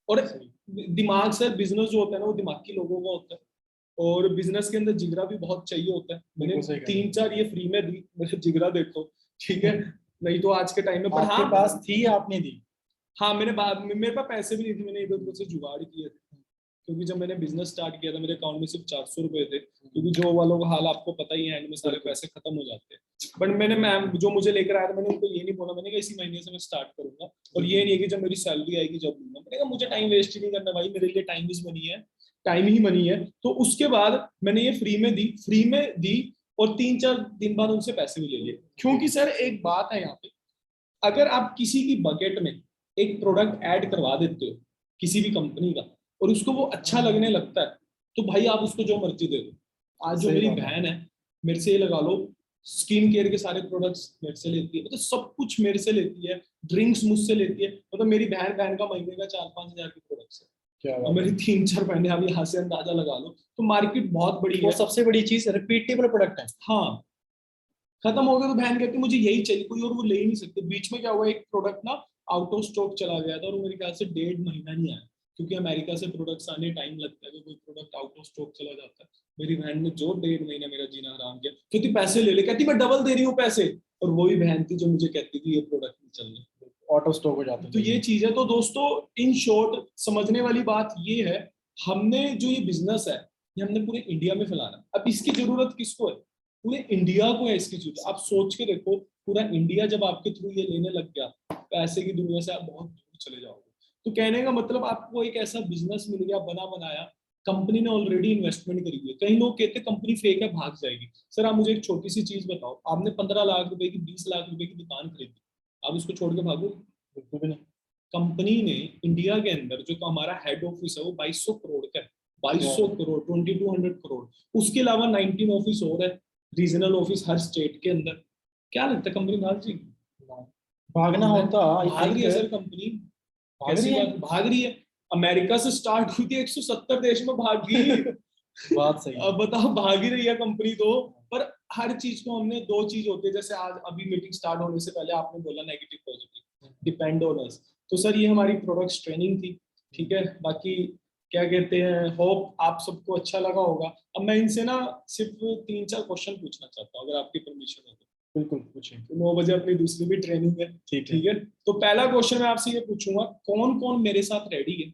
और दिमाग से बिजनेस जो होता है ना, वो दिमागी लोगों का होता है, और बिजनेस के अंदर जिगरा भी बहुत चाहिए होता है। मैंने 3-4 ये फ्री में दी, मेरे जिगरा देखो, ठीक है। नहीं तो आज के टाइम में, आपके पास थी, आपने दी? हाँ, मेरे पास पैसे भी नहीं थे, मैंने इधर उधर से जुगाड़ किए थे। क्योंकि जब मैंने बिजनेस स्टार्ट किया था, मेरे अकाउंट में सिर्फ 400 रुपए थे, क्योंकि जो वालों का हाल आपको पता ही है, एंड में सारे पैसे खत्म हो जाते हैं। बट मैंने मैम जो मुझे लेकर आया था, मैंने उनको ये नहीं बोला, मैंने कहा इसी महीने से मैं स्टार्ट करूंगा, और ये नहीं है कि जब मेरी सैलरी आएगी जब लूंगा। मैंने कहा मुझे टाइम वेस्ट ही नहीं करना भाई, मेरे लिए टाइम इज मनी है, टाइम ही मनी है। तो उसके बाद मैंने ये फ्री में दी, और 3-4 दिन बाद उनसे पैसे भी ले लिए। क्योंकि सर एक बात है यहाँ पे, अगर आप किसी की बकेट में एक प्रोडक्ट ऐड करवा देते हो किसी भी कंपनी का, और उसको वो अच्छा लगने लगता है, तो भाई आप उसको जो मर्जी दे दो। आज जो मेरी बहन है, मेरे से ये लगा लो, स्किन केयर के सारे प्रोडक्ट्स मेरे से लेती है, मतलब सब कुछ मेरे से लेती है, ड्रिंक्स मुझसे लेती है। मतलब मेरी बहन का महीने का 4-5 हजार के प्रोडक्ट्स है, और मेरी 3-4 बहनें, अब यहाँ से अंदाजा लगा लो। तो मार्केट बहुत बड़ी है। सबसे बड़ी चीज रिपीटेबल प्रोडक्ट है। हाँ, खत्म हो गया तो बहन कहती मुझे यही चाहिए, कोई और वो ले ही नहीं सकते। बीच में क्या हुआ, एक प्रोडक्ट ना आउट ऑफ स्टॉक चला गया था, और मेरे ख्याल से 1.5 महीना नहीं आया, क्योंकि अमेरिका से प्रोडक्ट्स आने टाइम लगता है, तो कोई प्रोडक्ट आउट ऑफ स्टॉक चला जाता है। मेरी बहन ने जो 1.5 महीना मेरा जीना हराम किया, कहती पैसे ले ले, कहती मैं डबल दे रही हूँ पैसे। और वही बहन थी जो मुझे कहती थी ये प्रोडक्ट नहीं चल रहा, ऑटो स्टॉक हो जाता है। तो ये चीज है। तो दोस्तों इन शॉर्ट समझने वाली बात ये है, हमने जो ये बिजनेस है, ये हमने पूरे इंडिया में फैलाना। अब इसकी जरूरत किसको है? पूरे इंडिया को है इसकी जरूरत। आप सोच के देखो, पूरा इंडिया जब आपके थ्रू ये लेने लग गया, पैसे की दुनिया से आप बहुत दूर चले जाओगे। तो कहने का मतलब, आपको एक ऐसा बिजनेस मिल गया बना बनाया, कंपनी ने ऑलरेडी इन्वेस्टमेंट करी हुई है। कई लोग कहते हैं कंपनी फेक है, भाग जाएगी। सर आप मुझे एक छोटी सी चीज बताओ, आपने 15 लाख रुपए की 20 लाख रुपए की दुकान खरीदी, आप उसको छोड़ के भागो? बिल्कुल भी नहीं। कंपनी ने इंडिया के अंदर जो हमारा हेड ऑफिस है वो 2200 करोड़ का है, 2200 करोड़, 2200 करोड़। उसके अलावा 19 ऑफिस और है, रीजनल ऑफिस हर स्टेट के अंदर। क्या लगता है कंपनी भाग जाएगी? भागना होता, भाग रही है सर कंपनी, कैसी बात, भाग रही है। अमेरिका से स्टार्ट हुई थी, 170 देश में भाग गई। बात सही। अब बताओ, भाग ही रही है कंपनी। तो पर हर चीज को हमने दो चीज होती है, जैसे आज अभी मीटिंग स्टार्ट होने से पहले आपने बोला negative positive, depend on us. तो सर ये हमारी प्रोडक्ट्स ट्रेनिंग थी, ठीक है। बाकी क्या कहते हैं, होप आप सबको अच्छा लगा होगा। अब मैं इनसे ना सिर्फ 3-4 क्वेश्चन पूछना चाहता हूँ, अगर आपकी परमिशन हो तो। बिल्कुल पूछिए। तो 9 बजे अपनी दूसरी भी ट्रेनिंग है, ठीक है। तो पहला क्वेश्चन मैं आपसे ये पूछूंगा, कौन कौन मेरे साथ रेडी है,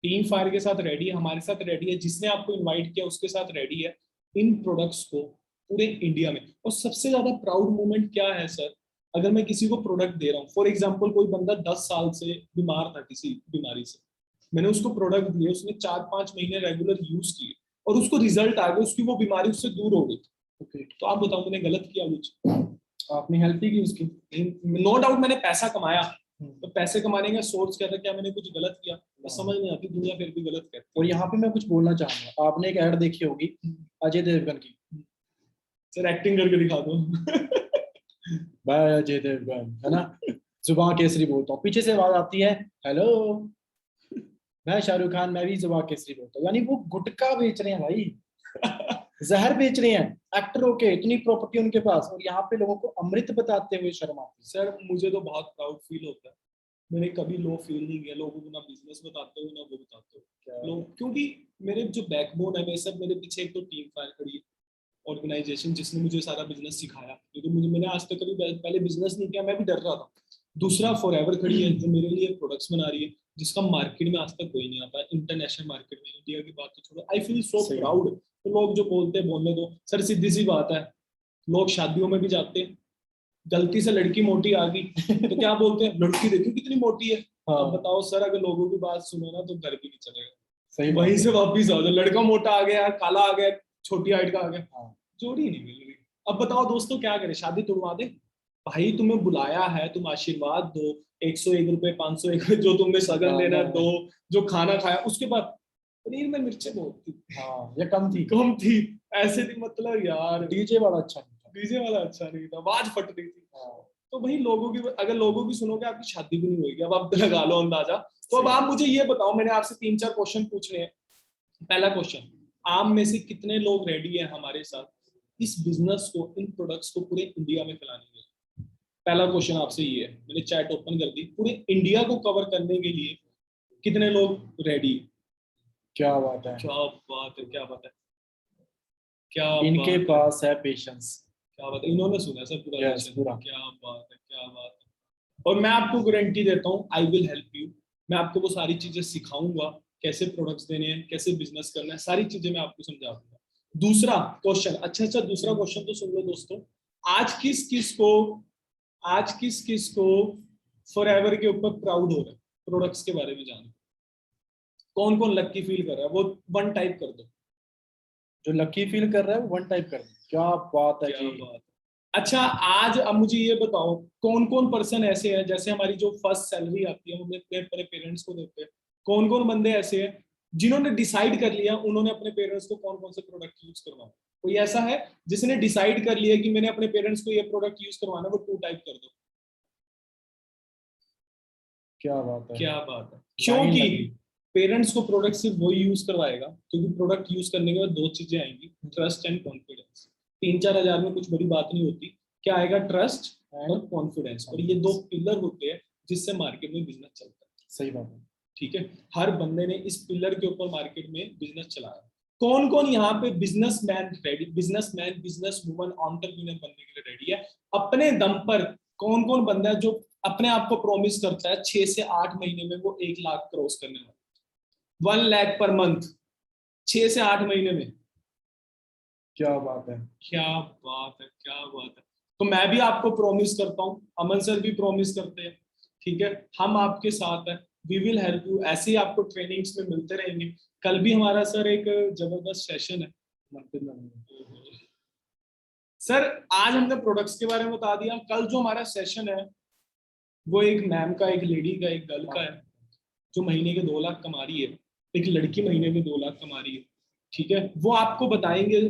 टीम फायर के साथ रेडी है, हमारे साथ रेडी है, जिसने आपको इनवाइट किया उसके साथ रेडी है इन प्रोडक्ट्स को पूरे इंडिया में। और सबसे ज्यादा प्राउड मोमेंट क्या है सर, अगर मैं किसी को प्रोडक्ट दे रहा हूँ, फॉर एग्जाम्पल कोई बंदा 10 साल से बीमार था किसी बीमारी से, मैंने उसको प्रोडक्ट दिए, उसने 4-5 महीने रेगुलर यूज किए और उसको रिजल्ट आ गया, उसकी वो बीमारी उससे दूर हो गई। ओके, तो आप बताओ मैंने गलत किया कुछ? आपने हेल्प ही की उसकी। नो डाउट मैंने पैसा कमाया, तो पैसे कमाने का सोर्स क्या था, क्या मैंने कुछ गलत किया? मैं समझ नहीं आती, दुनिया फिर भी गलत कहती है। और यहाँ पे मैं कुछ बोलना चाहूंगा, आपने एक ऐड देखी होगी अजय देवगन की। सर एक्टिंग करके दिखा दो। बाय अजय देवगन, है ना, जुबान केसरी बोलता हूँ, पीछे से आवाज आती है, हेलो मैं शाहरुख खान, मैं भी जुबान केसरी बोलता हूँ। यानी वो गुटखा बेच रहे हैं भाई, जहर बेच रहे हैं, एक्टर होके इतनी प्रॉपर्टी उनके पास, और यहाँ पे लोगों को अमृत बताते हुए शर्म आती है। सर मुझे तो बहुत प्राउड फील होता है, मैंने कभी लो फील नहीं किया लोगों को, ना बिजनेस बताते हुए ना वो बताते हुए लोग, क्योंकि मेरे जो बैकबोन है, मेरे सब मेरे पीछे एक तो टीम फायर खड़ी है, ऑर्गेनाइजेशन जिसने मुझे सारा बिजनेस सिखाया, क्योंकि मुझे मैंने आज तक कभी पहले बिजनेस नहीं किया, मैं भी डर रहा था। दूसरा फॉरएवर खड़ी है जो मेरे लिए प्रोडक्ट्स बना रही है, जिसका मार्केट में आज तक कोई नहीं आता, इंटरनेशनल मार्केट में। इंडिया की बात तो छोड़ो, आई फील सो प्राउड। तो लोग जो बोलते हैं बोलने दो सर, सीधी सी बात है, लोग शादियों में भी जाते हैं, गलती से लड़की मोटी आ गई तो क्या बोलते हैं, लड़की देखो कितनी मोटी है। अब बताओ सर, अगर लोगों की बात सुनो ना तो घर भी नहीं चलेगा। सही वहीं से वापिस आओ, लड़का मोटा आ गया, काला आ गया, छोटी हाइट का आ गया, जोड़ी नहीं मिल रही। अब बताओ दोस्तों क्या करें, शादी तुड़वा दे? भाई तुम्हें बुलाया है, तुम आशीर्वाद दो, 101 रुपए 501 रुपए जो तुमने सगन देना दो, जो खाना खाया उसके बाद पनीर में मिर्चें बहुत थी, या कम थी, ऐसे थी, मतलब यार डीजे वाला अच्छा नहीं था, डीजे वाला अच्छा नहीं था, आवाज फट रही थी। तो भाई लोगों की, अगर लोगों की सुनोगे आपकी शादी भी नहीं होगी। अब आप लगा लो अंदाजा। तो अब आप मुझे ये बताओ, मैंने आपसे 3-4 क्वेश्चन पूछने हैं। पहला क्वेश्चन, आप में से कितने लोग रेडी है हमारे साथ इस बिजनेस को, इन प्रोडक्ट्स को पूरे इंडिया में फैलाने के लिए? पहला क्वेश्चन आपसे ये है, मैंने चैट ओपन कर दी, पूरे इंडिया को कवर करने के लिए कितने लोग रेडी? क्या बात है, क्या बात है, क्या बात है, क्या इनके बात पास है पेशेंस, क्या बात है, इन्होंने सुना सर पूरा Yes, लेक्चर। पूरा। क्या बात है, क्या बात है। और मैं आपको गारंटी देता हूँ, आई विल हेल्प यू, मैं आपको वो सारी चीजें सिखाऊंगा, कैसे प्रोडक्ट्स देने हैं, कैसे बिजनेस करना है, सारी चीजें मैं आपको समझा दूंगा। दूसरा क्वेश्चन, अच्छा दूसरा क्वेश्चन तो सुन लो दोस्तों, आज किस किस को फॉरएवर के ऊपर प्राउड हो रहा है प्रोडक्ट्स के बारे में जाने? कौन कौन लकी फील कर रहा है, वो 1 टाइप कर दो। जो लकी फील कर रहा है वो 1 टाइप कर दो। क्या बात है, क्या बात है। अच्छा आज अब मुझे ये बताओ, कौन कौन पर्सन ऐसे हैं, जैसे हमारी जो फर्स्ट सैलरी आती है हम अपने पेरेंट्स को देते हैं, कौन कौन बंदे ऐसे हैं जिन्होंने डिसाइड कर लिया उन्होंने अपने पेरेंट्स को कौन कौन से प्रोडक्ट यूज करवाना? कोई ऐसा है जिसने डिसाइड कर लिया कि मैंने अपने पेरेंट्स को ये प्रोडक्ट यूज करवाना? वो 2 टाइप कर दो। क्या बात है, क्या बात है। क्योंकि पेरेंट्स को प्रोडक्ट सिर्फ वही यूज करवाएगा, क्योंकि प्रोडक्ट यूज करने के बाद 2 चीजें आएंगी, ट्रस्ट एंड कॉन्फिडेंस। 3-4 हजार में कुछ बड़ी बात नहीं होती, क्या आएगा? ट्रस्ट और कॉन्फिडेंस। और ये 2 पिलर होते हैं जिससे मार्केट में बिजनेस चलता है। सही बात है, ठीक है, हर बंदे ने इस पिलर के ऊपर मार्केट में बिजनेस चलाया। कौन कौन यहाँ पे businessman ready, businessman business woman entrepreneur बनने के लिए रेडी है अपने दम पर? कौन कौन बंदा है जो अपने आप को प्रॉमिस करता है 6 से 8 महीने में वो 1 लाख क्रॉस करने वाला, 1 लाख पर मंथ 6 से 8 महीने में? क्या बात है, क्या बात है, क्या बात है। तो मैं भी आपको प्रॉमिस करता हूँ, अमन सर भी प्रॉमिस करते हैं, ठीक है, हम आपके साथ हैं, वी विल हेल्प यू। ऐसे ही आपको ट्रेनिंग्स में मिलते रहेंगे। कल भी हमारा सर एक जबरदस्त सेशन है सर, आज हमने प्रोडक्ट्स के बारे में बता दिया, कल जो हमारा सेशन है वो एक मैम का, एक लेडी का, एक गर्ल का है जो महीने के 2 लाख कमा रही है, एक लड़की महीने में 2 लाख कमा रही है, ठीक है। वो आपको बताएंगे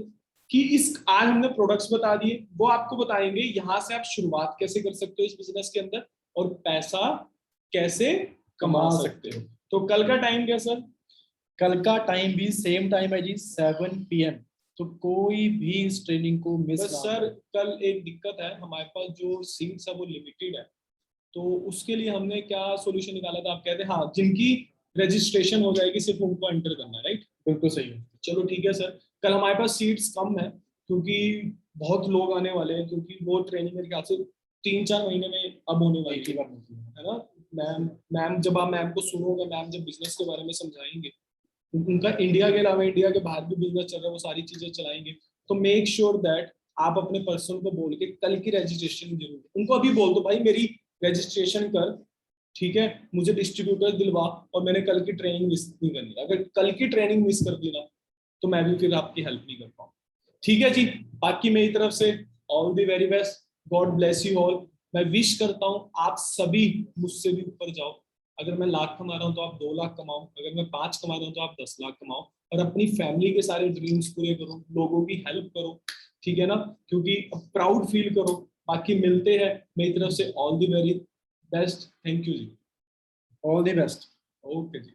कि आज हमने प्रोडक्ट्स बता दिए, वो आपको बताएंगे यहाँ से आप शुरुआत कैसे कर सकते हो इस बिजनेस के अंदर और पैसा कैसे कमा सकते हो। तो कल का टाइम क्या सर? कल का टाइम भी सेम टाइम है जी, 7 PM तो कोई भी इस ट्रेनिंग को मिस बस सर कल एक दिक्कत है, हमारे पास जो सीट्स है वो लिमिटेड है, तो उसके लिए हमने क्या सॉल्यूशन निकाला था, आप कहते हैं हाँ जिनकी रजिस्ट्रेशन हो जाएगी सिर्फ उनको एंटर करना है, राइट? बिल्कुल सही है। चलो ठीक है सर, कल हमारे पास सीट्स कम है क्योंकि बहुत लोग आने वाले हैं, क्योंकि वो ट्रेनिंग मेरे ख्याल से 3-4 महीने में अब होने वाली एक ही बार मिलती है। है ना। मैम जब आप मैम को सुनोगे, मैम जब बिजनेस के बारे में समझाएंगे, उनका इंडिया के अलावा इंडिया के बाहर भी बिजनेस चल रहा है, वो सारी चीजें चलाएंगे। तो मेक श्योर दैट आप अपने पर्सन को बोल के कल की रजिस्ट्रेशन जरूर, उनको अभी बोल दो भाई मेरी रजिस्ट्रेशन कर, ठीक है, मुझे डिस्ट्रीब्यूटर दिलवा और मैंने कल की ट्रेनिंग मिस नहीं करनी। अगर कल की ट्रेनिंग मिस कर दी ना तो मैं भी फिर आपकी हेल्प नहीं कर पाऊँ। ठीक है जी, बाकी मेरी तरफ से all the very best, God bless you all. मैं विश करता हूँ आप सभी मुझसे भी ऊपर जाओ। अगर मैं लाख कमा रहा हूँ तो आप 2 लाख कमाओ, अगर मैं 5 कमा रहा हूँ तो आप 10 लाख कमाओ, और अपनी फैमिली के सारे ड्रीम्स पूरे करो, लोगों की हेल्प करो, ठीक है ना, क्योंकि प्राउड फील करो। बाकी मिलते हैं, मेरी तरफ से all the very best, thank you जी, all the best. Okay ji.